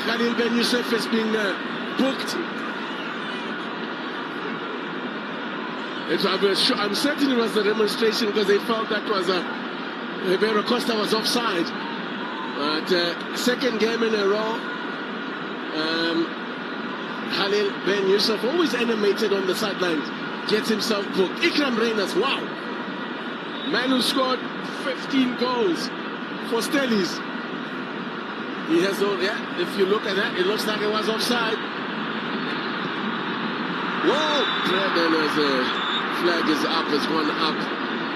Khalil Ben Youssef, has been booked. I'm certain it was a demonstration because they felt that was Ribeiro Costa was offside. But second game in a row, Khalil Ben Youssef, always animated on the sidelines, gets himself booked. Ikram Reyners, wow. Man who scored 15 goals for Stellies. He has all, yeah, if you look at that, it looks like it was offside. Whoa! The flag is up, has gone up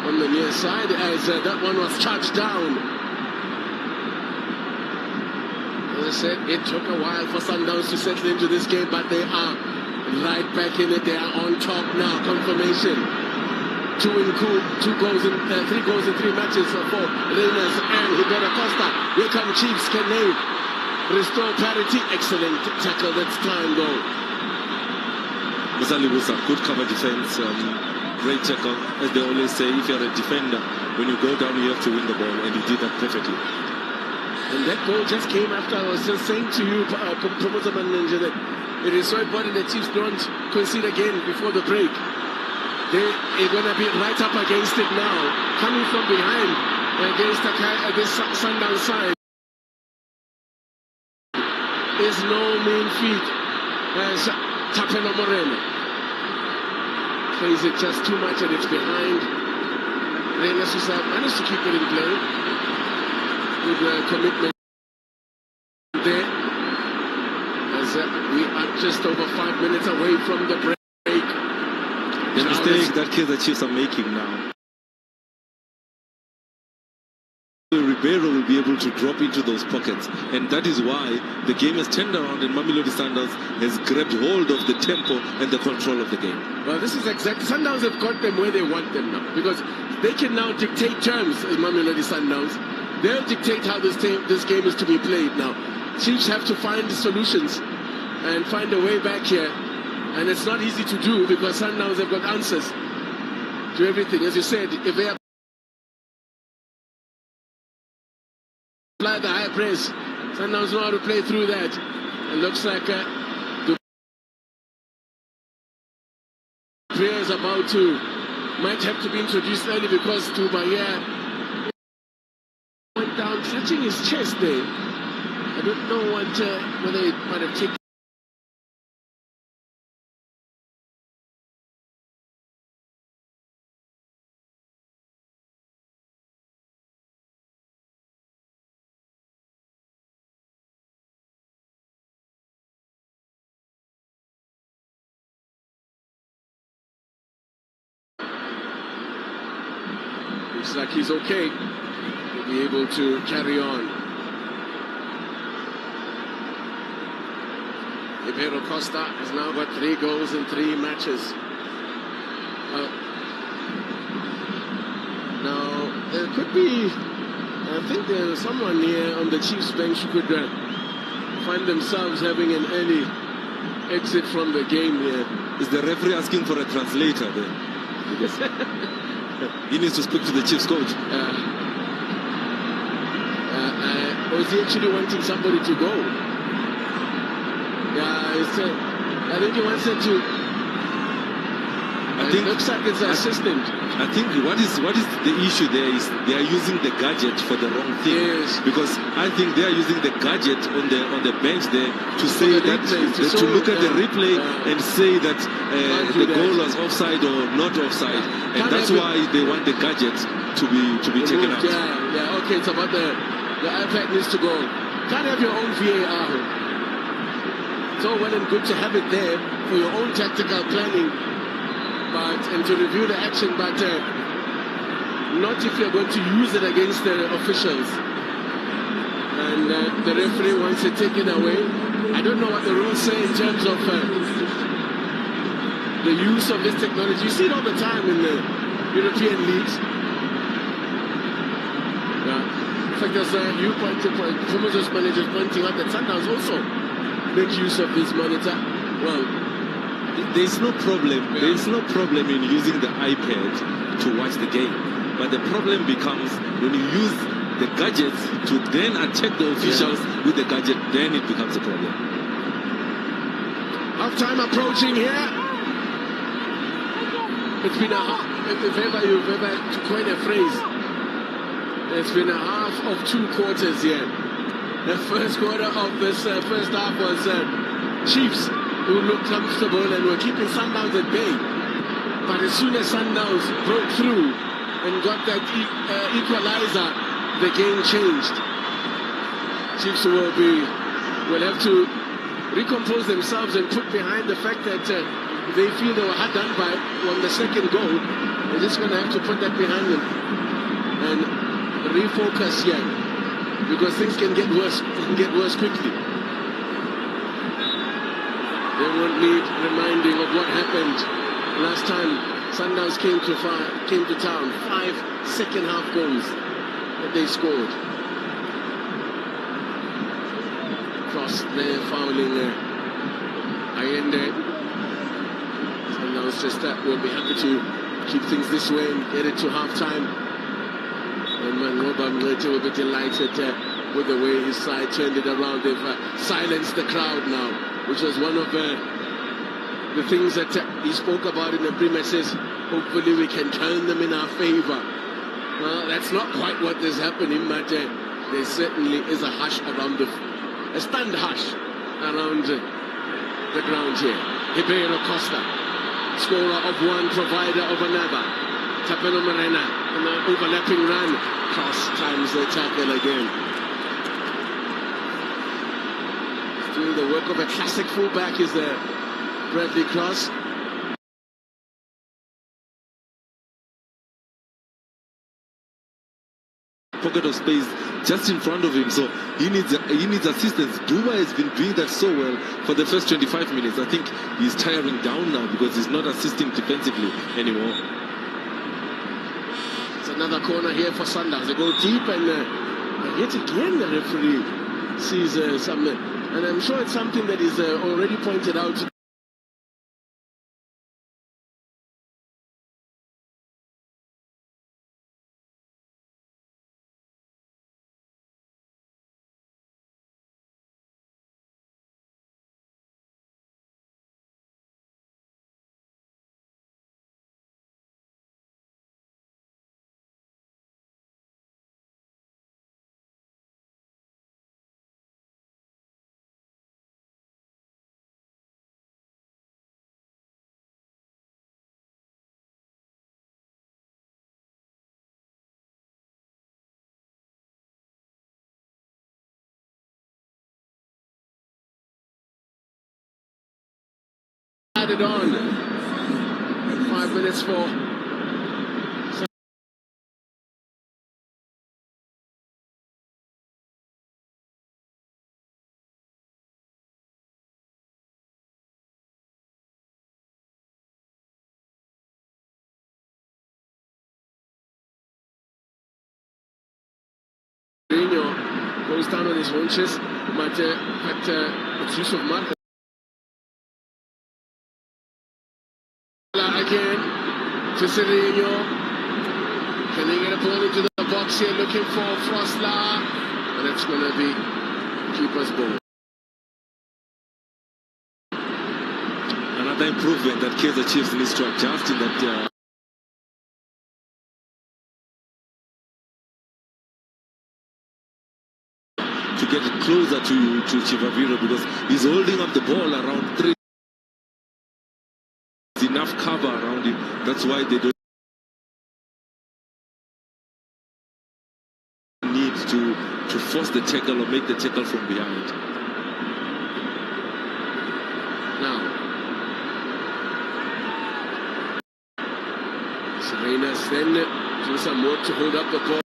on the near side as that one was charged down. As I said, it took a while for Sundowns to settle into this game, but they are right back in it. They are on top now. Confirmation. 3 goals in 3 matches for Reyners and Ribeiro Costa. Here come Chiefs. Can they restore parity? Excellent tackle. That's time goal. Mzali Musa, good cover defense, great tackle. As they always say, if you're a defender, when you go down, you have to win the ball, and he did that perfectly. And that goal just came after I was just saying to you, Promoter Manager, that it is so important that Chiefs don't concede again before the break. They are going to be right up against it now, coming from behind against this Sundown side. Is no mean feat as Tapeno Moreno plays it just too much and it's behind. Reyners managed to keep it in play with commitment there as we are just over 5 minutes away from the break. The mistake that Kaizer Chiefs are making now. Ribeiro will be able to drop into those pockets, and that is why the game has turned around and Mamelodi Sundowns has grabbed hold of the tempo and the control of the game. Well, this is exactly, Sundowns have got them where they want them now, because they can now dictate terms in Mamelodi Sundowns. They'll dictate how this game is to be played now. Chiefs have to find solutions and find a way back here, and it's not easy to do because Sundowns have got answers to everything. As you said, if they apply the high press, Sundowns know how to play through that. It looks like the player is about to, might have to be introduced early because Dubaye went down clutching his chest there. I don't know whether it might have taken. Looks like he's okay. He'll be able to carry on. Ribeiro Costa has now got 3 goals in 3 matches. Now, there could be, I think there's someone here on the Chiefs bench who could find themselves having an early exit from the game here. Is the referee asking for a translator there? He needs to speak to the Chiefs coach. Or is he actually wanting somebody to go? Yeah, I think he wants it to. It looks like it's an assistant. I think what is the issue there is they are using the gadget for the wrong thing. Yes. Because I think they are using the gadget on the bench there to say that to look at the replay and say that the goal was offside or not offside, and that's why they want the gadget to be taken out. Yeah, okay, it's about the iPad needs to go. Can't have your own VAR. It's all well and good to have it there for your own tactical planning, and to review the action, but not if you're going to use it against the officials. And the referee wants it taken away. I don't know what the rules say in terms of the use of this technology. You see it all the time in the European leagues. In fact, as you pointed, Promoter's manager pointing out that Sundowns also make use of this monitor? Well, there's no problem. Yeah. There's no problem in using the iPad to watch the game. But the problem becomes when you use the gadgets to then attack the officials with the gadget, then it becomes a problem. Half time approaching here. It's been if ever you've ever to coin a phrase, it's been a half of 2 quarters here. The first quarter of this first half was Chiefs, who looked comfortable and were keeping Sundowns at bay. But as soon as Sundowns broke through and got that equalizer, the game changed. Chiefs will have to recompose themselves and put behind the fact that they feel they were hard done by on the second goal. They're just going to have to put that behind them and refocus here, because things can get worse. Quickly. They won't need reminding of what happened last time Sundowns came to town. 5 second half goals that they scored. Cross there, fouling Allende. Sundowns just will be happy to keep things this way and get it to half time. And Mangoba Mlete will be delighted with the way his side turned it around. They've silenced the crowd now, which was one of the things that he spoke about in the premises. Hopefully we can turn them in our favor. Well, that's not quite what is happening, but there certainly is a hush around a stunned hush around the ground here. Ribeiro Costa, scorer of one, provider of another. Tapelo Morena, and an overlapping run. Cross times the tackle again. Doing the work of a classic fullback is Bradley Cross. Pocket of space just in front of him, so he needs assistance. Duba has been doing that so well for the first 25 minutes. I think he's tiring down now because he's not assisting defensively anymore. It's another corner here for Sundowns. They go deep, and yet again the referee sees something, and I'm sure it's something that is already pointed out. Added on 5 minutes for goes down on his haunches, but it's use of Marco. Again to Sereno. Can he get a ball into the box here? Looking for Frosla, and it's going to be keeper's ball. Another improvement that Kaizer Chiefs needs to adjust in that. To get it closer to Chivaviro, because he's holding up the ball around 3. Enough cover around him. That's why they don't need to force the tackle or make the tackle from behind. Now, Serena's then do some work to hold up the ball,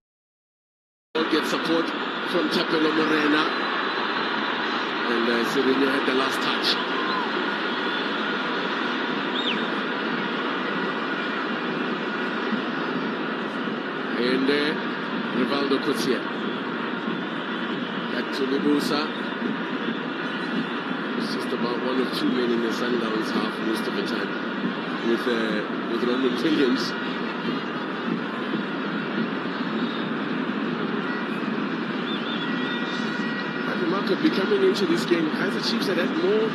get support from Tapelo Morena, and Serena had the last touch. And Rivaldo Kutsia. Back to Libusa. just about one or two men in the Sundowns half most of the time with Ronald Williams. But remarkably, coming into this game, Kaizer Chiefs had more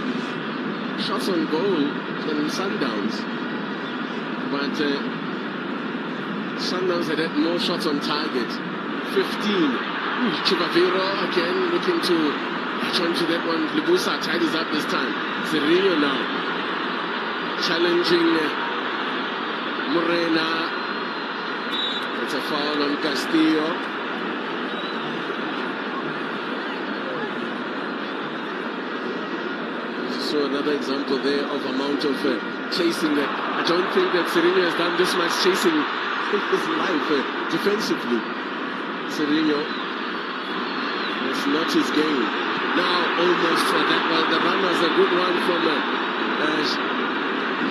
shots on goal than Sundowns. But Sundowns had more shots on target. 15. Chibaviro again looking to latch onto that one. Libusa tidies up this time. Serino now challenging Morena. It's a foul on Castillo. So another example there of amount of chasing that I don't think that Serino has done this much chasing in his life defensively. Serino, that's not his game. Now almost that was the run was a good one from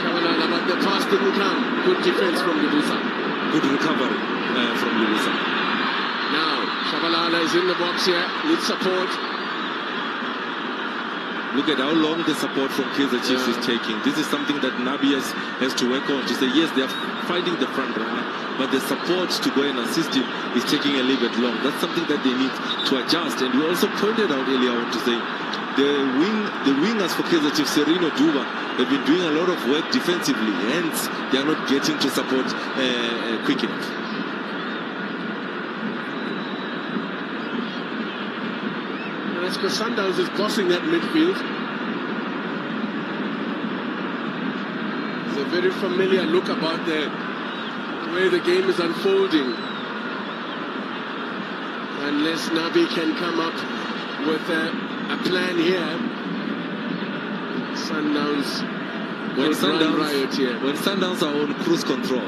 Shabalala, but the pass didn't come. Good defense from Libusa. Good recovery from Libusa. Now Shabalala is in the box here, needs support. Look at how long the support from Kaizer Chiefs is taking. This is something that Nabi has to work on, to say, yes, they are finding the front runner, but the support to go and assist him is taking a little bit long. That's something that they need to adjust. And we also pointed out earlier on to say, the wingers for Kaizer Chiefs, Serino, Duba, have been doing a lot of work defensively, hence they are not getting to support quick enough. That's because Sundowns is bossing that midfield. It's a very familiar look about the way the game is unfolding. Unless Nabi can come up with a plan here, Sundowns when Sundowns are on cruise control,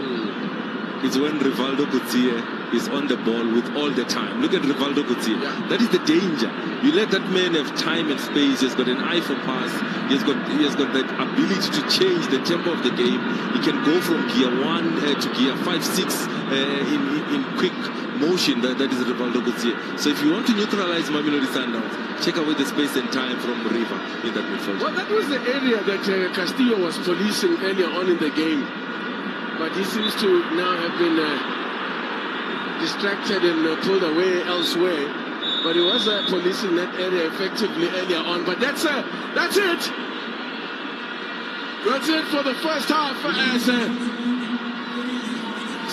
it's when Rivaldo Kutsie is on the ball with all the time. Look at Rivaldo Kutsie. Yeah. That is the danger. You let that man have time and space. He's got an eye for pass. He has got that ability to change the tempo of the game. He can go from gear 1 to gear 5, 6 in quick motion. That is Rivaldo Kutsie. So if you want to neutralize Mamelodi Sundowns, check away the space and time from Riva in that midfield. Well, that was the area that Castillo was policing earlier on in the game. But he seems to now have been distracted and pulled away elsewhere. But he was policing that area effectively earlier on. But that's it. That's it for the first half, as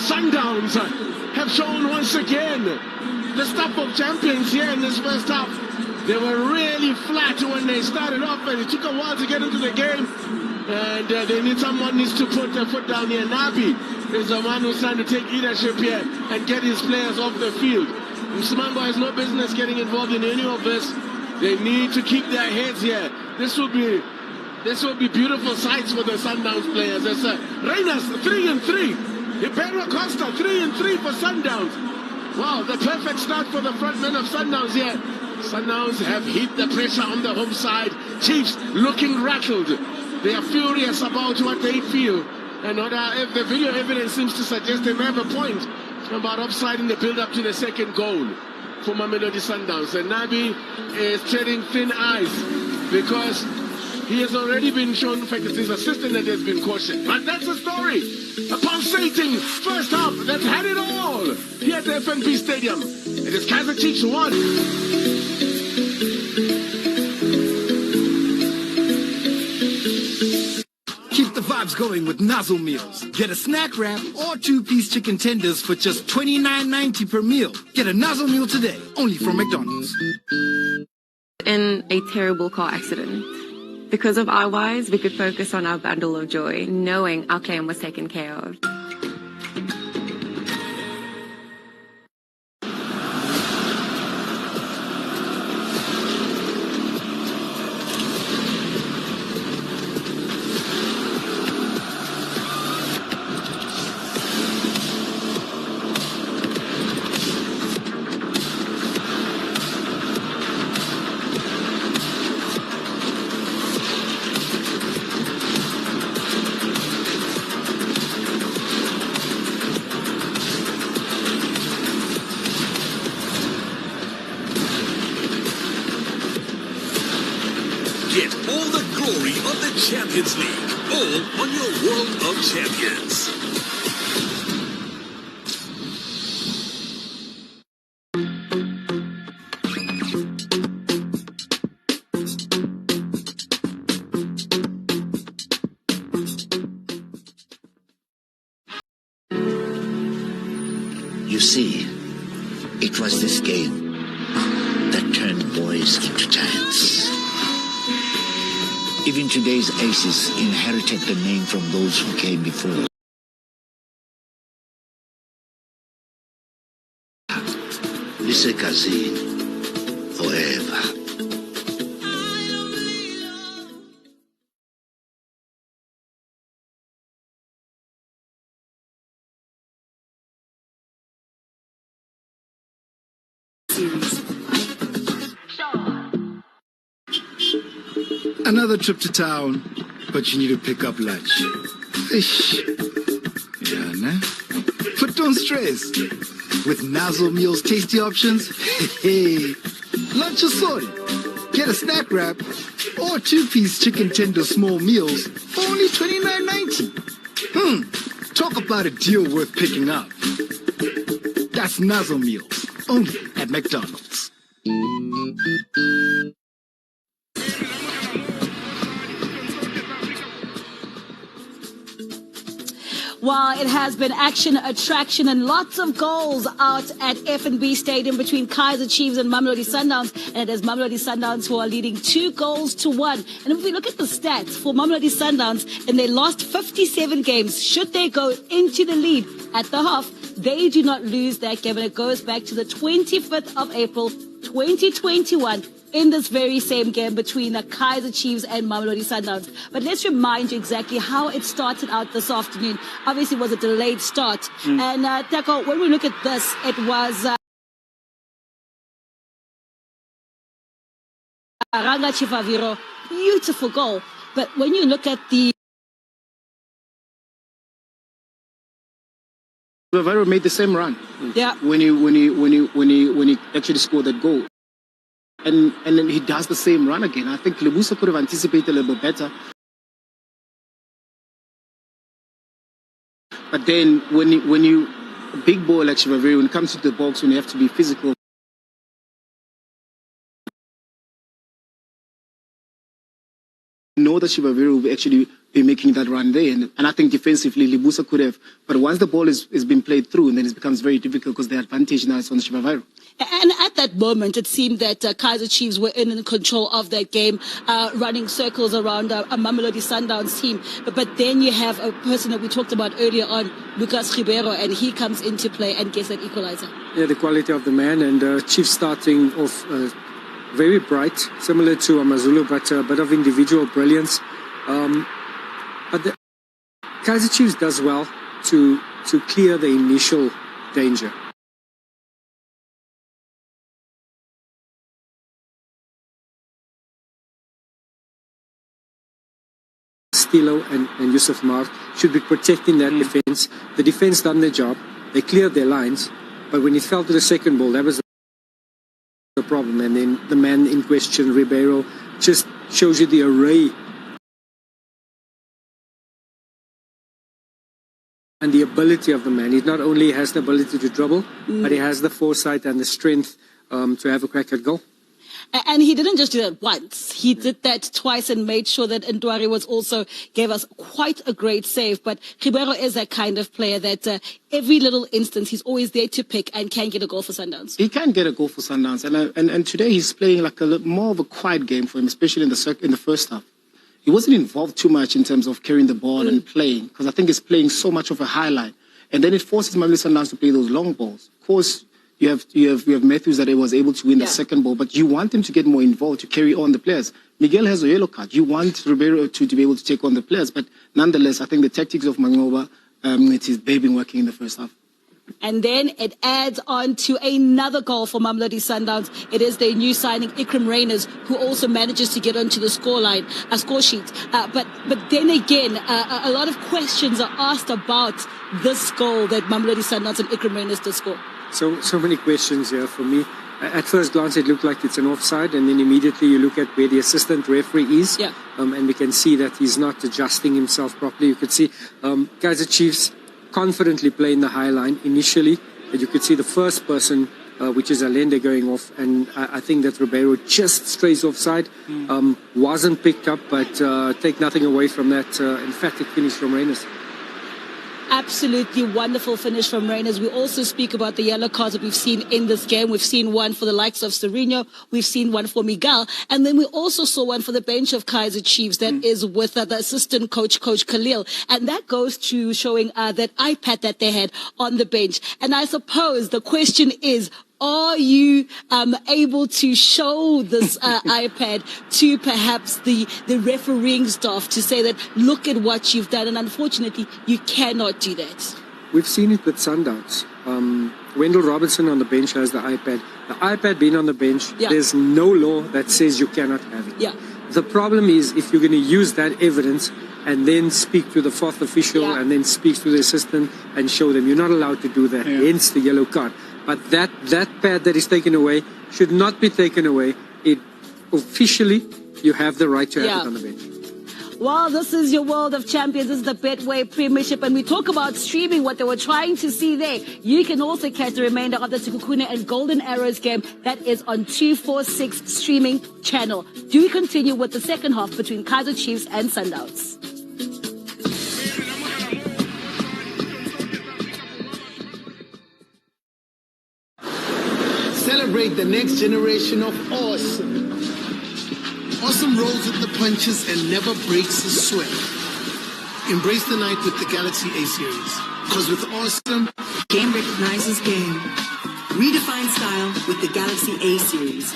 Sundowns have shown once again the stuff of champions here in this first half. They were really flat when they started off, and it took a while to get into the game. And someone needs to put their foot down here. Nabi is the one who's trying to take leadership here and get his players off the field. Msimambo has no business getting involved in any of this. They need to keep their heads here. This will be beautiful sights for the Sundowns players. It's Reynas 3-3. Ibero Costa 3-3 for Sundowns. Wow, the perfect start for the front men of Sundowns here. Sundowns have hit the pressure on the home side. Chiefs looking rattled. They are furious about what they feel. And if the video evidence seems to suggest they may have a point about offside in the build-up to the second goal for Mamelodi Sundowns. And Nabi is treading thin ice because he has already been shown, in fact, it's his assistant that has been cautioned. But that's the story. A pulsating first half that's had it all here at the FNB Stadium. It is Kaizer Chiefs 1. Keep the vibes going with Nuzzle Meals. Get a snack wrap or 2-piece chicken tenders for just $29.90 per meal. Get a Nuzzle Meal today, only from McDonald's. In a terrible car accident. Because of our wise, we could focus on our bundle of joy, knowing our claim was taken care of. glory of the Champions League. All on your World of Champions. You see, it was this game that turned boys into giants. Even today's aces inherited the name from those who came before. Lisekazi forever. Another trip to town, but you need to pick up lunch. Ish. Yeah, nah. But don't stress. With Nazo Meals tasty options, hey, lunch is sorted. Get a snack wrap or 2-piece chicken tender small meals for only $29.90. Talk about a deal worth picking up. That's Nazo Meals, only at McDonald's. While it has been action, attraction, and lots of goals out at F&B Stadium between Kaizer Chiefs and Mamelodi Sundowns, and it is Mamelodi Sundowns who are leading 2-1. And if we look at the stats for Mamelodi Sundowns, in their last 57 games, should they go into the lead at the half, they do not lose that game, and it goes back to the 25th of April, 2021. In this very same game between the Kaizer Chiefs and Mamelodi Sundowns. But let's remind you exactly how it started out this afternoon. Obviously, it was a delayed start. And, Teko, when we look at this, it was Ranga Chivaviro, beautiful goal. But when you look at the... Chivaviro made the same run. Yeah. When he actually scored that goal. And then he does the same run again. I think Lebusa could have anticipated a little bit better. But then when you big ball like Chivaviro, when it comes to the box, when you have to be physical, know that Chivaviro will actually be making that run there. And I think defensively, Lebusa could have. But once the ball is been played through, and then it becomes very difficult because the advantage now is on Chivaviro. And at that moment, it seemed that Kaizer Chiefs were in control of that game, running circles around a Mamelodi Sundowns team. But then you have a person that we talked about earlier on, Lucas Ribeiro, and he comes into play and gets that equalizer. Yeah, the quality of the man, and Chiefs starting off very bright, similar to Amazulu, but a bit of individual brilliance. But the Kaizer Chiefs does well to clear the initial danger. Stilo and Yusuf Mar should be protecting that defense. The defense done their job. They cleared their lines. But when it fell to the second ball, that was the problem. And then the man in question, Ribeiro, just shows you the array and the ability of the man. He not only has the ability to dribble, but he has the foresight and the strength to have a crack at goal. And he didn't just do that once. He did that twice and made sure that Ndwari was also gave us quite a great save. But Ribeiro is that kind of player that every little instance he's always there to pick and can get a goal for Sundowns. He can get a goal for Sundowns, and today he's playing like more of a quiet game for him, especially in the first half. He wasn't involved too much in terms of carrying the ball and playing, because I think he's playing so much of a high line, and then it forces Mamelodi Sundowns to play those long balls. Of course. You have Matthews that he was able to win the second ball, but you want him to get more involved to carry on the players. Miguel has a yellow card. You want Ribeiro to be able to take on the players, but nonetheless, I think the tactics of Mangoba, they've been working in the first half. And then it adds on to another goal for Mamelodi Sundowns. It is their new signing, Ikram Reyners, who also manages to get onto the score sheet. But then again, a lot of questions are asked about this goal that Mamelodi Sundowns and Ikram Reyners did score. So many questions here for me. at first glance, it looked like it's an offside, and then immediately you look at where the assistant referee is, and we can see that he's not adjusting himself properly. You could see Kaizer Chiefs confidently playing the high line initially, and you could see the first person, which is Allende, going off, and I think that Ribeiro just strays offside, wasn't picked up, but take nothing away from that emphatic finish from Reyners. Absolutely wonderful finish from Reyners. We also speak about the yellow cards that we've seen in this game. We've seen one for the likes of Sereno. We've seen one for Miguel. And then we also saw one for the bench of Kaizer Chiefs that is with the assistant coach, Coach Khalil. And that goes to showing that iPad that they had on the bench. And I suppose the question is, are you able to show this iPad to perhaps the refereeing staff to say that, look at what you've done? And unfortunately, you cannot do that. We've seen it with Sundowns. Wendell Robinson on the bench has the iPad. The iPad being on the bench, there's no law that says you cannot have it. The problem is if you're going to use that evidence and then speak to the fourth official and then speak to the assistant and show them, you're not allowed to do that, hence the yellow card. But that pad that is taken away should not be taken away. It officially, you have the right to have it on the bench. Well, this is your World of Champions. This is the Betway Premiership. And we talk about streaming, what they were trying to see there. You can also catch the remainder of the Sekhukhune and Golden Arrows game. That is on 246 streaming channel. Do we continue with the second half between Kaizer Chiefs and Sundowns? Celebrate the next generation of awesome. Awesome rolls with the punches and never breaks a sweat. Embrace the night with the Galaxy A series. Because with awesome, game recognizes game. Redefine style with the Galaxy A series.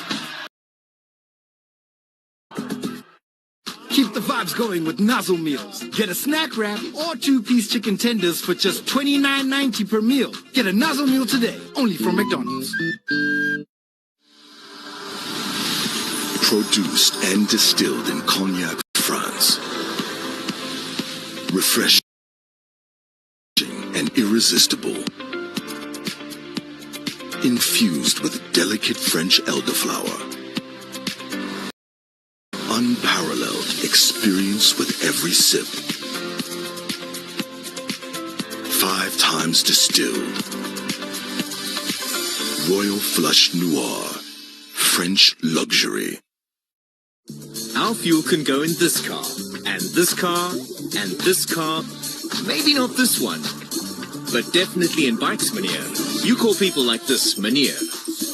keep the vibes going with nozzle meals. Get a snack wrap or 2-piece chicken tenders for just $29.90 per meal. Get a nozzle meal today, only from McDonald's. Produced and distilled in Cognac, France. Refreshing and irresistible. Infused with delicate French elderflower. Unparalleled experience with every sip. 5 times distilled. Royal Flush Noir. French luxury. Our fuel can go in this car, and this car, and this car. Maybe not this one, but definitely in Bikes Mania. You call people like this Mania.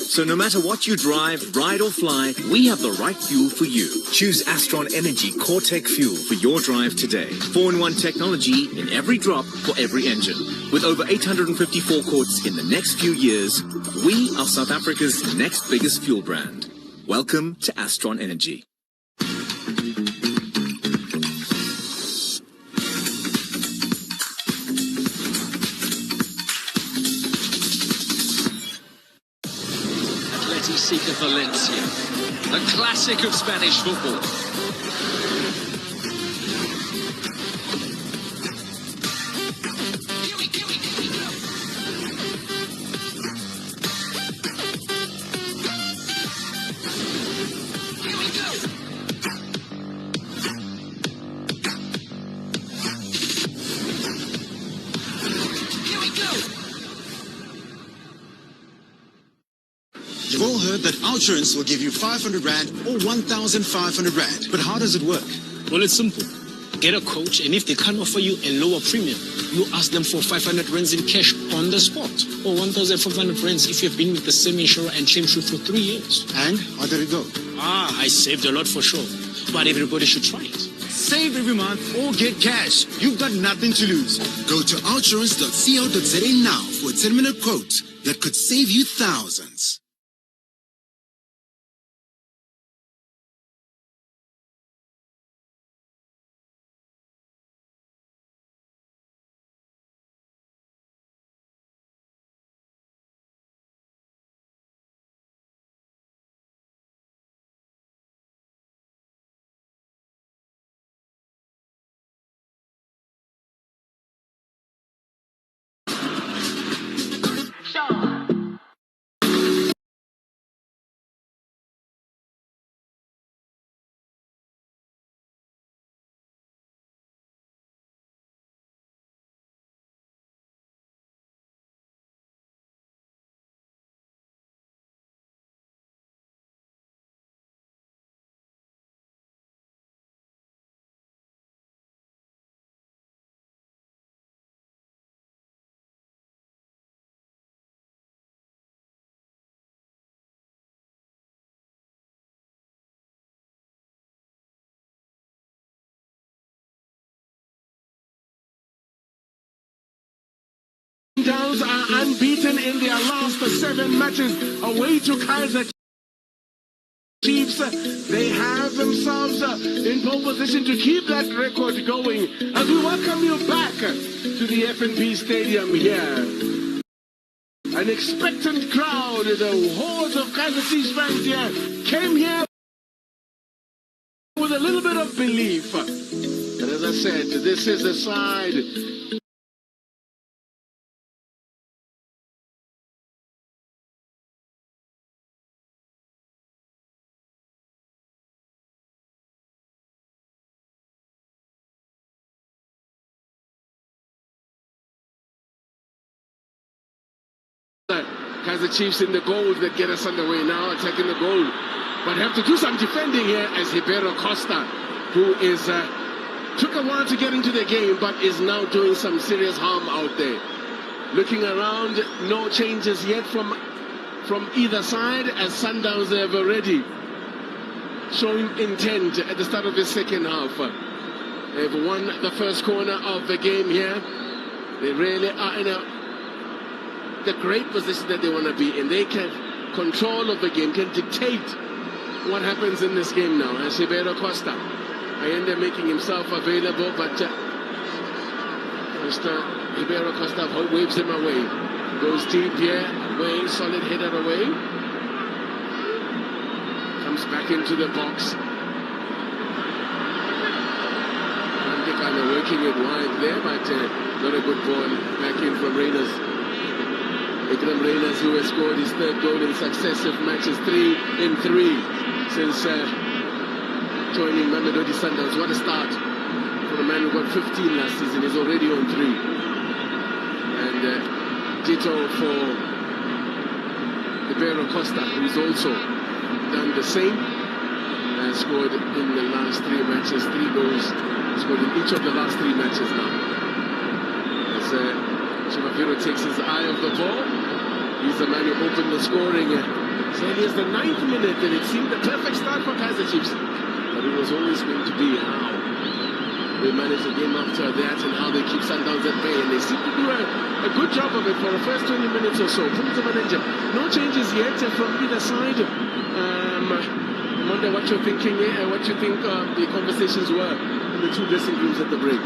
So no matter what you drive, ride or fly, we have the right fuel for you. Choose Astron Energy Core-Tech fuel for your drive today. 4-in-1 technology in every drop for every engine. With over 850 forecourts in the next few years, we are South Africa's next biggest fuel brand. Welcome to Astron Energy. Seca Valencia, a classic of Spanish football. You've all heard that Outsurance will give you 500 Rand or 1,500 Rand. But how does it work? Well, it's simple. Get a coach, and if they can't offer you a lower premium, you ask them for 500 Rands in cash on the spot. Or 1,500 Rands if you've been with the same insurer and same shoe for 3 years. And how did it go? I saved a lot for sure. But everybody should try it. Save every month or get cash. You've got nothing to lose. Go to outsurance.co.za now for a 10-minute quote that could save you thousands. Sundowns are unbeaten in their last 7 matches away to Kaizer Chiefs. They have themselves in pole position to keep that record going. As we welcome you back to the F&B Stadium here. An expectant crowd, the hordes of Kaizer Chiefs fans here came here with a little bit of belief. But as I said, this is a side Kaizer Chiefs in the goal that get us underway now, attacking the goal. But have to do some defending here as Ribeiro Costa, who is took a while to get into the game, but is now doing some serious harm out there. Looking around, no changes yet from either side, as Sundowns have already shown intent at the start of the second half. They've won the first corner of the game here. They really are in the great position that they want to be in. They can control of the game, can dictate what happens in this game now. As Ribeiro Costa, I end up making himself available, but Mr. Ribeiro Costa waves him away. Goes deep here, away, solid header away. Comes back into the box. Kind of working it wide there, but not a good ball back in from Reyners. Ikram Reyners, who has scored his 3rd goal in successive matches, 3 in 3 since joining Mamelodi Sundowns. What a start for a man who got 15 last season. He's already on 3. And ditto for Ribeiro Costa, who's also done the same. Has scored in the last 3 matches, 3 goals. Scored in each of the last 3 matches now. As Chimafiro takes his eye off the ball. He's the man who opened the scoring. So it is the 9th minute, and it seemed the perfect start for Kaizer Chiefs. But it was always going to be how they manage the game after that and how they keep Sundowns at bay. And they seem to do a good job of it for the first 20 minutes or so. No changes yet from either side. I wonder what you're thinking, what you think the conversations were in the 2 dressing rooms at the break.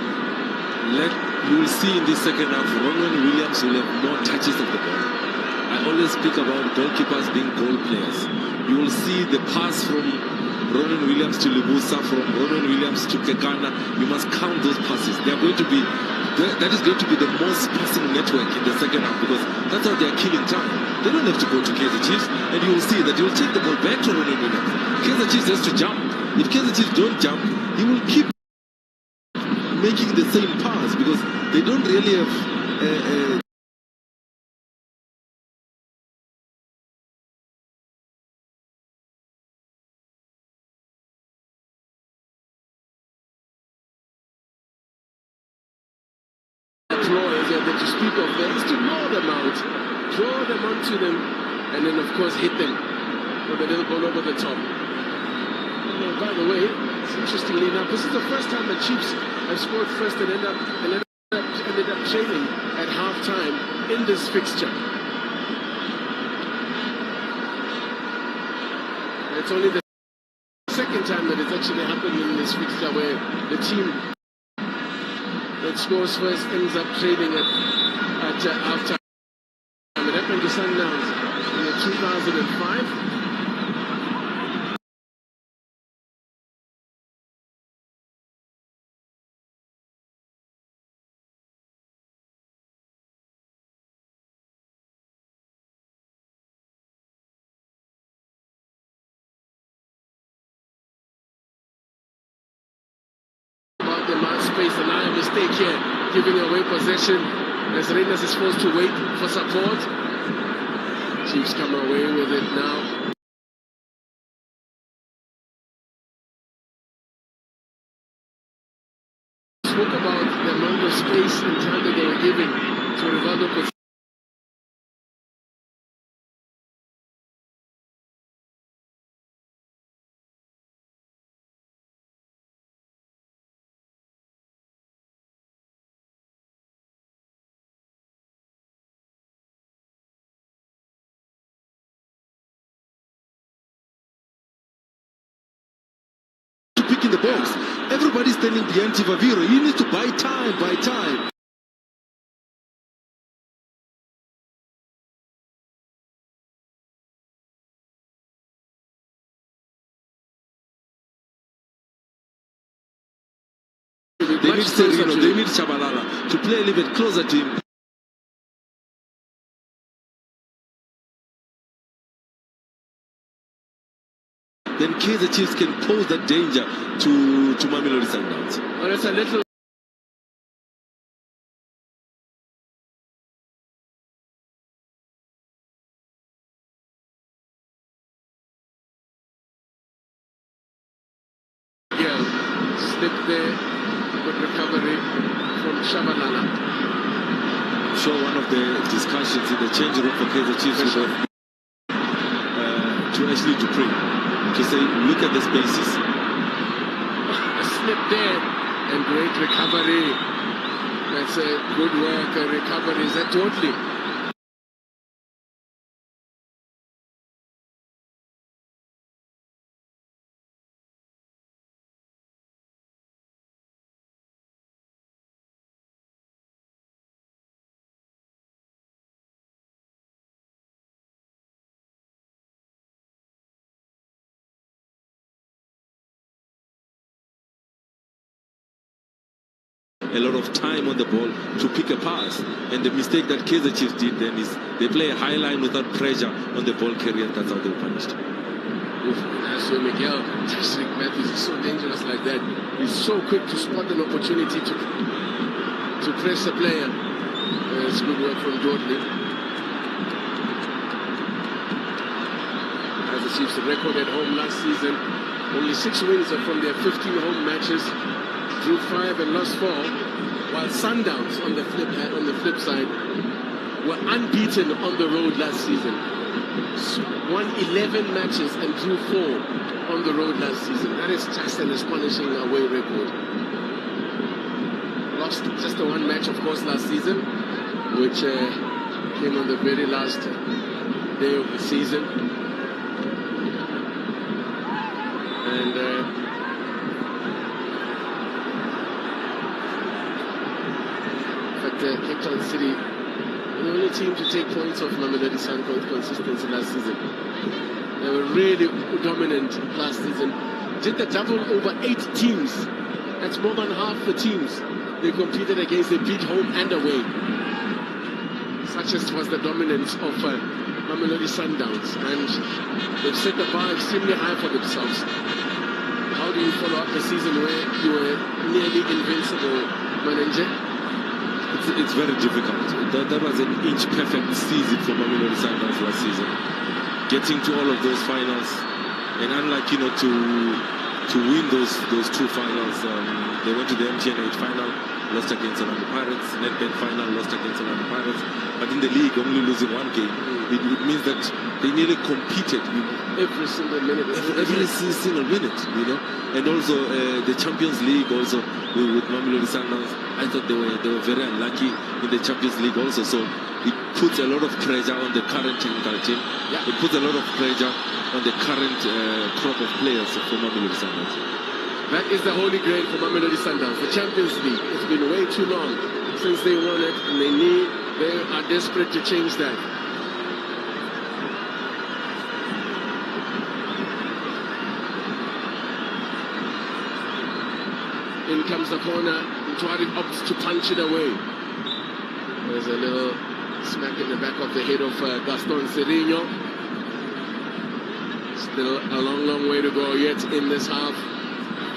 You will see in this second half, Ronwen Williams will have more touches of the ball. I always speak about goalkeepers being goal players. You will see the pass from Ronwen Williams to Libusa, from Ronwen Williams to Kekana. You must count those passes. They are going to be, that is going to be the most passing network in the second half, because that's how they are killing time. They don't have to go to Kaizer Chiefs, and you will see that he will take the ball back to Ronwen Williams. Kaizer Chiefs has to jump. If Kaizer Chiefs don't jump, he will keep making the same pass, because they don't really have that you speak of there is to draw them out, draw them onto them, and then of course hit them with a little ball over the top. And, by the way, interestingly enough, this is the first time the Chiefs have scored first and ended up trailing at half-time in this fixture. And it's only the second time that it's actually happened in this fixture where the team that scores first ends up trailing at half-time. It happened to Sundowns in 2005. About the man space, and I mistake here, giving away possession as Reyners is forced to wait for support. Chiefs come away with it now. Spoke about the amount of space and time that they were giving to Rivaldo. back in the box. Everybody's standing behind Tivaviro. He needs to buy time, buy time. They need Serino, they need Chabalala to play a little bit closer to him. Then Kaizer Chiefs can pose that danger to Mamelodi Sundowns. Well, it's a little. Yeah, slip there. Good recovery from Shabalala. I'm sure one of the discussions in the change room for Kaizer Chiefs would have to actually to pray, to say, look at the spaces. A slip there and great recovery. That's a good work, a recovery. Is that totally? A lot of time on the ball to pick a pass, and the mistake that Kaizer Chiefs did then is they play a high line without pressure on the ball carrier. That's how they were punished. That's where Miguel Tashrik Matthews is so dangerous like that. He's so quick to spot an opportunity to press a player. It's good work from Jordan. As the Chiefs record at home last season, only 6 wins from their 15 home matches. Drew 5 and lost 4, while Sundowns on the flip side were unbeaten on the road last season. Won 11 matches and drew 4 on the road last season. That is just an astonishing away record. Lost just the 1 match, of course, last season, which came on the very last day of the season. And Cape Town City, the only team to take points off Mamelodi Sundowns consistency last season. They were really dominant last season. Did the double over 8 teams. That's more than half the teams they competed against. They beat home and away. Such as was the dominance of Mamelodi Sundowns. And they've set the bar extremely high for themselves. How do you follow up a season where you were nearly invincible, manager? It's very difficult. That was an inch-perfect season for Mamelodi Sundowns last season. Getting to all of those finals, and unlike to win those 2 finals, they went to the MTN 8 final, lost against Orlando Pirates, Nedbank final, lost against Orlando Pirates, but in the league only losing 1 game. It means that they nearly competed every single minute, every single minute, and also the Champions League also with Mamelodi Sundowns. I thought they were very unlucky in the Champions League also, so it puts a lot of pressure on the current technical team. Yeah. It puts a lot of pressure on the current crop of players for Mamelodi Sundowns. That is the holy grail for Mamelodi Sundowns, the Champions League. It's been way too long since they won it, and they are desperate to change that. In comes the corner. Tuareg opts to punch it away. There's a little smack in the back of the head of Gaston Serino. Still a long way to go yet in this half.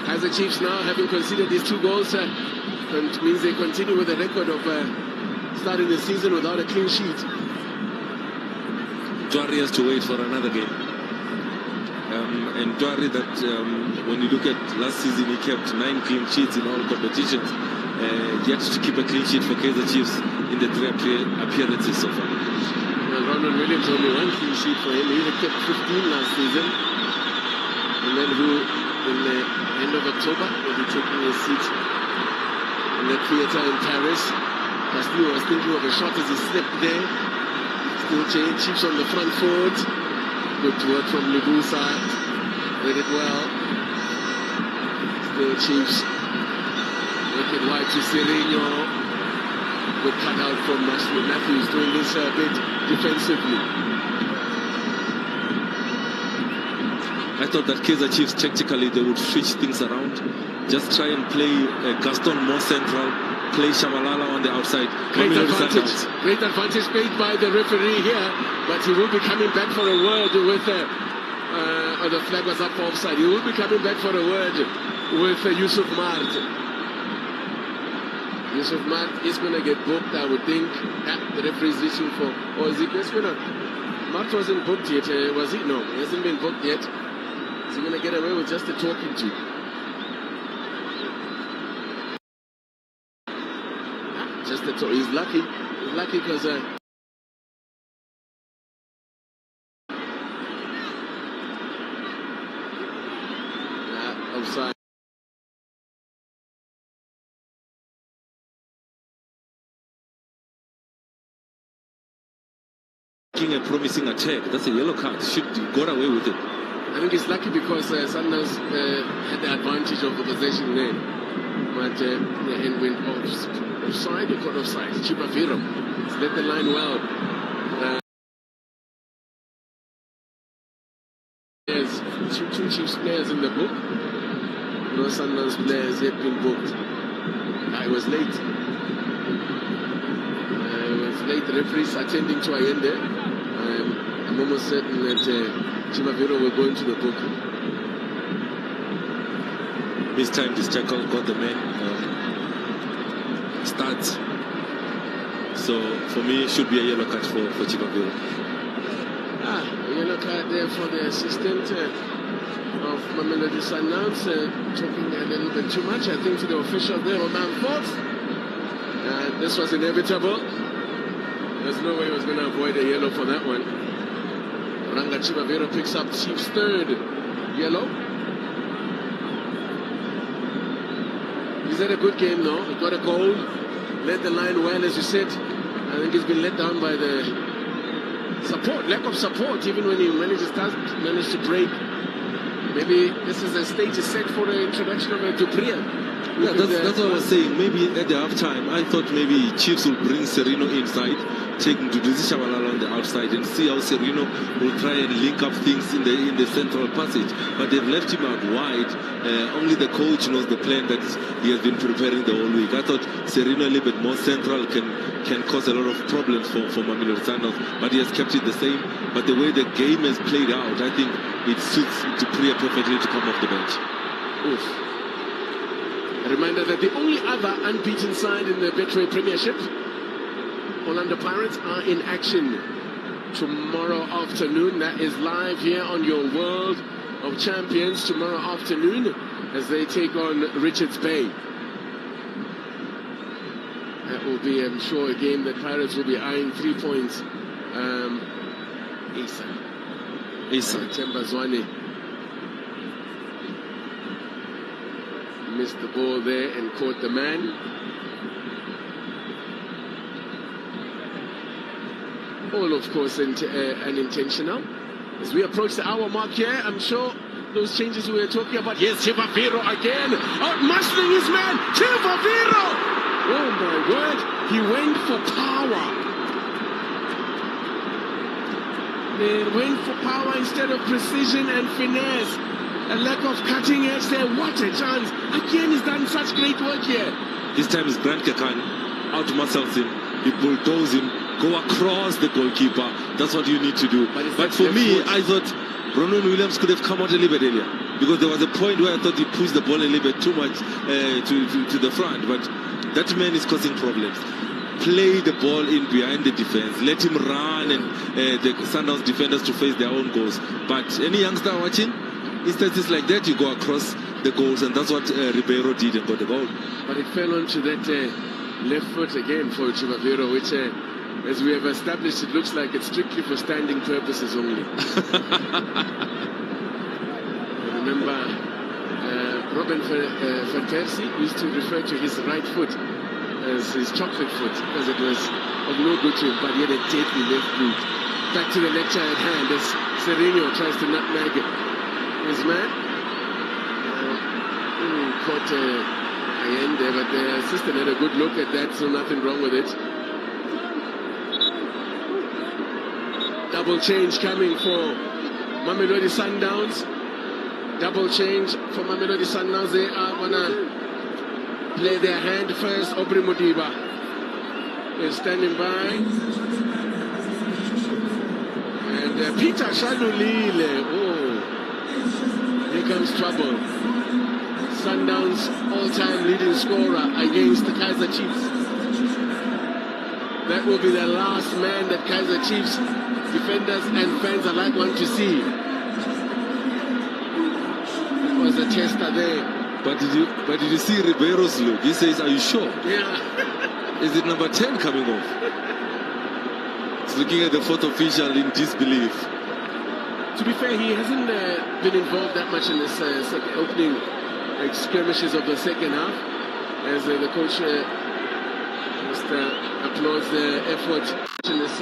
Kaizer Chiefs now, having conceded these 2 goals, it means they continue with the record of starting the season without a clean sheet. Tuareg has to wait for another game. And Tuareg, that when you look at last season, he kept 9 clean sheets in all competitions. Yet to keep a clean sheet for Kaizer Chiefs in the 3 appearances so far. Well, Ronald Williams only 1 clean sheet for him. He had kept 15 last season. And then who, in the end of October, will be taking his seat in the theatre in Paris. Castillo was thinking of a shot as he slipped there. Still Chiefs on the front foot. Good work from Lebusa. Did it well. there, Chiefs. Make it wide to Sereno. Good cut out from Matthews doing this bit defensively. I thought that Kaizer Chiefs tactically they would switch things around, just try and play Gaston more central, play Shabalala on the outside. Great advantage made by the referee here, but he will be coming back for a word with the flag was up for offside. He will be coming back for a word with Yusuf Mart. Yusuf Mart is going to get booked, I would think. The referee is reaching for, or is it this winner? Mart wasn't booked yet, was he? No, he hasn't been booked yet. Is he going to get away with just a talking to? Just a talk. He's lucky. He's lucky because outside. A promising attack. That's a yellow card. Should got away with it. I think it's lucky because Sundowns had the advantage of the possession there. But the end went offside. They got offside. Chibaviro has led the line well. There's two Chiefs players in the book. No Sundowns players yet been booked. I was late. The referees attending to Allende. I'm almost certain that Chimaviro will go into the book. This time this tackle got the man starts. So for me it should be a yellow card for Chimaviro. A yellow card there for the assistant of Mamelodi Sundowns, talking a little bit too much, I think, to the official there on man fourth. This was inevitable. There's no way he was going to avoid a yellow for that one. Ranga Chibaviro picks up Chief's third yellow. He's had a good game now. He got a goal, led the line well, as you said. I think he's been let down by the support, lack of support, even when he managed to break. Maybe this is a stage set for the introduction of a Dupria. Yeah, that's what I was saying. Maybe at the halftime, I thought maybe Chiefs will bring Sereno inside, taking to Duzi Shabalala on the outside, and see how Sereno will try and link up things in the central passage. But they've left him out wide. Only the coach knows the plan that he has been preparing the whole week. I thought Sereno a little bit more central can cause a lot of problems for Mamelodi Sundowns, but he has kept it the same. But the way the game has played out, I think it suits Dupria perfectly to come off the bench. Oof. A reminder that the only other unbeaten side in the Betway Premiership, Orlando Pirates, are in action tomorrow afternoon. That is live here on your World of Champions tomorrow afternoon as they take on Richards Bay. That will be, I'm sure, a game that Pirates will be eyeing 3 points. Asa Tembazwane missed the ball there and caught the man. All, of course, unintentional. As we approach the hour mark here, I'm sure those changes we were talking about. Yes, Chivaviro again, out-muscling his man. Chivaviro! Oh my word, he went for power. They went for power instead of precision and finesse. A lack of cutting edge there. What a chance. Again, he's done such great work here. This time is Grant Kakan out-muscles him. He bulldozes him. Go across the goalkeeper. That's what you need to do. But for me, I thought Ronan Williams could have come out a little bit earlier. Because there was a point where I thought he pushed the ball a little bit too much to the front. But that man is causing problems. Play the ball in behind the defense. Let him run and the Sundowns defenders to face their own goals. But any youngster watching, instances like that, you go across the goals, and that's what Ribeiro did and got the goal. But it fell onto that left foot again for Chivaviro, which, as we have established, it looks like it's strictly for standing purposes only. Remember, Robin van Persie used to refer to his right foot as his chocolate foot because it was of no good to him, but he had a deadly left boot. Back to the lecture at hand as Sereno tries to nutmeg his man. caught Ayende, but the assistant had a good look at that, so nothing wrong with it. Double change coming for Mamelodi Sundowns. Double change for Mamelodi Sundowns. They are gonna play their hand first. Aubrey Modiba is standing by. And Peter Shalulile. Oh, here comes trouble. Sundowns all-time leading scorer against the Kaizer Chiefs. That will be the last man that Kaizer Chiefs defenders and fans are like one to see. It was a tester there. But did you see Ribeiro's look? He says, "Are you sure?" Yeah. Is it number 10 coming off? He's looking at the fourth official in disbelief. To be fair, he hasn't been involved that much in this opening skirmishes of the second half, as the coach just applauds the effort in this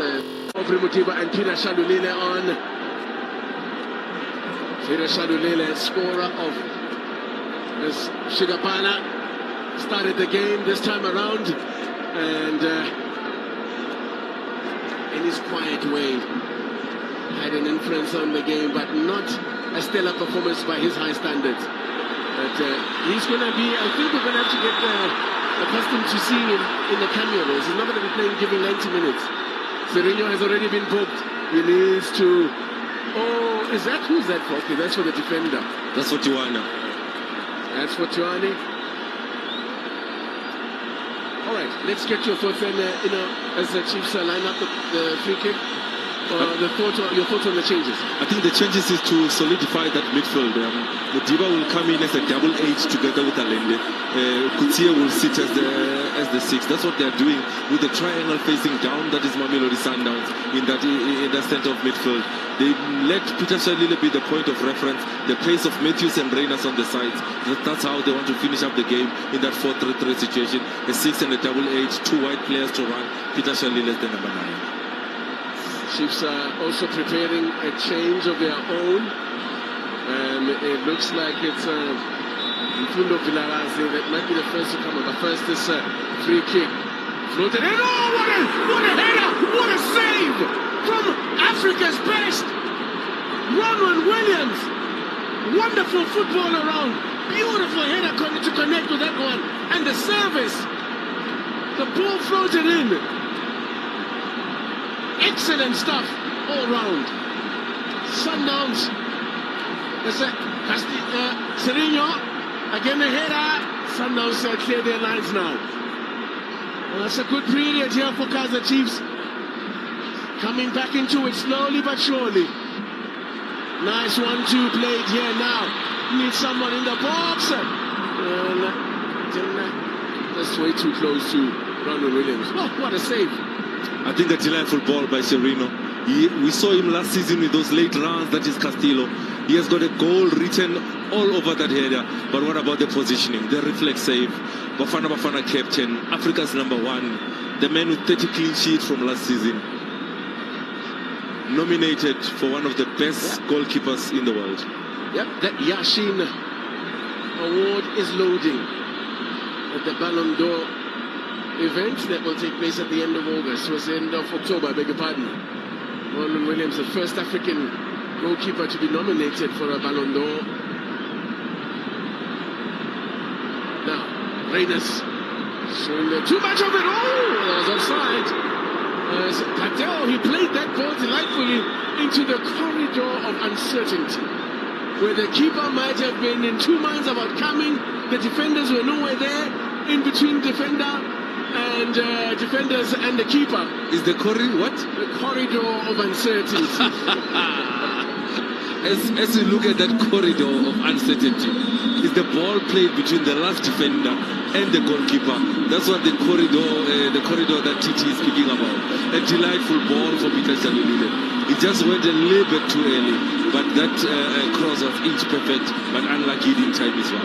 Aubrey Modiba and Peter Shalulile on. Peter Shalulile, scorer of this Shigabana, started the game this time around, and in his quiet way had an influence on the game, but not a stellar performance by his high standards. But he's going to be, I think we're going to have to get accustomed to seeing him in the cameo roles. He's not going to be playing, giving 90 minutes. Sereno has already been booked. He needs to... Oh, who's that for? Okay, that's for the defender. That's for Tuana. That's for Tuani. All right, let's get your thoughts then, as the Chiefs line up the free kick. Your thoughts on the changes? I think the changes is to solidify that midfield. Modiba will come in as a double 8 together with Allende. Kutia will sit as the 6. That's what they're doing with the triangle facing down. That is Mamelodi Sundowns in that center of midfield. They let Peter Shalile be the point of reference. The pace of Matthews and Reyners on the sides. That's how they want to finish up the game in that 4-3-3 situation. A 6 and a double 8, 2 wide players to run. Peter Shalile is the number 9. Chiefs are also preparing a change of their own. It looks like it's Mfundo Vilarazi that might be the first to come up. But first, this free kick floated in. Oh, what a header! What a save from Africa's best, Ronwen Williams. Wonderful football around. Beautiful header to connect with that one. And the service. The ball floated in. Excellent stuff all round. Sundowns. Sereno again the header. Sundowns clear their lines now. Well, that's a good period here for Kaizer Chiefs. Coming back into it slowly but surely. Nice 1-2 played here now. Need someone in the box. That's way too close to Ronald Williams. Oh, what a save. I think a delightful ball by Sereno. We saw him last season with those late runs. That is Castillo. He has got a goal written all over that header. But what about the positioning? The reflex save. Bafana captain. Africa's number 1. The man with 30 clean sheets from last season. Nominated for one of the best goalkeepers in the world. Yep, that Yashin award is loading at the Ballon d'Or event that will take place at the end of August. It was the end of October, I beg your pardon. Ronwen Williams, the first African goalkeeper to be nominated for a Ballon d'Or. Now, Reyners showing too much of it. Oh, that was offside. Patel, he played that ball delightfully into the corridor of uncertainty, where the keeper might have been in two minds about coming. The defenders were nowhere there, in between defenders and the keeper. Is the corridor what? The corridor of uncertainty. As you look at that corridor of uncertainty, is the ball played between the last defender and the goalkeeper. That's what the corridor that TT is speaking about. A delightful ball for Peter Shalulile. It just went a little bit too early, but that cross was inch perfect, but unlucky in time as well.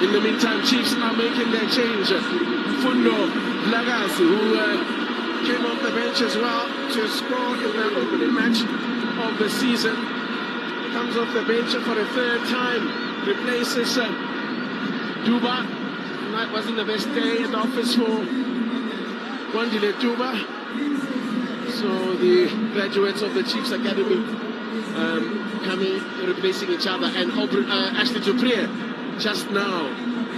In the meantime, Chiefs are making their change. Fundo Blagazi, who came off the bench as well to score in the opening match of the season, comes off the bench for a third time, replaces Duba. Tonight wasn't the best day at the office for Wandile Duba. So the graduates of the Chiefs Academy coming, replacing each other, and Ashley Dupree just now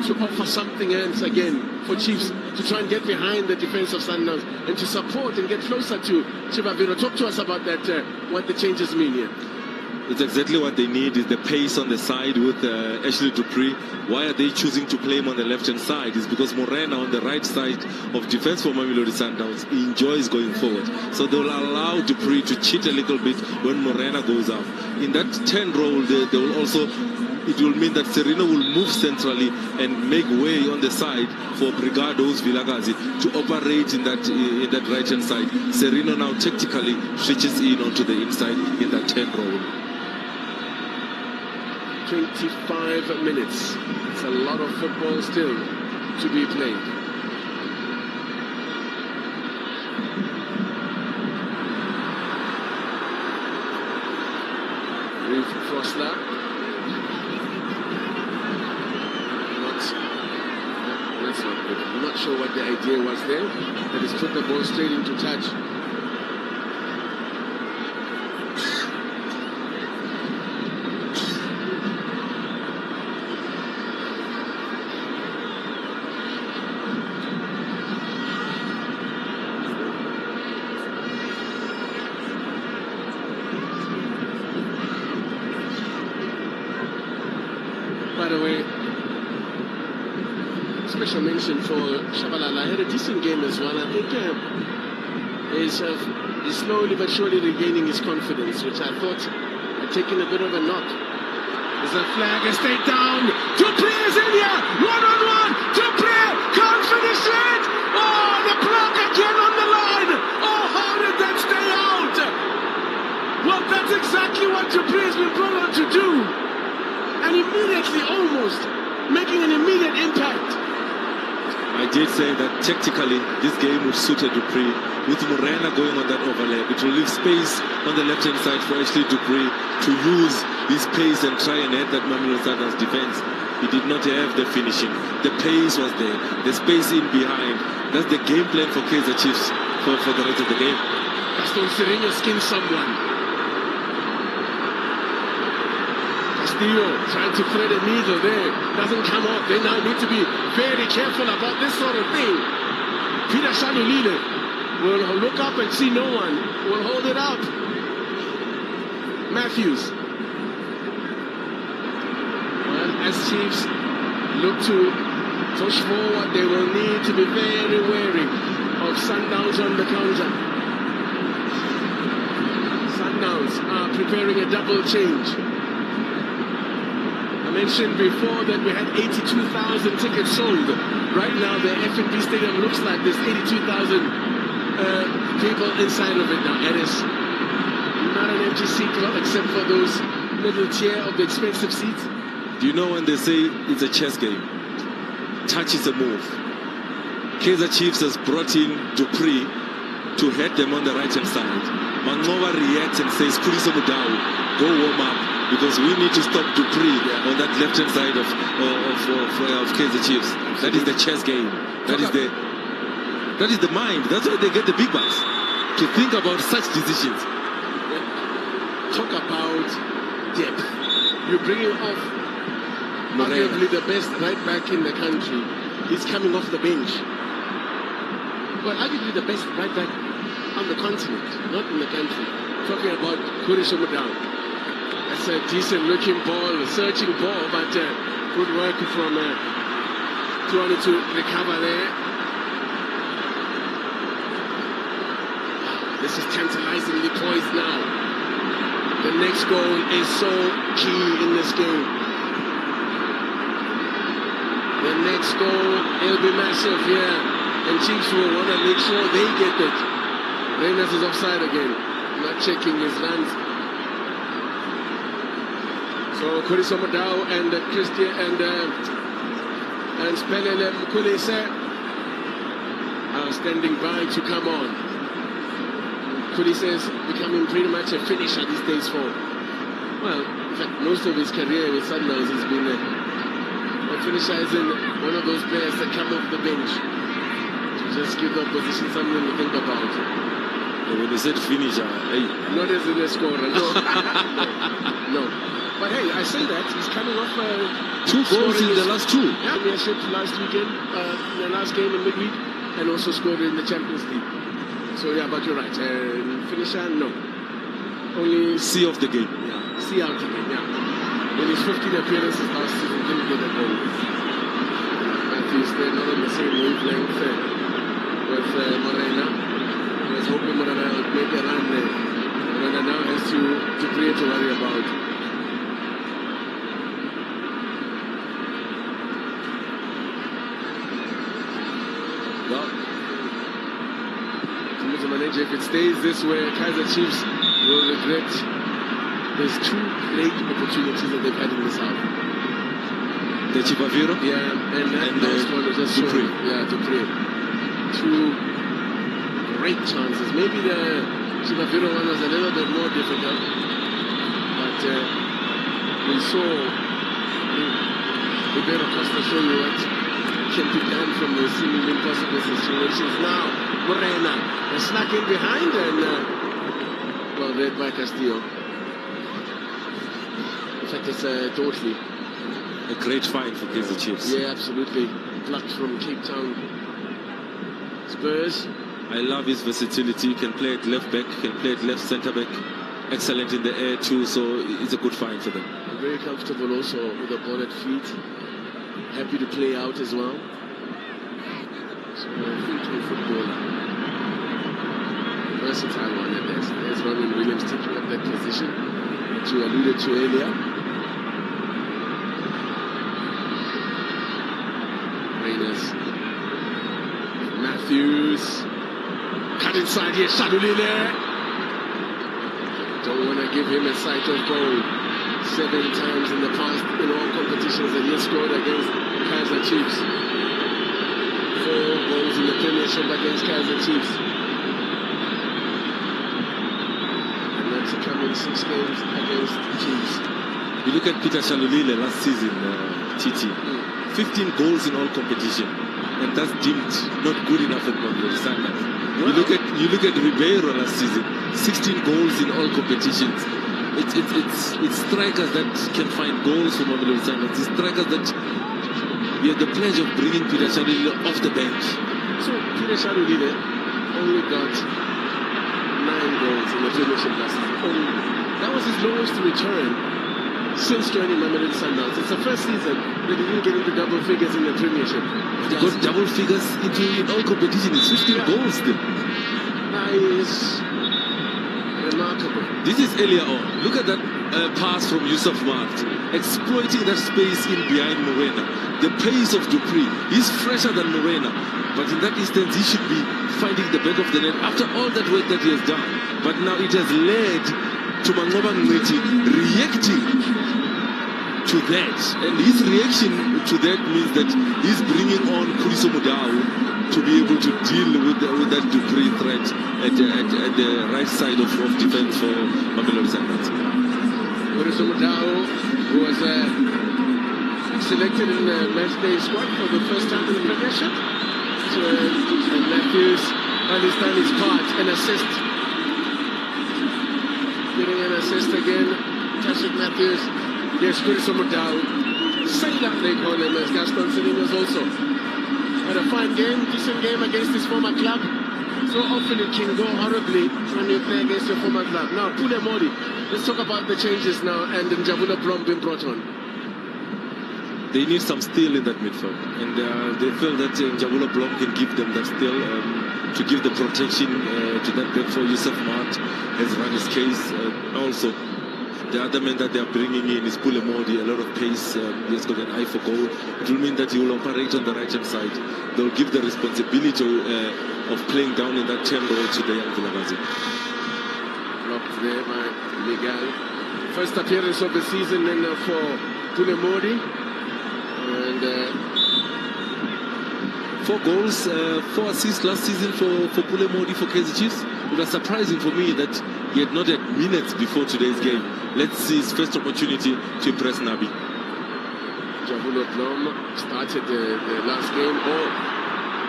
to offer something else again for Chiefs to try and get behind the defense of Sundowns and to support and get closer to Chibaviro. Talk to us about that, what the changes mean here. It's exactly what they need, is the pace on the side with Ashley Dupree. Why are they choosing to play him on the left-hand side? It's because Morena on the right side of defense for Mamelodi Sundowns enjoys going forward. So they'll allow Dupree to cheat a little bit when Morena goes up. In that 10 role, they will also, it will mean that Serino will move centrally and make way on the side for Brigado's Vilagazi to operate in that right-hand side. Serino now tactically switches in onto the inside in that 10 role. 25 minutes. It's a lot of football still to be played. Reeve Frosler. That's not good. I'm not sure what the idea was there. That is put the ball straight into touch. By the way, special mention for Shabalala. Had a decent game as well. I think he's slowly but surely regaining his confidence, which I thought had taken a bit of a knock. There's a flag, a stay down. Dupree is in here. One-on-one. Dupree can't finish it. Oh, the block again on the line. Oh, how did that stay out? Well, that's exactly what Dupree has been brought on to do. And immediately, almost, making an immediate impact. I did say that tactically, this game would suit Dupree. With Morena going on that overlap, it will leave space on the left-hand side for Ashley Dupree to use his pace and try and head that Mamelodi Sundowns defense. He did not have the finishing. The pace was there. The space in behind. That's the game plan for Kaizer Chiefs for the rest of the game. Gaston Sereno skins someone. Castillo trying to thread a needle there. Doesn't come out. They now need to be very careful about this sort of thing. Peter Shalulile will look up and see no one. Will hold it up. Matthews. Well, as Chiefs look to push forward, they will need to be very wary of Sundowns on the counter. Sundowns are preparing a double change. I mentioned before that we had 82,000 tickets sold. Right now, the F&B Stadium looks like there's 82,000 people inside of it now. It is not an empty seat club except for those little tier of the expensive seats. Do you know when they say it's a chess game? Touch is a move. Kaizer Chiefs has brought in Dupree to head them on the right-hand side. Manova reacts and says, Kuliso Mudau, go warm up, because we need to stop Dupree on that left-hand side of Kaizer Chiefs. That is the chess game. That is the mind. That's why they get the big bucks, to think about such decisions. Talk about depth. You're bringing off arguably the best right back in the country. He's coming off the bench. Well, arguably the best right back on the continent, not in the country. Talking about Kuliso Mudau. That's a decent looking ball, a searching ball, but good work from Tuani to recover there. This is tantalizingly poised now. The next goal is so key in this game. The next goal, it'll be massive here. And Chiefs will want to make sure they get it. Reynolds is offside again. Not checking his runs. So Kuliso Mudau and Christian and Spelele Mkulese are standing by to come on. Kulise is becoming pretty much a finisher these days for, well, in fact, most of his career with Sundowns has been a The finisher isn't one of those players that come off the bench to just give the opposition something to think about. When you said finisher, hey. Not as in a scorer, no. No. But hey, I say that he's coming off 2 goals in the last 2. Yeah, Premiership last weekend, the last game in midweek, and also scored in the Champions League. So yeah, but you're right. Finisher, no. Only C of the game. Yeah, C out the game. Yeah. In his 15 appearances last season, didn't get a goal. Matthews, they're not on the same wavelength with Morena. I was hoping Morena would make a run there. Morena now has to create to worry about. Well, if it stays this way, Kaizer Chiefs will regret. There's 2 great opportunities that they've had in this half. The Chipaviro? Yeah, and that last one was just Dupree. Yeah, Dupree. 2 great chances. Maybe the Chipaviro one was a little bit more difficult, but we saw Ribeiro Costa show you what can be done from the seemingly impossible situations. Now, Morena has snuck in behind and, well, read by Castillo. In fact, it's totally a great find for Kaizer Chiefs. Yeah, absolutely. Plucked from Cape Town Spurs. I love his versatility. He can play at left back, can play at left centre back. Excellent in the air too, so it's a good find for them. Very comfortable also with the ball at feet. Happy to play out as well. So, full footballer. Versatile one at best. There's Ronald Williams taking up that position that you alluded to earlier. Matthews cut inside here, Shadulile. Don't want to give him a sight of goal. 7 times in the past in all competitions that he has scored against Kaizer Chiefs. 4 goals in the Premiership against Kaizer Chiefs. And that's coming 6 games against Chiefs. You look at Peter Shalulile last season, Titi. 15 goals in all competition. And that's deemed not good enough at Mamelodi Sundowns. Wow. You look at Ribeiro last season, 16 goals in all competitions. It's strikers that can find goals for Mamelodi Sundowns. It's strikers that we have the pleasure of bringing Peter Shalulile off the bench. So Peter Shalulile only got 9 goals in the Premiership last season. That was his lowest return since joining Mamelodi Sundowns. It's the first season that he didn't get into double figures in the Premiership. He got double figures in all competition. It's 15 goals still. That is remarkable. This is earlier on. Look at that pass from Yusuf Mart, exploiting that space in behind Morena. The pace of Dupree. He's fresher than Morena, but in that instance he should be finding the back of the net after all that work that he has done. But now it has led to Mangoba Ngweti reacting to that, and his reaction to that means that he's bringing on Kuliso Mudau to be able to deal with that Dupree threat at the right side of defense for Mamelodi Sundowns. Kuliso Mudau, who was selected in the matchday squad for the first time in the Premiership, and Matthews understands his part, an assist. Getting an assist again, Tashik Matthews. Yes, Kuliso Mudau. Sailor, they call him, as Gaston Salinas also. Had a fine game, decent game against his former club. So often it can go horribly when you play against your former club. Now, Pule Modi, let's talk about the changes now and Njabula Blom being brought on. They need some steel in that midfield, and they feel that Njabula Blom can give them that steel to give the protection to that back for Yusuf Mart has run his case. Also, the other man that they are bringing in is Pule Modi, a lot of pace. He has got an eye for goal. It will mean that he will operate on the right-hand side. They will give the responsibility of playing down in that 10 role to the young Vilagazi. Blocked there by Miguel. First appearance of the season then for Pule Modi. And 4 goals, 4 assists last season for Pule Modi for Kaizer Chiefs. It was surprising for me that he had not had minutes before today's game. Let's see his first opportunity to impress Nabi. Javulo Blom started the last game. Oh,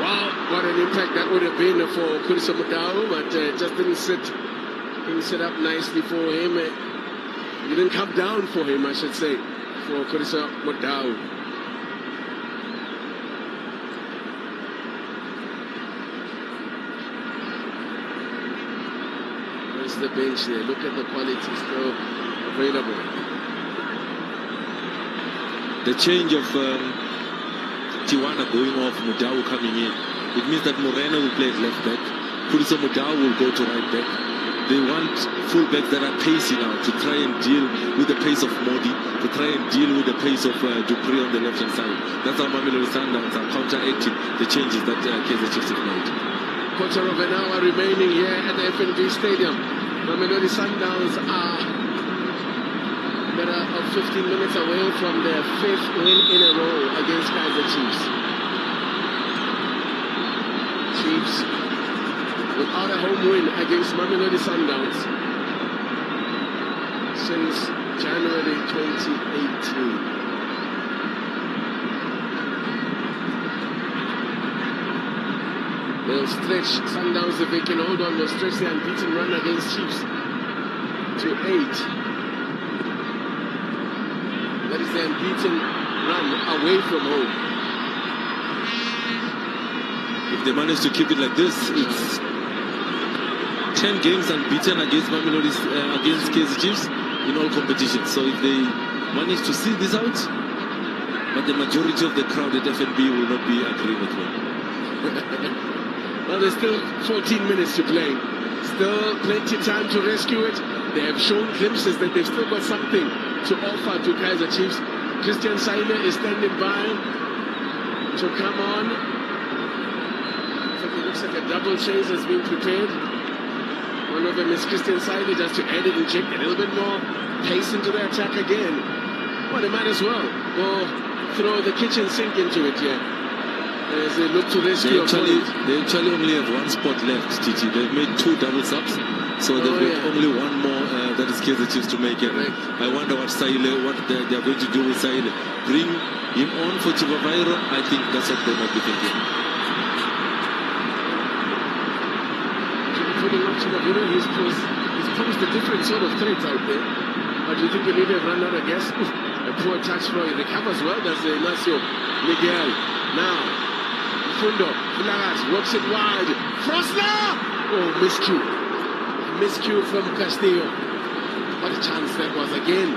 wow, what an impact that would have been for Kaizer Mudau, but just didn't sit up nicely for him. It didn't come down for him, I should say, for Kaizer Mudau. Where's the bench there? Look at the quality still available. The change of Tiwana going off, Mudau coming in, it means that Moreno will play at left back. Kaizer Mudau will go to right back. They want fullbacks that are pacey now to try and deal with the pace of Modi, to try and deal with the pace of Dupree on the left-hand side. That's how Mamelodi Sundowns are counteracting the changes that Kaizer Chiefs have made. Quarter of an hour remaining here at the FNB Stadium. Mamelodi Sundowns are better of 15 minutes away from their 5th win in a row against Kaizer Chiefs. Chiefs without a home win against Mamelodi Sundowns since January 2018. They'll stretch Sundowns if they can hold on. They'll stretch the unbeaten run against Chiefs to 8. That is the unbeaten run away from home. If they manage to keep it like this, it's 10 games unbeaten against Mamelodi, against Kaizer Chiefs in all competitions. So if they manage to see this out, but the majority of the crowd at FNB will not be agreeing with me. Well, there's still 14 minutes to play. Still plenty of time to rescue it. They have shown glimpses that they've still got something to offer to Kaizer Chiefs. Christian Saile is standing by to come on. I think it looks like a double chase has been prepared. One of them is Christian Saile, just to add it, inject a little bit more pace into the attack again. Well, they might as well go throw the kitchen sink into it here. As they look to rescue they actually only have one spot left, Titi. They've made 2 double subs, so they've got only one more that is Kaizer Chiefs to make it. I wonder what they are going to do with Saile. Bring him on for Chivavairo? I think that's what they might be thinking. Putting up Chivavairo, he's posed a different sort of threat out there. But do you think they maybe have run out of gas? A poor touch for he recovers well, does Ignacio Miguel. Now, Fundo, Flagas, works it wide. Frostler! Oh, miscue. Miscue from Castillo. What a chance that was again.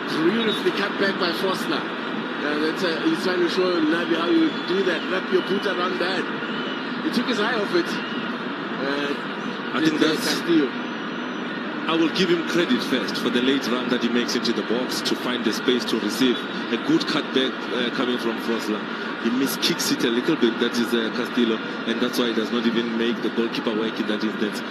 Beautifully cut back by Frostler. He's trying to show Nabi how you do that. Wrap your boot around that. He took his eye off it. I think that's Castillo. I will give him credit first for the late run that he makes into the box to find the space to receive. A good cutback coming from Frostler. He miskicks it a little bit, that is Castillo, and that's why he does not even make the goalkeeper work in that instance.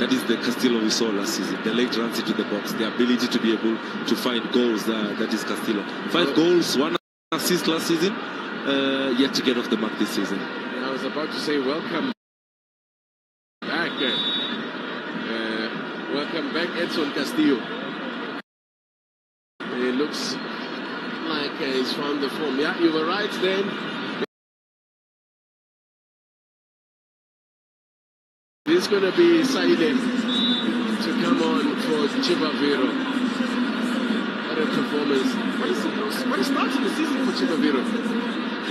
That is the Castillo we saw last season. The late runs into the box, the ability to be able to find goals, that is Castillo. 5 goals, 1 assist last season, yet to get off the mark this season. I was about to say welcome back. Welcome back, Edson Castillo. It looks like he's found the form. Yeah, you were right then. It's going to be Saile to come on for Chivavairo. What a performance. What a start to the season for Chivavairo.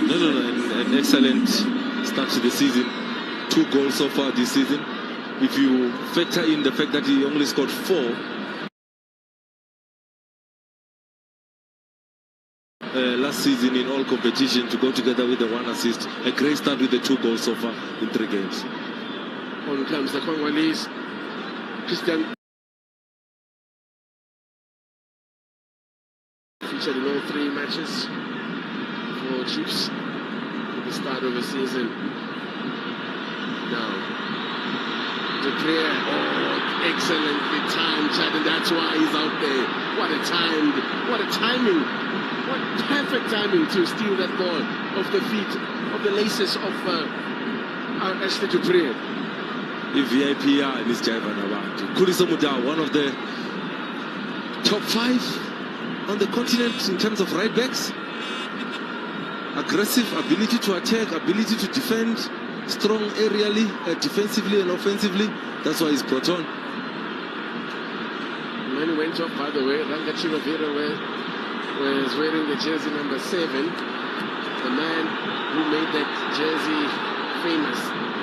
No, an excellent start to the season. 2 goals so far this season. If you factor in the fact that he only scored 4 last season in all competition, to go together with the 1 assist, a great start with the 2 goals so far in 3 games. On comes the Congolese, Christian. Featured in all 3 matches for Chiefs at the start of the season. Now, to clear, excellently timed, Chad, and that's why he's out there. What a timing, what perfect timing to steal that ball off the feet, of the laces of Ashley Dupree. VIP and this Jaivan Kaizer Mudau, one of the top 5 on the continent in terms of right backs. aggressive, ability to attack, ability to defend, strong aerially, defensively and offensively. That's why he's brought on. Man who went off, by the way, Ranga Chiravira was wearing the jersey number 7. The man who made that jersey famous,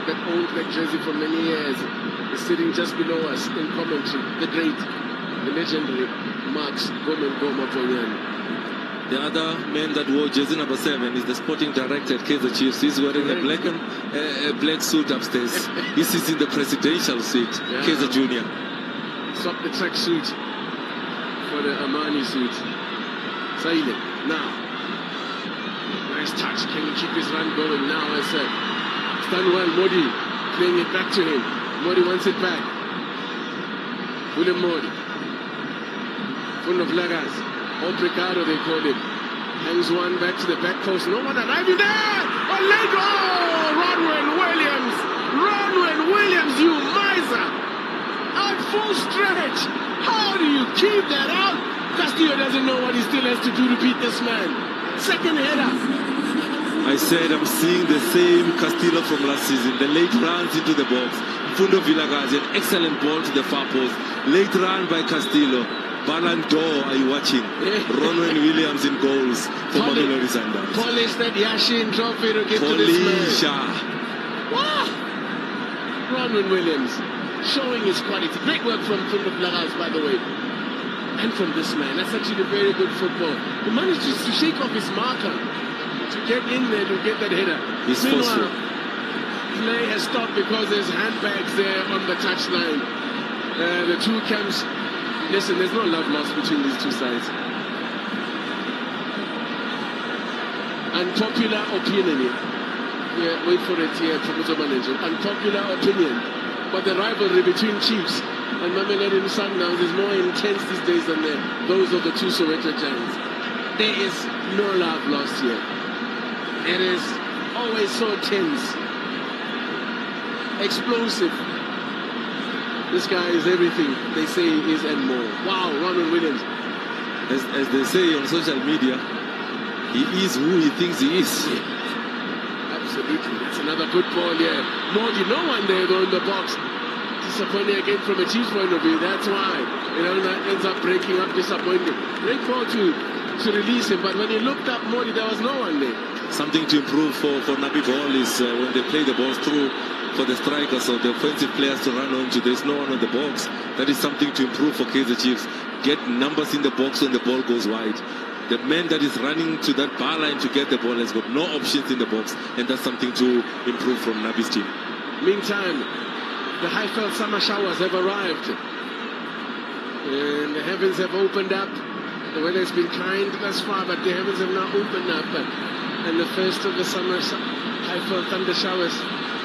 that owned that jersey for many years, is sitting just below us in commentary. The great, the legendary Max Gomen. The other man that wore jersey number 7 is the sporting director at Kaizer Chiefs. He's wearing a black suit upstairs. He sits in the presidential suite, yeah. Kaizer Jr. Swap the track suit for the Armani suit. Silent. Now. Nice touch. Can he keep his run going now? As done well. Modi playing it back to him. Modi wants it back. William Modi. Full of Lagas. Obrigado, they call him. Hangs one back to the back post. No one arriving there. Allegro! Ronwen Williams. Ronwen Williams, you miser. Out full stretch. How do you keep that out? Castillo doesn't know what he still has to do to beat this man. Second header. I said I'm seeing the same Castillo from last season. The late runs into the box. Fundo Villagazi, an excellent ball to the far post. Late run by Castillo. Ballon d'Or, are you watching? Ronwen Williams in goals for Mamelodi Sundowns. Polish that Yashin trophy to give to this man. Wow! Ronwen Williams showing his quality. Great work from Fundo Villagazi, by the way. And from this man. That's actually very good football. He managed to shake off his marker to get in there to get that header. Meanwhile, play has stopped because there's handbags there on the touchline. The two camps. Listen, there's no love lost between these two sides. Unpopular opinion here. Yeah, wait for it here, Professor Manager. Unpopular opinion. But the rivalry between Chiefs and Mamelodi and Sundowns is more intense these days than those of the two Soweto giants. There is no love lost here. It is always so tense. Explosive. This guy is everything they say he is and more. Wow, Ronwen Williams. As they say on social media, he is who he thinks he is. Absolutely. That's another good ball here. Modi, no one there though in the box. Disappointing again from a Chiefs point of view. That's why it ends up breaking up, disappointing. Great ball to release him, but when he looked up Modi, there was no one there. Something to improve for Nabi Ball is when they play the balls through for the strikers or the offensive players to run onto. There's no one on the box. That is something to improve for Kaizer Chiefs. Get numbers in the box when the ball goes wide. The man that is running to that bar line to get the ball has got no options in the box, and that's something to improve from Nabi's team. Meantime, the Highveld summer showers have arrived, and the heavens have opened up. The weather has been kind thus far, but the heavens have now opened up, and the first of the summer Highveld thunder showers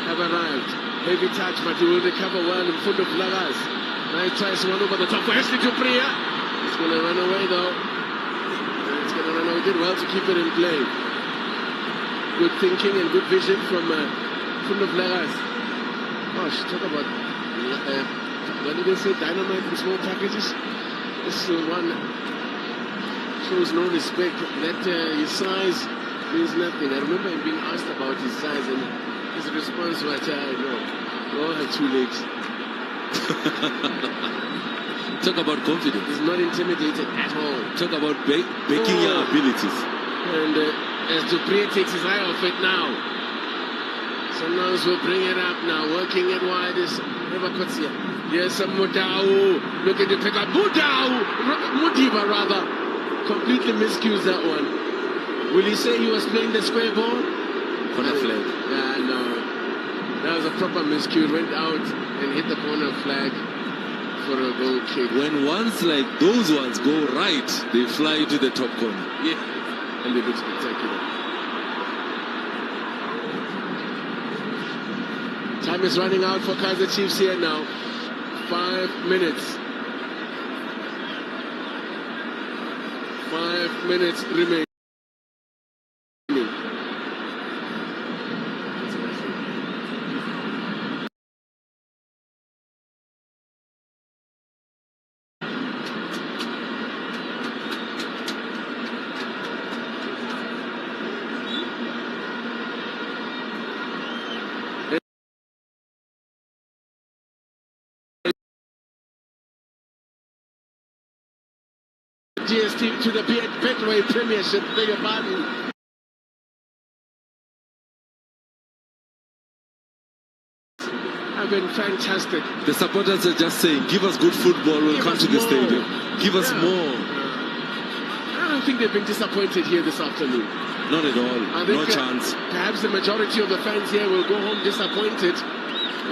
have arrived. Heavy touch, but he will recover well in front of Lagas. Nice tries one over the top for Ashley Dupria. He's going to run away though. He's going to run away. Did well to keep it in play. Good thinking and good vision from front of Lagas. Gosh, talk about what did they say? Dynamite in small packages. This one shows no respect. That his size means nothing. I remember him being asked about his size and his response was, no, we all have 2 legs. Talk about confidence. He's not intimidated at all. Talk about baking your abilities. And as Dupre takes his eye off it now, Sundowns will bring it up now, working it wide is Revakotsia. Yes, Mudau looking to pick up Mudiba rather. Completely miscues that one. Will he say he was playing the square ball? Corner flag. No. That was a proper miscue. Went out and hit the corner flag for a goal kick. When ones like those ones go right, they fly to the top corner. Yeah. And they look spectacular. Time is running out for Kaizer Chiefs here now. 5 minutes. 5 minutes remain. GST to the Betway Premiership. Beg your pardon. Have been fantastic. The supporters are just saying, give us good football, we'll come to the stadium. Give us more. I don't think they've been disappointed here this afternoon. Not at all. No chance. Perhaps the majority of the fans here will go home disappointed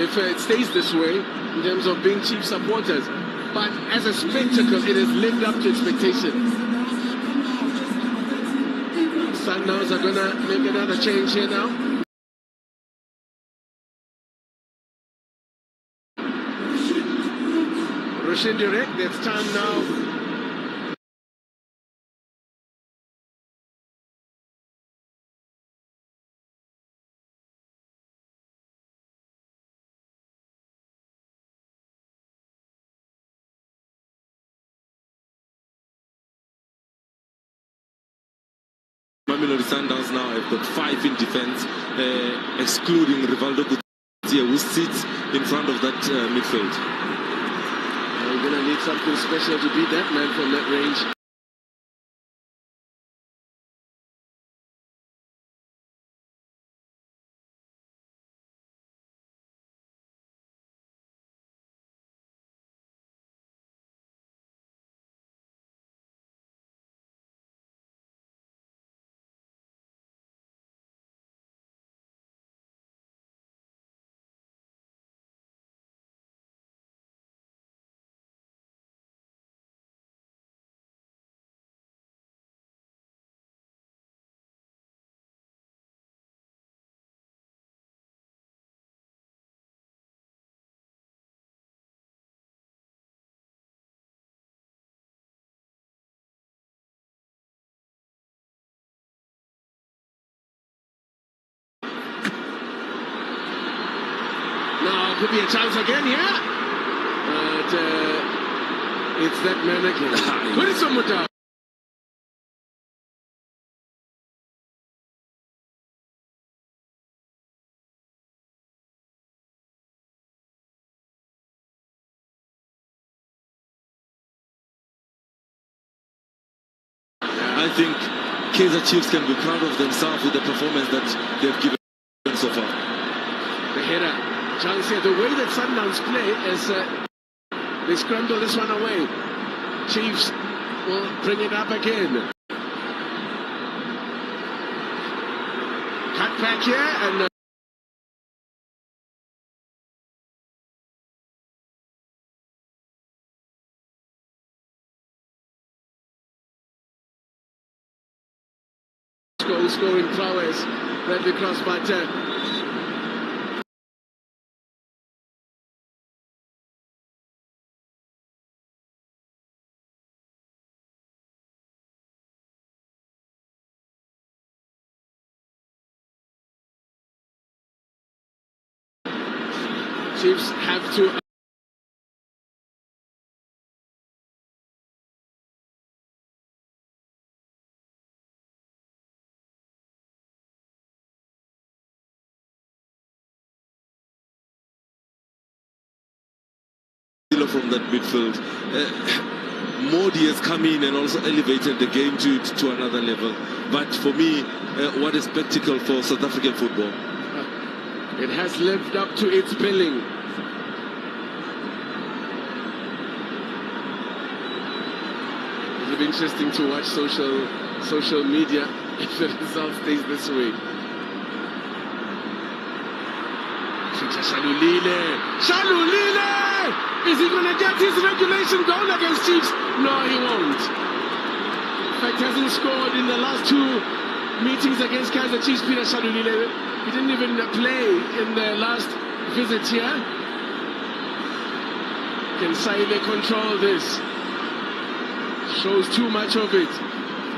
if it stays this way in terms of being Chiefs supporters. But as a spectacle, it has lived up to expectations. Sundowns are going to make another change here now. Roshin Direct, it's time now. Mamelodi Sundowns now have got 5 in defense, excluding Rivaldo Gutierrez, who sits in front of that midfield. You're going to need something special to beat that man from that range. Now, could be a chance again, yeah. But it's that man again. Put it somewhere down. I think Kaizer Chiefs can be proud of themselves with the performance that they've given so far. The header. Chance here. The way that Sundowns play is they scramble this one away. Chiefs will bring it up again. Cut back here and scoring prowess. Bradley Cross, but Chiefs have to from that midfield. Modi has come in and also elevated the game to another level. But for me, what a spectacle for South African football. It has lived up to its billing. It'll be interesting to watch social media if the result stays this way. Shalulile! Is he going to get his regulation goal against Chiefs? No, he won't. In fact, he hasn't scored in the last 2 meetings against Kaizer Chiefs. Peter Shalulile, he didn't even play in the last visit here. Can Saile control this? Shows too much of it.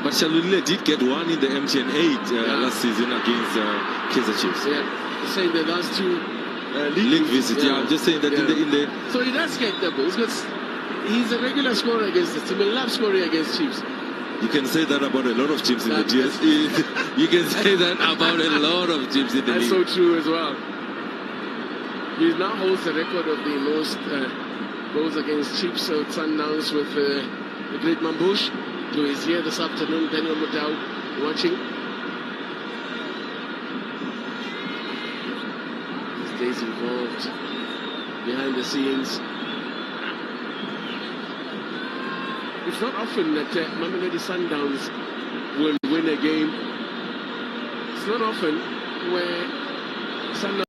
But Shalulile did get one in the MTN 8 last season against Kaizer Chiefs. Yeah, saying the last 2 league visit. Yeah, I'm just saying that in the so he does get the goals because he's a regular scorer against the team. He loves scoring against Chiefs. You can say that about a lot of teams in the GSE. You can say that about a lot of teams in the league. That's so true as well. He now holds the record of the most goals against Chiefs. So Sundowns with the great Mambush. who is here this afternoon, Daniel Mudau, watching. He stays involved behind the scenes. It's not often that Mamelodi Sundowns will win a game. It's not often where Sundowns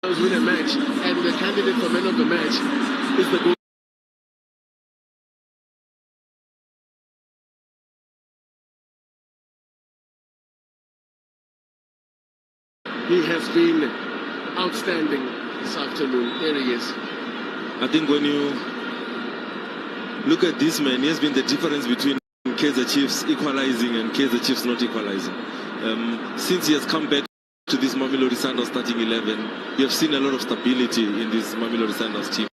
win a match and the candidate for man of the match is the goal. He has been outstanding this afternoon. There he is. I think when you look at this man, he has been the difference between Kaizer Chiefs equalizing and Kaizer Chiefs not equalizing. Since he has come back to this Mamelodi Sundowns starting 11, you have seen a lot of stability in this Mamelodi Sundowns team.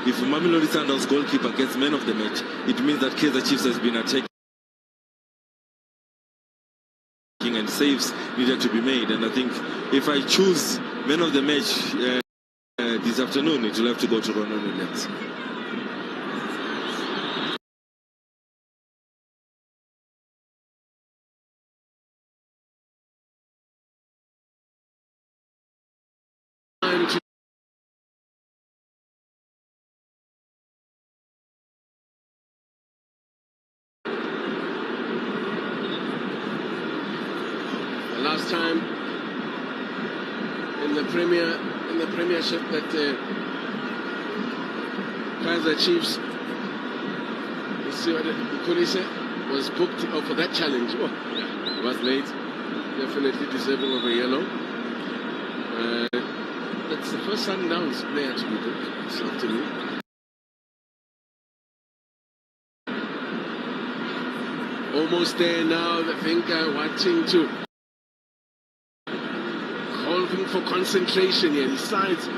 If Mamelodi Sundowns goalkeeper gets man of the match, it means that Kaizer Chiefs has been attacking and saves needed to be made. And I think if I choose man of the match this afternoon, it will have to go to Ronald Williams. Last time in the Premiership that Kaizer Chiefs, Kulise was booked for that challenge. Oh, was late. Definitely deserving of a yellow. That's the first Sundowns player to be booked this afternoon. Almost there now. I think watching to. Calling for concentration here. These sides,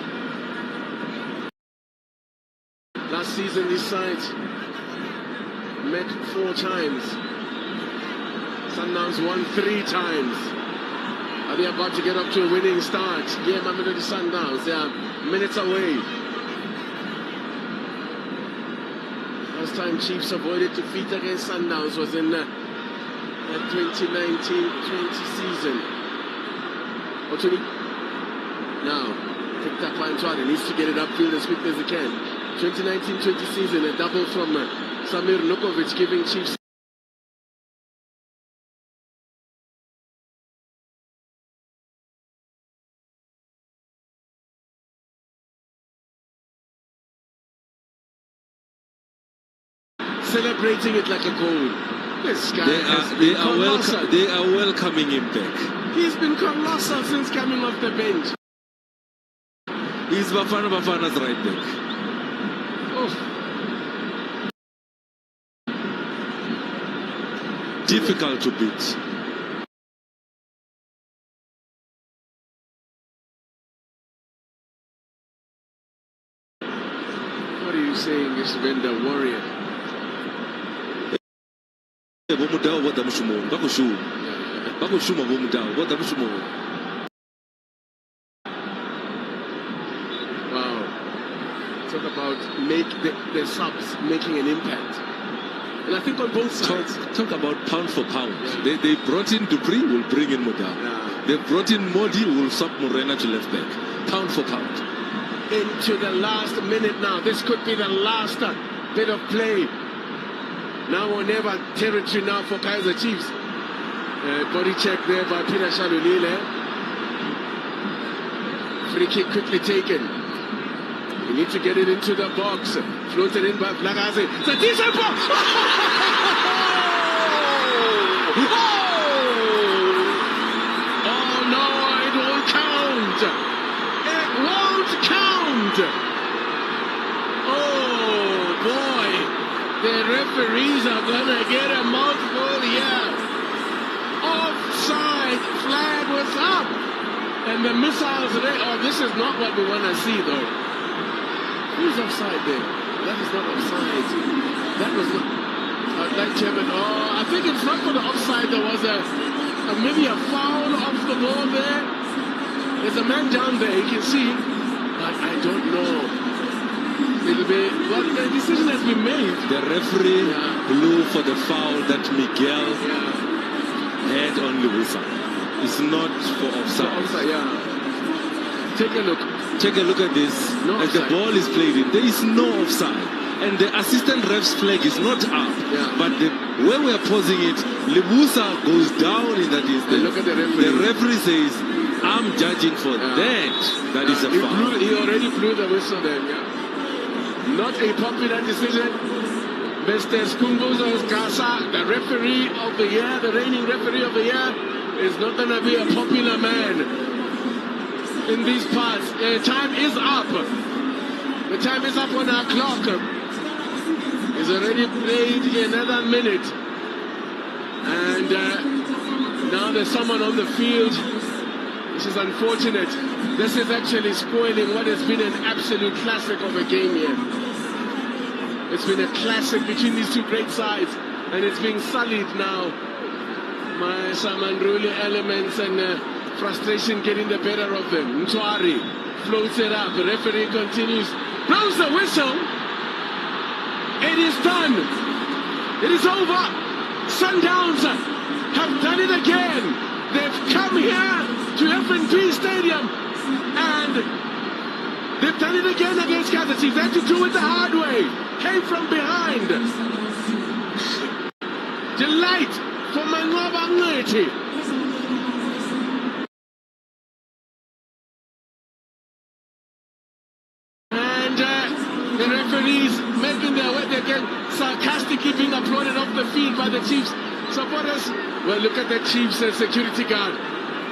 last season, these sides met 4 times. Sundowns won 3 times. Are they about to get up to a winning start? Yeah, Mamelodi Sundowns, they are minutes away. Last time Chiefs avoided defeat against Sundowns was in the 2019-20 season. Otuni now picked up by Antoine, needs to get it upfield as quickly as he can. 2019-20 season, a double from Samir Nukovic giving Chiefs celebrating it like a goal. This guy they are welcoming him back. He's been colossal since coming off the bench. He's Bafana's right back. Oh. Difficult to beat. What are you saying, this Venda warrior? Wow. Talk about the subs making an impact. And I think on both sides. Talk about pound for pound. Yeah. They brought in Dupree, will bring in Mudau. Yeah. They brought in Modi, will swap Morena to left back. Pound for pound. Into the last minute now. This could be the last bit of play. Now or never territory now for Kaizer Chiefs. Body check there by Peter Shalulile. Free kick quickly taken. You need to get it into the box. Floated in by Vlagazi. It's a decent box! Oh no, it won't count! It won't count! Oh boy! The referees are gonna get a mouthful here. Offside flag was up. And the missiles, oh, this is not what we want to see though. Who's offside there? That is not offside. That was not. That Chairman, I think it's not for the offside. There was maybe a foul off the ball there. There's a man down there, you can see, but I don't know. Well, the decision has been made. The referee blew for the foul that Miguel had on Lebusa. It's not for offside. Take a look. Take a look at this. No As offside. the ball is played in, there is no offside. And the assistant ref's flag is not up. But when we are pausing it, Lebusa goes down in that instant. Look at the referee. The referee says, I'm judging for that. That is a foul. He already blew the whistle then, Not a popular decision. Mr. Skumbuzo Kasa, the referee of the year, the reigning referee of the year, is not going to be a popular man in these parts. Time is up. The time is up on our clock. He's already played another minute. And now there's someone on the field, which is unfortunate. This is actually spoiling what has been an absolute classic of a game here. It's been a classic between these two great sides, and it's being sullied now by some unruly elements and frustration getting the better of them. Ntwari floats it up. The referee continues, blows the whistle. It is done. It is over. Sundowns have done it again. They've come here to F&P Stadium and they've done it again against Kaizer Chiefs. They had to do it the hard way. Came from behind. Delight for Manwaba Ngeti. And the referees making their way again, sarcastically being applauded off the field by the Chiefs supporters. Well, look at the Chiefs security guard.